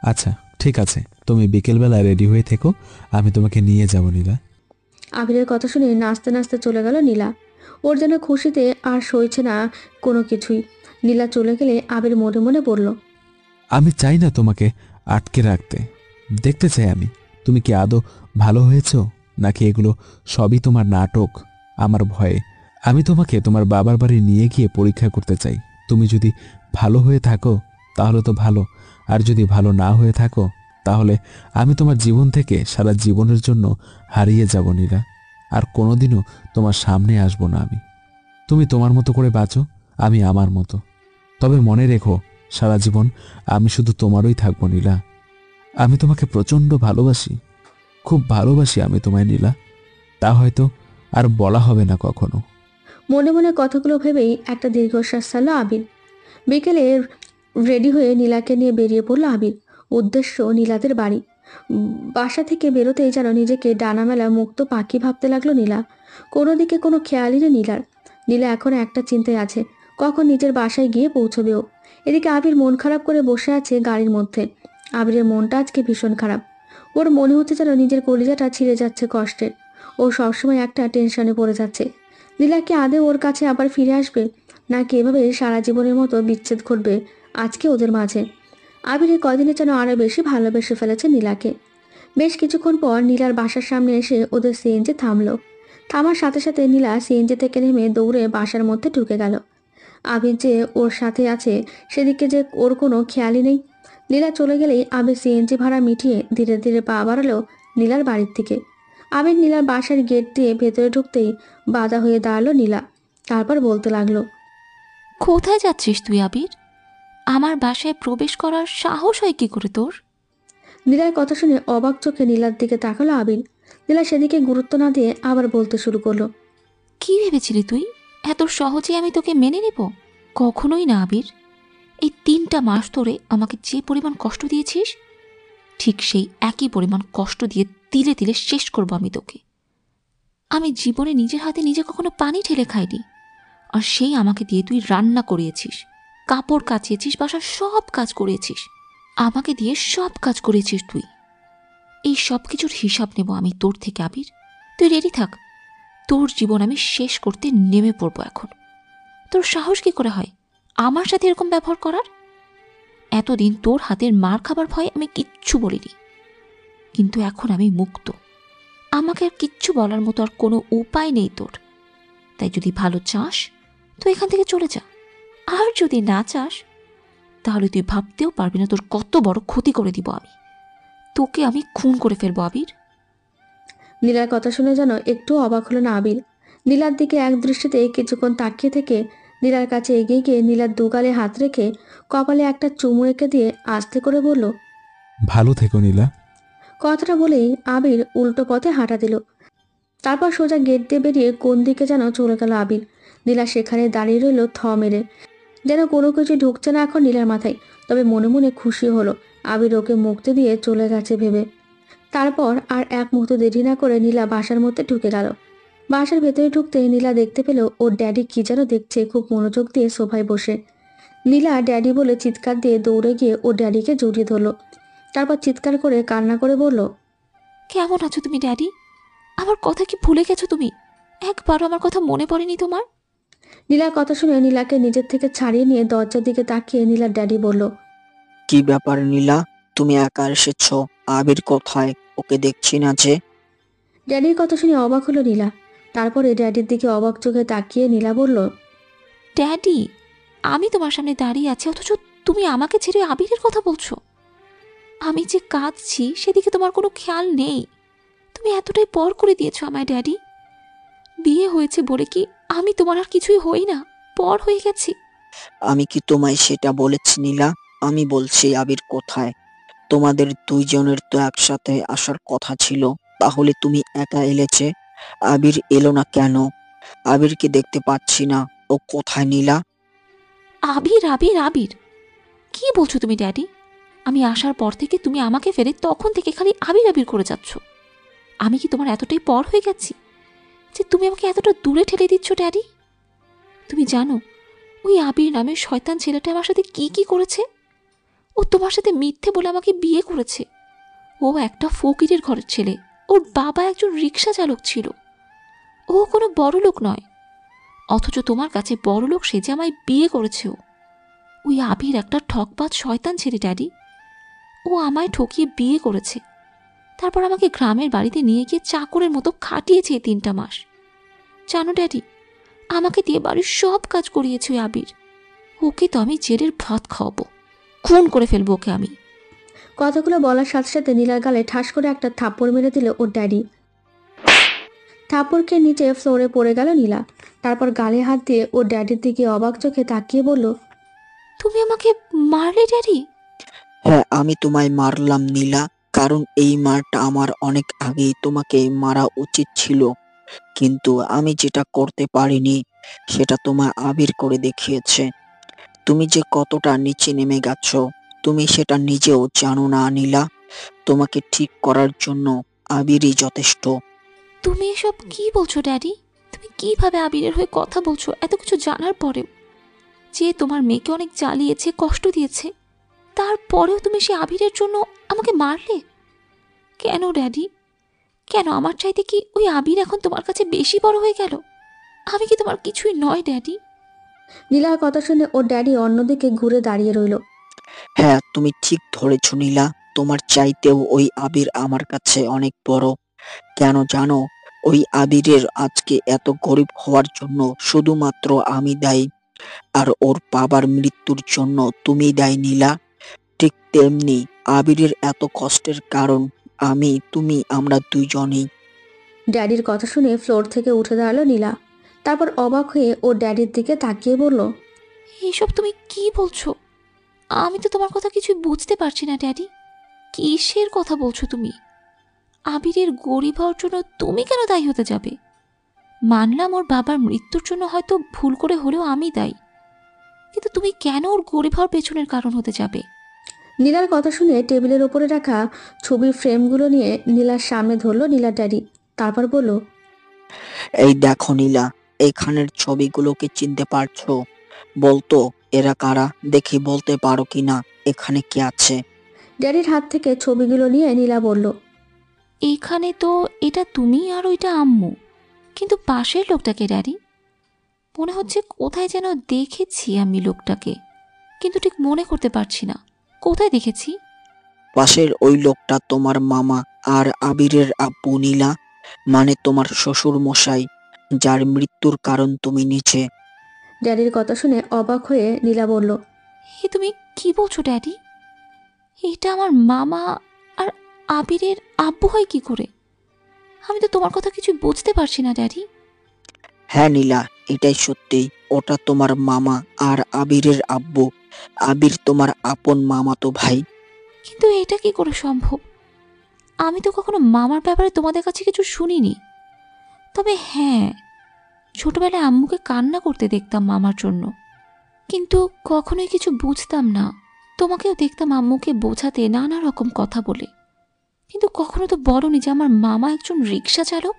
আচ্ছা ঠিক আছে, তুমি বিকেলবেলা রেডি হয়ে থেকো, আমি তোমাকে নিয়ে যাব নীলা। আবিরের কথা শুনে নাচতে নাচতে চলে গেল নীলা। ওর যেন খুশিতে আর সইছে না কোনো কিছুই। নীলা চলে গেলে আবির মনে মনে বলল, আমি চাই না তোমাকে আটকে রাখতে। দেখতে চাই আমি তুমি কি আদৌ ভালো হয়েছো, নাকি এগুলো সবই তোমার নাটক? আমার ভয়ে আমি তোমাকে তোমার বাবার বাড়ি নিয়ে গিয়ে পরীক্ষা করতে চাই। তুমি যদি ভালো হয়ে থাকো তাহলে তো ভালো, আর যদি ভালো না হয়ে থাকো তাহলে আমি তোমার জীবন থেকে সারা জীবনের জন্য হারিয়ে যাব নীলা। আর কোনোদিনও তোমার সামনে আসবো না আমি। তুমি তোমার মতো করে বাঁচো, আমি আমার মতো। তবে মনে রেখো, সারা জীবন আমি শুধু তোমারই থাকবো নীলা। আমি তোমাকে প্রচণ্ড ভালোবাসি, খুব ভালোবাসি আমি তোমায় নীলা। তা হয়তো আর বলা হবে না কখনো। মনে মনে কথাগুলো ভেবেই একটা দীর্ঘশ্বাস ছাড়ল আবির। বিকেলে রেডি হয়ে নীলাকে নিয়ে বেরিয়ে পড়ল আবির। উদ্দেশ্য নীলাদের বাড়ি। বাসা থেকে বেরোতেই যেন নিজেকে ডানামেলা মুক্ত পাখি ভাবতে লাগলো নীলা। কোনো দিকে কোনো খেয়ালই নেই নীলার। নীলা এখন একটা চিন্তায় আছে, কখন নিজের বাসায় গিয়ে পৌঁছবেও। এদিকে আবির মন খারাপ করে বসে আছে গাড়ির মধ্যে। আবিরের মনটা আজকে ভীষণ খারাপ। ওর মনে হচ্ছে যেন নিজের কলিজাটা ছিঁড়ে যাচ্ছে কষ্টের। ও সবসময় একটা টেনশনে পড়ে যাচ্ছে। নীলা কি আদৌ ওর কাছে আবার ফিরে আসবে, নাকি এভাবে সারা জীবনের মতো বিচ্ছেদ ঘটবে আজকে ওদের মাঝে? আবির কদিনে যেন আরো বেশি ভালোবেসে ফেলেছে নীলাকে। বেশ কিছুক্ষণ পর নীলার বাসার সামনে এসে ওদের সিএনজি থামলো। থামার সাথে সাথে নীলা সিএনজি থেকে নেমে দৌড়ে বাসার মধ্যে ঢুকে গেল। আবির যে ওর সাথে আছে সেদিকে যে ওর কোনো খেয়ালই নেই। নীলা চলে গেলেই আবির সিএনজি ভাড়া মিটিয়ে ধীরে ধীরে পা বাড়ালো নীলার বাড়ির দিকে। আবির নীলার বাসার গেট দিয়ে ভেতরে ঢুকতেই বাধা হয়ে দাঁড়ালো নীলা। তারপর বলতে লাগলো, কোথায় যাচ্ছিস তুই আবির? আমার বাসায় প্রবেশ করার সাহস হয় কি করে তোর? নীলার কথা শুনে অবাক চোখে নীলার দিকে তাকালো আবির। নীলা সেদিকে গুরুত্ব না দিয়ে আবার বলতে শুরু করলো, কি ভেবেছিলি তুই এত সহজে আমি তোকে মেনে নেব? কখনোই না আবির। এই 3টা মাস ধরে আমাকে যে পরিমাণ কষ্ট দিয়েছিস, ঠিক সেই একই পরিমাণ কষ্ট দিয়ে তিলে তিলে শেষ করব আমি তোকে। আমি জীবনে নিজের হাতে নিজে কখনো পানি ঢেলে খাইনি, আর সেই আমাকে দিয়ে তুই রান্না করিয়েছিস, কাপড় কাচিয়েছিস, বাসার সব কাজ করিয়েছিস, আমাকে দিয়ে সব কাজ করিয়েছিস তুই। এই সব কিছুর হিসাব নেব আমি তোর থেকে আবির। তুই রেডি থাক, তোর জীবন আমি শেষ করতে নেমে পড়ব এখন। তোর সাহস কি করে হয় আমার সাথে এরকম ব্যবহার করার? এতদিন তোর হাতের মার খাবার ভয়ে আমি কিচ্ছু বলিনি, কিন্তু এখন আমি মুক্ত। আমাকে আর কিচ্ছু বলার মতো আর কোনো উপায় নেই তোর। তাই যদি ভালো চাস তো এখান থেকে চলে যা, আর যদি না চাস তাহলে তুই ভাবতেও পারবি না তোর কত বড় ক্ষতি করে দিব আমি। তোকে আমি খুন করে ফেলবো আবির। নীলার কথা শুনে যেন একটু অবাক হলো না আবির। নীলার দিকে এক দৃষ্টিতে কিছুক্ষণ তাকিয়ে থেকে নীলার কাছে এগিয়ে গিয়ে নীলার দুগালে হাত রেখে কপালে একটা চুমু এঁকে দিয়ে আস্তে করে বলল, ভালো থেকো নীলা। কথাটা বলেই আবির উল্টো পথে হাঁটা দিল। তারপর সোজা গেট দিয়ে বেরিয়ে কোন দিকে যেন চলে গেল আবির। নীলা সেখানে দাঁড়িয়ে রইল থ মেরে, যেন কোনো কিছু ঢুকছে না এখন নীলার মাথায়। তবে মনে মনে খুশি হলো আবির ওকে মুক্তি দিয়ে চলে গেছে ভেবে। তারপর আর এক মুহূর্ত দেরি না করে নীলা বাসার মধ্যে ঢুকে গেল। বাসার ভেতরে ঢুকতে নীলা দেখতে পেল ওর ড্যাডি কি যেন দেখছে খুব মনোযোগ দিয়ে সোফায় বসে। নীলা ড্যাডি বলে চিৎকার দিয়ে দৌড়ে গিয়ে ওর ড্যাডিকে জড়িয়ে ধরলো। তারপর চিৎকার করে কান্না করে বলল, কেমন আছো তুমি ড্যাডি? আমার কথা কি ভুলে গেছো তুমি? একবারও আমার কথা মনে পড়েনি তোমার? নীলার কথা শুনে নীলাকে নিজের থেকে ছাড়িয়ে নিয়ে দরজার দিকে তাকিয়ে নীলার ড্যাডি বলল, কি ব্যাপার নীলা, তুমি একা এসেছো? আবির কোথায়? ওকে দেখছি না যে। ড্যাডির কথা শুনে অবাক হলো নীলা। তারপরে ড্যাডির দিকে অবাক চোখে তাকিয়ে নীলা বলল, ড্যাডি, আমি তোমার সামনে দাঁড়িয়ে আছি অথচ তুমি আমাকে ছেড়ে আবিরের কথা বলছো। আমি যে কাঁদছি সেদিকে তোমার কোনো খেয়াল নেই। তুমি এতটাই পর করে দিয়েছো আমায় ড্যাডি। বিয়ে হয়েছে বলে কি আমি তোমার আর কিছুই হই না? পর হয়ে গেছি। আমি কি তোমায় সেটা বলেছি নীলা? আমি বলছি আবির কোথায়? তোমাদের দুইজনের তো একসাথে আসার কথা ছিল, তাহলে তুমি একা এলেছে। আবির এলো না কেন? আবিরকে দেখতে পাচ্ছি না, ও কোথায় নীলা? আবির আবির আবির কি বলছো তুমি ড্যাডি? আমি আসার পর থেকে তুমি আমাকে ফেলে তখন থেকে খালি আবির আবির করে যাচ্ছ। আমি কি তোমার এতটাই পর হয়ে গেছি যে তুমি আমাকে এতটা দূরে ঠেলে দিচ্ছ ড্যাডি? তুমি জানো ওই আবির নামের শয়তান ছেলেটা আমার সাথে কি কি করেছে? ও তোমার সাথে মিথ্যে বলে আমাকে বিয়ে করেছে। ও একটা ফকিরের ঘরের ছেলে, ওর বাবা একজন রিক্সা চালক ছিল। ও কোনো বড় লোক নয়, অথচ তোমার কাছে বড় লোক সেজে আমায় বিয়ে করেছে। ওই আবির একটা ঠকবাজ শয়তান ছেলে ড্যাডি। ও আমায় ঠকিয়ে বিয়ে করেছে, তারপর আমাকে গ্রামের বাড়িতে নিয়ে গিয়ে চাকরের মতো খাটিয়েছে এই 3টা মাস। জানো ড্যাডি, আমাকে দিয়ে বাড়ির সব কাজ করিয়েছে ওই আবির। ওকে তো আমি জেরের ভাত খাওয়াবো, খুন করে ফেলবো ওকে আমি। কথাগুলো বলার সাথে সাথে নীলার গালে ঠাস করে একটা থাপ্পড় মেরে দিল ওর ড্যাডি। থাপ্পড়কে নিচে ফ্লোরে পড়ে গেল নীলা। তারপর গালে হাত দিয়ে ওর ড্যাডির দিকে অবাক চোখে তাকিয়ে বলল, তুমি আমাকে মারলে ড্যাডি? হ্যাঁ, আমি তোমায় মারলাম নীলা, কারণ এই মারটা আমার অনেক আগেই তোমাকে মারা উচিত ছিল, কিন্তু আমি যেটা করতে পারিনি সেটা তোমায় আবির করে দেখিয়েছে। তুমি যে কতটা নিচে নেমে গেছো তুমি সেটা নিজেও জানো না নীলা। তোমাকে ঠিক করার জন্য আবিরই যথেষ্ট। তুমি এসব কি বলছো ড্যাডি? তুমি কিভাবে আবিরের হয়ে কথা বলছো এত কিছু জানার পরেও? যে তোমার মেয়েকে অনেক জ্বালিয়েছে, কষ্ট দিয়েছে, তারপরেও তুমি সে আবিরের জন্য আমাকে মারলে কেন ড্যাডি? কেন? আমার চাইতে কি ওই আবির এখন তোমার কাছে বেশি বড় হয়ে গেল? আমি কি তোমার কিছুই নয় ড্যাডি? নীলার কথা শুনে ওর ড্যাডি অন্যদিকে ঘুরে দাঁড়িয়ে রইল। হ্যাঁ, তুমি ঠিক ধরেছ নীলা, তোমার চাইতেও ওই আবির আমার কাছে অনেক বড়। কেন জানো? ওই আবিরের আজকে এত গরিব হওয়ার জন্য শুধুমাত্র আমি দায়ী, আর ওর বাবার মৃত্যুর জন্য তুমি দায়ী নীলা। ঠিক তেমনি আবিরের এত কষ্টের কারণ আমি, তুমি, আমরা দুইজনেই। ড্যাডির কথা শুনে ফ্লোর থেকে উঠে দাঁড়ালো নীলা। তারপর অবাক হয়ে ওর ড্যাডির দিকে তাকিয়ে বলল, এইসব তুমি কি বলছো? আমি তো তোমার কথা কিছুই বুঝতে পারছি না ড্যাডি। কিসের কথা বলছো তুমি? আবিরের গরিব হওয়ার জন্য তুমি কেন দায়ী হতে যাবে? মানলাম ওর বাবার মৃত্যুর জন্য হয়তো ভুল করে হলেও আমি দায়ী, কিন্তু তুমি কেন ওর গরিব হওয়ার পেছনের কারণ হতে যাবে? নীলার কথা শুনে টেবিলের ওপরে রাখা ছবির ফ্রেমগুলো নিয়ে নীলার সামনে ধরলো নীলার ড্যাডি। তারপর বলল, এই দেখো নীলা, এখানের ছবিগুলোকে চিনতে পারছো? বলতো এরা কারা? দেখি বলতে পারো কিনা এখানে কি আছে? ড্যাডির হাত থেকে ছবিগুলো নিয়ে নীলা বলল, এখানে তো এটা তুমি আর ওইটা আম্মু, কিন্তু পাশের লোকটাকে ড্যাডি? মনে হচ্ছে কোথায় যেন দেখেছি আমি লোকটাকে, কিন্তু ঠিক মনে করতে পারছি না কোথায় দেখেছি। পাশের ওই লোকটা তোমার মামা আর আবিরের আব্বু নীলা, মানে তোমার শ্বশুর মশাই, যার মৃত্যুর কারণ তুমি নিজে। ড্যাডির কথা শুনে অবাক হয়ে নীলা বলল, এ তুমি কি বলছো ড্যাডি? এটা আমার মামা আর আবিরের আব্বু হয় কি করে? আমি তো তোমার কথা কিছু বুঝতে পারছি না ড্যাডি। হ্যাঁ নীলা, এটাই সত্যি। ওটা তোমার মামা আর আবিরের আব্বু। আবির তোমার আপন মামাতো ভাই। কিন্তু এটা কি করে সম্ভব? আমি তো কখনো মামার ব্যাপারে তোমাদের কাছে কিছু শুনিনি। তবে হ্যাঁ, ছোটবেলায় আম্মুকে কান্না করতে দেখতাম মামার জন্য, কিন্তু কখনোই কিছু বুঝতাম না। তোমাকেও দেখতাম আম্মুকে বোঝাতে নানা রকম কথা বলে, কিন্তু কখনো তো বলোনি যে আমার মামা একজন রিক্সা চালক।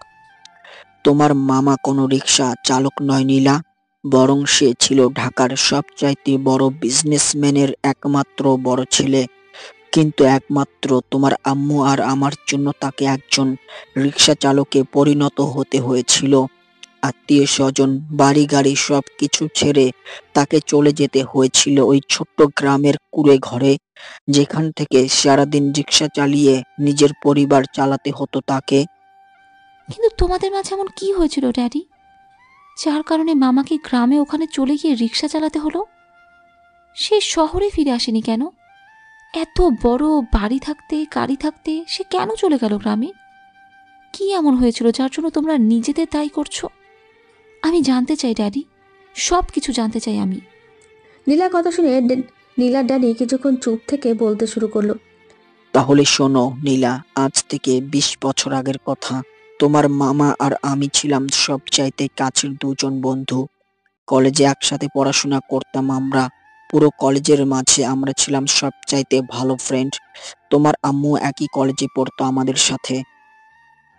তোমার মামা কোনো রিক্সা চালক নয় নীলা, বরং সে ছিল ঢাকার সবচাইতে বড় বিজনেসম্যানের একমাত্র বড় ছেলে। কিন্তু একমাত্র তোমার আম্মু আর আমার জন্য তাকে একজন রিক্সা চালকে পরিণত হতে হয়েছিল। আত্মীয় স্বজন, বাড়ি গাড়ি সব কিছু ছেড়ে তাকে চলে যেতে হয়েছিল ওই ছোট্ট গ্রামের কুঁড়ে ঘরে, যেখান থেকে সারাদিন রিক্সা চালিয়ে নিজের পরিবার চালাতে হতো তাকে। কিন্তু তোমাদের মাঝে এমন কি হয়েছিল ড্যাডি, যার কারণে মামাকে গ্রামে ওখানে চলে গিয়ে রিক্সা চালাতে হলো? সে শহরে ফিরে আসেনি কেন? এত বড় বাড়ি থাকতে, গাড়ি থাকতে সে কেন চলে গেল গ্রামে? কি এমন হয়েছিল যার জন্য তোমরা নিজেদের দায়ী করছো? আমি জানতে চাই ড্যাডি, সব কিছু জানতে চাই আমি। নীলার কথা শুনে নীলার ড্যাডি কিছুক্ষণ চুপ থেকে বলতে শুরু করলো, তাহলে শোনো নীলা, আজ থেকে 20 বছর আগের কথা। তোমার মামা আর আমি ছিলাম সবচাইতে কাছের দুজন বন্ধু। কলেজে একসাথে পড়াশোনা করতাম আমরা। পুরো কলেজের মাঝে আমরা ছিলাম সবচাইতে ভালো ফ্রেন্ড। তোমার আম্মু একই কলেজে পড়তো আমাদের সাথে।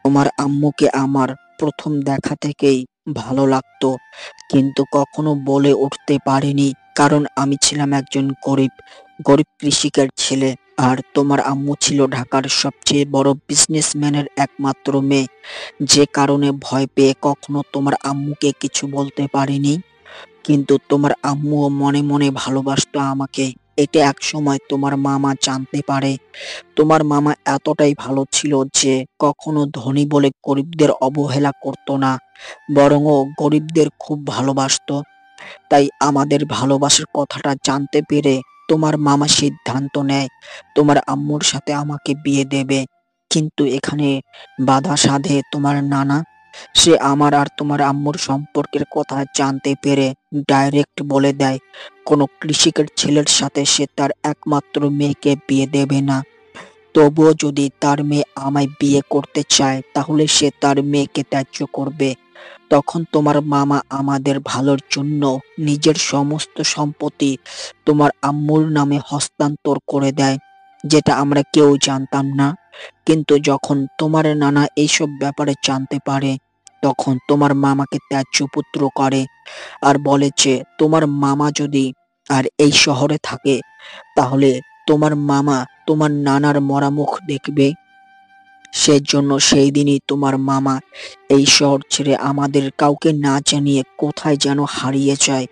তোমার আম্মুকে আমার প্রথম দেখা থেকেই ভালো লাগতো, কিন্তু কখনো বলে উঠতে পারিনি, কারণ আমি ছিলাম একজন গরিব গরিব কৃষিকের ছেলে, আর তোমার আম্মু ছিল ঢাকার সবচেয়ে বড় বিজনেসম্যানের একমাত্র মেয়ে। যে কারণে ভয় পেয়ে কখনো তোমার আম্মুকে কিছু বলতে পারিনি। কিন্তু তোমার আম্মুও মনে মনে ভালোবাসতো আমাকে। এটা এক সময় তোমার মামা জানতে পারে। তোমার মামা এতটাই ভালো ছিল যে কখনো ধনী বলে গরিবদের অবহেলা করতো না, বরং ও গরিবদের খুব ভালোবাসতো। তাই আমাদের ভালোবাসার কথাটা জানতে পেরে তোমার মামা সিদ্ধান্ত নেয় তোমার আম্মুর সাথে আমাকে বিয়ে দেবে। কিন্তু এখানে বাধা সাধে তোমার নানা। সে আমার আর তোমার আম্মুর সম্পর্কের কথা জানতে পেরে ডাইরেক্ট বলে দেয় কোনো কৃষিকের ছেলের সাথে সে তার একমাত্র মেয়েকে বিয়ে দেবে না। তবুও যদি তার মেয়ে আমায় বিয়ে করতে চায় তাহলে সে তার মেয়েকে ত্যায্য করবে। তখন তোমার মামা আমাদের ভালোর জন্য নিজের সমস্ত সম্পত্তি তোমার আম্মুর নামে হস্তান্তর করে দেয়, যেটা আমরা কেউ জানতাম না। কিন্তু যখন তোমার নানা এইসব ব্যাপারে জানতে পারে তখন তোমার মামাকে ত্যায্য পুত্র করে আর বলে যে তোমার মামা যদি আর এই শহরে থাকে তাহলে তোমার মামা তোমার নানার মরা মুখ দেখবে। সেজন্য সেই দিনই তোমার মামা এই শহর ছেড়ে আমাদের কাউকে না জানিয়ে কোথায় যেন হারিয়ে যায়।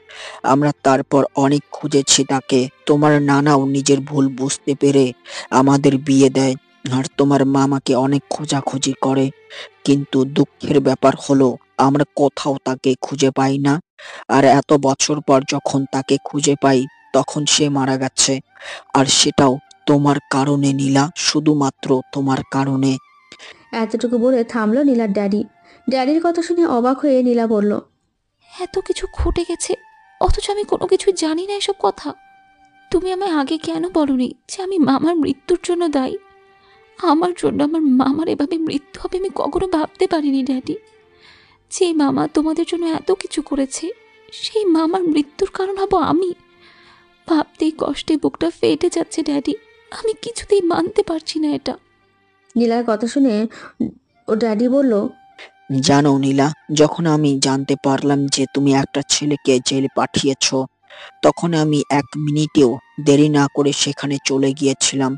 আমরা তারপর অনেক খুঁজেছি তাকে। তোমার নানাও নিজের ভুল বুঝতে পেরে আমাদের বিয়ে দেয় আর তোমার মামাকে অনেক খোঁজাখুঁজি করে। কিন্তু দুঃখের ব্যাপার হলো আমরা কোথাও তাকে খুঁজে পাই না। আর এত বছর পর যখন তাকে খুঁজে পাই তখন সে মারা গেছে। আর সেটাও তোমার কারণে নীলা, শুধুমাত্র তোমার কারণে। এতটুকু বলে থামলো নীলার ড্যাডি। ড্যাডির কথা শুনে অবাক হয়ে নীলা বলল, এত কিছু ঘটে গেছে অথচ আমি কোনো কিছুই জানি না এসব কথা। তুমি আমায় আগে কেন বলনি যে আমি মামার মৃত্যুর জন্য দায়ী? আমার জন্য আমার মামার এভাবে মৃত্যু হবে আমি কখনো ভাবতে পারিনি ড্যাডি। যে মামা তোমাদের জন্য এত কিছু করেছে সেই মামার মৃত্যুর কারণ হব আমি। ভাবতেই কষ্টে বুকটা ফেটে যাচ্ছে ড্যাডি। আমি কিছুতেই মানতে পারছি না এটা। নীলার কথা শুনে ও ড্যাডি বলল, জানো নীলা, যখন আমি জানতে পারলাম যে তুমি একটা ছেলেকে জেলে পাঠিয়েছো তখন আমি 1 মিনিটেও দেরি না করে সেখানে চলে গিয়েছিলাম।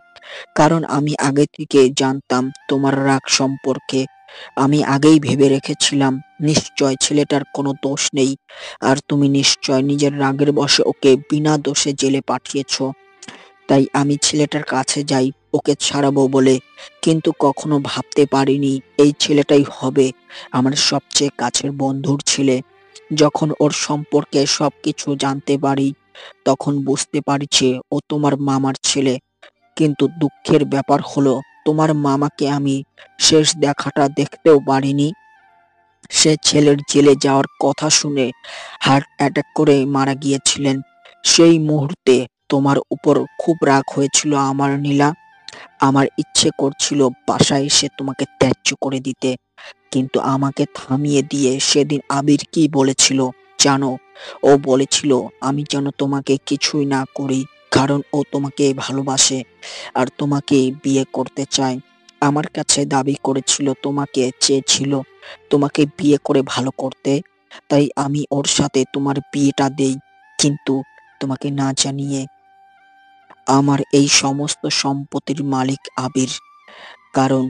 কারণ আমি আগে থেকে জানতাম তোমার রাগ সম্পর্কে। আমি আগেই ভেবে রেখেছিলাম নিশ্চয় ছেলেটার কোনো দোষ নেই আর তুমি নিশ্চয় নিজের রাগের বশে ওকে বিনা দোষে জেলে পাঠিয়েছো। তাই আমি ছেলেটার কাছে যাই ওকে ছাড়াবো বলে, কিন্তু কখনো ভাবতে পারিনি এই ছেলেটাই হবে আমার সবচেয়ে কাছের বন্ধুর ছেলে। যখন ওর সম্পর্কে সবকিছু জানতে পারি তখন বুঝতে পারছি ও তোমার মামার ছেলে। কিন্তু দুঃখের ব্যাপার হলো তোমার মামাকে আমি শেষ দেখাটা দেখতেও পারিনি। সে ছেলের জেলে যাওয়ার কথা শুনে হার্ট অ্যাটাক করে মারা গিয়েছিলেন। সেই মুহূর্তে তোমার উপর খুব রাগ হয়েছিল আমার নীলা। আমার ইচ্ছে করছিল বাসায় এসে তোমাকে ত্যায্য করে দিতে, কিন্তু আমাকে থামিয়ে দিয়ে সেদিন আবির কি বলেছিল জানো? ও বলেছিল আমি যেন তোমাকে কিছুই না করি, কারণ ও তোমাকে ভালোবাসে আর তোমাকে বিয়ে করতে চায়। আমার কাছে দাবি করেছিল তোমাকে চেয়েছিল তোমাকে বিয়ে করে ভালো করতে। তাই আমি ওর সাথে তোমার বিয়েটা দেই, কিন্তু তোমাকে না জানিয়ে। আমার এই সমস্ত সম্পত্তির মালিক আবির। কারণ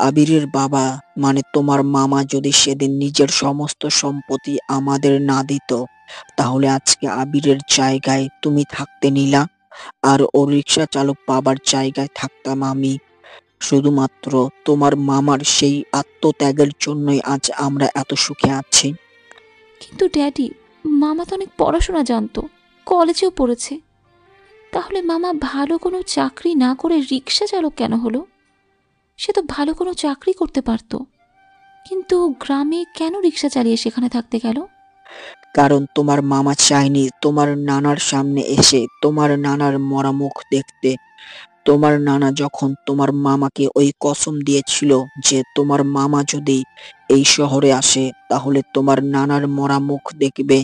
আবিরের বাবা মানে তোমার মামা যদি সেদিন নিজের সমস্ত সম্পত্তি আমাদের না দিত তাহলে আজকে আবিরের জায়গায় তুমি থাকতে নীলা আর ও রিক্সা চালক বাবার জায়গায় থাকতাম আমি। শুধুমাত্র তোমার মামার সেই আত্মত্যাগের জন্যই আজ আমরা এত সুখে আছি। কিন্তু ড্যাডি, মামা তো অনেক পড়াশোনা জানতো, কলেজেও পড়েছে। তাহলে মামা ভালো কোনো চাকরি না করে রিক্সা চালক কেন হলো? সে তো ভালো কোনো চাকরি করতে পারতো। কিন্তু গ্রামে কেন রিক্সা চালিয়ে সেখানে থাকতে গেল? কারণ তোমার মামা চায়নি তোমার নানার সামনে এসে তোমার নানার মরা মুখ দেখতে। তোমার নানা যখন তোমার মামাকে ওই কসম দিয়েছিল যে তোমার মামা যদি এই শহরে আসে তাহলে তোমার নানার মরা মুখ দেখবে,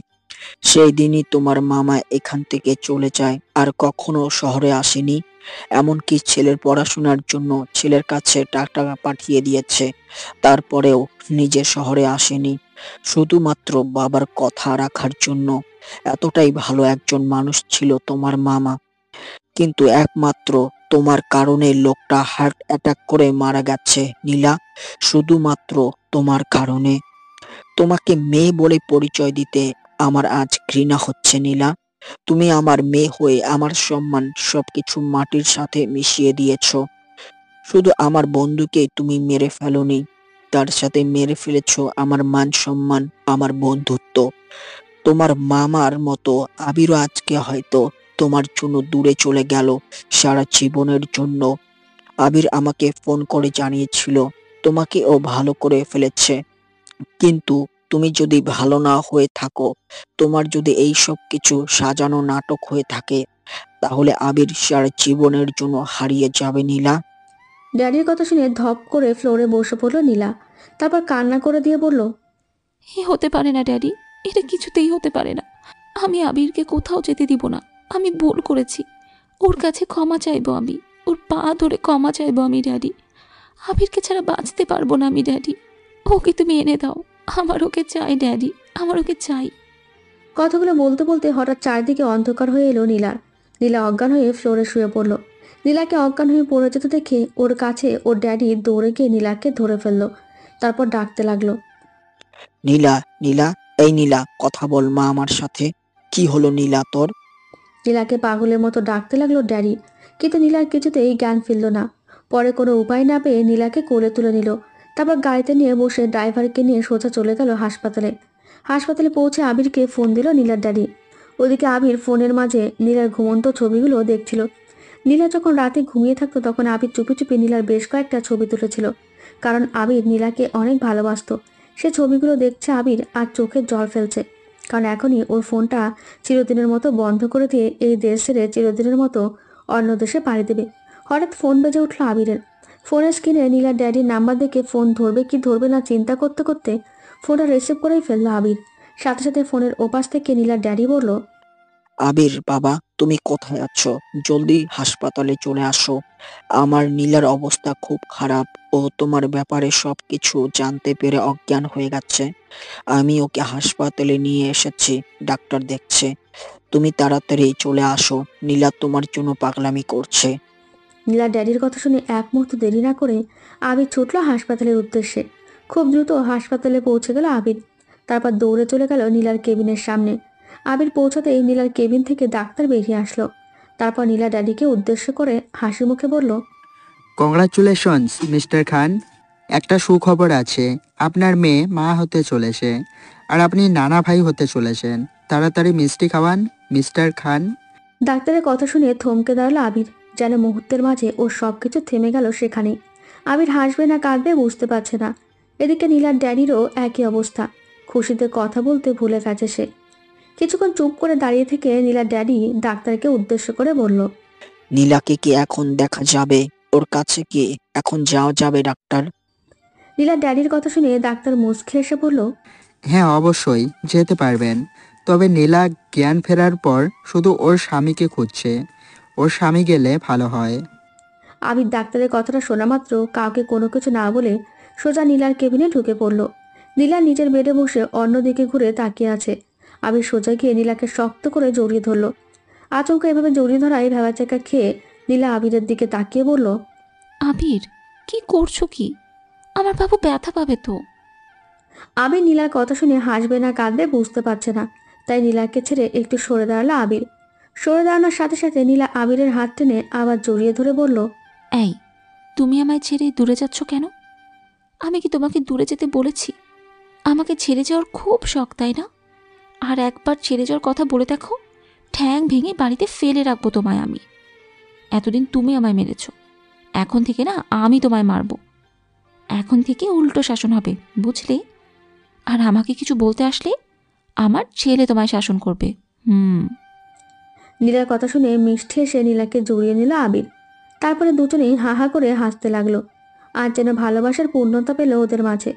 সেই দিনই তোমার মামা এখান থেকে চলে যায় আর কখনো শহরে আসেনি। এমনকি ছেলের পড়াশোনার জন্য ছেলের কাছে টাকা পাঠিয়ে দিয়েছে, তারপরেও নিজে শহরে আসেনি শুধুমাত্র বাবার কথা রাখার জন্য। এতটাই ভালো একজন মানুষ ছিল তোমার মামা। কিন্তু একমাত্র তোমার কারণে লোকটা হার্ট অ্যাটাক করে মারা গেছে নীলা, শুধুমাত্র তোমার কারণে। তোমাকে মেয়ে বলে পরিচয় দিতে আমার আজ ঘৃণা হচ্ছে নীলা। তুমি আমার মেয়ে হয়ে আমার সম্মান সবকিছু মাটির সাথে মিশিয়ে দিয়েছো। শুধু আমার বন্ধুকে তুমি মেরে ফেলোনি, তার সাথে মেরে ফেলেছো আমার মান সম্মান, আমার বন্ধুত্ব। তোমার মামার মতো আবিরও আজকে হয়তো তোমার জন্য দূরে চলে গেল, সারা জীবনের জন্য। আবির আমাকে ফোন করে জানিয়েছিল তোমাকে ও ভালো করে ফেলেছে। কিন্তু তুমি যদি ভালো না হয়ে থাকো, তোমার যদি এই সব কিছু সাজানো নাটক হয়ে থাকে, তাহলে আবির সারা জীবনের জন্য হারিয়ে যাবে নীলা। ড্যাডির কথা শুনে ধপ করে ফ্লোরে বসে পড়ল নীলা। তারপর কান্না করে দিয়ে বলল, এ হতে পারে না ড্যাডি, এটা কিছুতেই হতে পারে না। আমি আবিরকে কোথাও যেতে দিব না। আমি ভুল করেছি, ওর কাছে ক্ষমা চাইবো আমি, ওর পা ধরে ক্ষমা চাইবো আমি ড্যাডি। আবিরকে ছাড়া বাঁচতে পারবো না আমি ড্যাডি। ওকে তুমি এনে দাও, আমার ওকে চাই ড্যাডি, আমার ওকে চাই। কথাগুলো বলতে বলতে হঠাৎ চারদিকে অন্ধকার হয়ে এলো নীলার। নীলা অজ্ঞান হয়ে ফ্লোরে শুয়ে পড়ল। নীলাকে অজ্ঞান হয়ে পড়ে যেতে দেখে ওর কাছে ওর ড্যাডি দৌড়ে গিয়ে নীলাকে ধরে ফেললো। তারপর ডাকতে লাগলো, নীলা, নীলা, এই নীলা, কথা বল মা আমার সাথে। কি হলো নীলা তোর? নীলাকে পাগলের মতো ডাকতে লাগলো ড্যাডি। কিন্তু নীলার কিছুতেই জ্ঞান ফিরল না। পরে কোনো উপায় না পেয়ে নীলাকে কোলে তুলে নিল। তারপর গাড়িতে নিয়ে বসে ড্রাইভারকে নিয়ে সোজা চলে গেল হাসপাতালে। হাসপাতালে পৌঁছে আবিরকে ফোন দিল নীলার ড্যাডি। ওদিকে আবির ফোনের মাঝে নীলার ঘুমন্ত ছবিগুলো দেখছিল। নীলা যখন রাতে ঘুমিয়ে থাকতো তখন আবির চুপি চুপি নীলার বেশ কয়েকটা ছবি তুলেছিল, কারণ আবির নীলাকে অনেক ভালোবাসতো। সে ছবিগুলো দেখছে আবির আর চোখের জল ফেলছে, কারণ এখনই ওর ফোনটা চিরদিনের মতো বন্ধ করে দিয়ে এই দেশ ছেড়ে চিরদিনের মতো অন্য দেশে পাড়ি দেবে। হঠাৎ ফোন বেজে উঠল আবিরের। ফোনের স্ক্রিনে নীলার ড্যাডির নাম্বার দেখে ফোন ধরবে কি ধরবে না চিন্তা করতে করতে ফোনটা রিসিভ করেই ফেললো আবির। সাথে সাথে ফোনের ওপাশ থেকে নীলার ড্যাডি বলল, আবির বাবা, তুমি কোথায় আছো? জলদি হাসপাতালে চলে আসো। আমার নীলার অবস্থা খুব খারাপ। ও তোমার ব্যাপারে সবকিছু জানতে পেরে অজ্ঞান হয়ে গেছে। আমি ওকে হাসপাতালে নিয়ে এসেছি, ডাক্তার দেখছে। তুমি তাড়াতাড়ি চলে আসো, নীলা তোমার জন্য পাগলামি করছে। নীলার ড্যাডির কথা শুনে এক মুহূর্ত দেরি না করে আবির ছুটল হাসপাতালের উদ্দেশ্যে। খুব দ্রুত হাসপাতালে পৌঁছে গেল আবির। তারপর দৌড়ে চলে গেল নীলার কেবিনের সামনে। আবির পৌঁছাতেই নীলার কেবিন থেকে ডাক্তার বেরিয়ে আসলো। তারপর নীলা ড্যাডিকে উদ্দেশ্য করে হাসি মুখে বলল, কংগ্রাচুলেশনস মিস্টার খান, একটা সুখবর আছে। আপনার মেয়ে মা হতে চলেছে, আর আপনি নানা ভাই হতে চলেছেন। তাড়াতাড়ি মিষ্টি খাওয়ান মিস্টার খান। ডাক্তারের কথা শুনে থমকে দাঁড়ালো আবির। যেন মুহূর্তের মাঝে ওর সবকিছু থেমে গেল সেখানেই। আবির হাসবে না কাঁদবে বুঝতে পারছে না। এদিকে নীলার ড্যাডিরও একই অবস্থা। খুশিতে কথা বলতে ভুলে গেছে সে। কিছুক্ষণ চুপ করে দাঁড়িয়ে থেকে নীলার ড্যাডি ডাক্তারকে উদ্দেশ্য করে বলল, নীলাকে কি এখন দেখা যাবে? ওর কাছে কি এখন যাওয়া যাবে ডাক্তার? নীলার ড্যাডির কথা শুনে ডাক্তার মুচকে এসে বলল, হ্যাঁ অবশ্যই যেতে পারবেন, তবে নীলা জ্ঞান ফেরার পর শুধু ওর স্বামীকে খুঁজছে। ওর স্বামী গেলে ভালো হয়। আবির ডাক্তারের কথাটা শোনা মাত্র কাউকে কোনো কিছু না বলে সোজা নীলার কেবিনে ঢুকে পড়ল। নীলা নিজের বেডে বসে অন্যদিকে ঘুরে তাকিয়ে আছে। আবির সোজা গিয়ে নীলাকে শক্ত করে জড়িয়ে ধরল। আচমকা এভাবে জড়িয়ে ধরায় ভেবাচাকা খেয়ে নীলা আবিরের দিকে তাকিয়ে বলল, আবির, কি করছো কি? আমার বাবু ব্যথা পাবে তো। আবির নীলার কথা শুনে হাসবে না কাঁদবে বুঝতে পারছে না, তাই নীলাকে ছেড়ে একটু সরে দাঁড়ালো আবির। সরে দাঁড়ানোর সাথে সাথে নীলা আবিরের হাত টেনে আবার জড়িয়ে ধরে বলল, এই, তুমি আমায় ছেড়ে দূরে যাচ্ছ কেন? আমি কি তোমাকে দূরে যেতে বলেছি? আমাকে ছেড়ে যাওয়ার খুব শখ, তাই না? আর একবার ছেড়ে যাওয়ার কথা বলে দেখো, ঠ্যাং ভেঙে বাড়িতে ফেলে রাখবো তোমায় আমি। এতদিন তুমি আমায় মেরেছ, এখন থেকে না আমি তোমায় মারব। এখন থেকে উল্টো শাসন হবে, বুঝলে? আর আমাকে কিছু বলতে আসলে আমার ছেলে তোমায় শাসন করবে। নীলার কথা শুনে মিষ্টি এসে নীলাকে জড়িয়ে নিল আবির। তারপরে দুজনেই হা হা করে হাসতে লাগলো। আর যেন ভালোবাসার পূর্ণতা পেল ওদের মাঝে।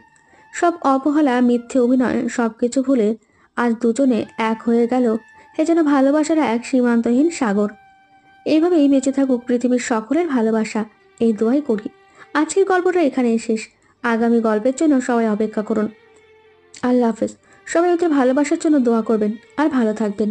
সব অবহেলা মিথ্যে অভিনয় সবকিছু ভুলে আজ দুজনে এক হয়ে গেল। এ যেন ভালোবাসার এক সীমান্তহীন সাগর। এইভাবেই বেঁচে থাকুক পৃথিবীর সকলের ভালোবাসা, এই দোয়াই করি। আজকের গল্পটা এখানেই শেষ। আগামী গল্পের জন্য সবাই অপেক্ষা করুন। আল্লাহ হাফেজ। সবাই ওদের ভালোবাসার জন্য দোয়া করবেন আর ভালো থাকবেন।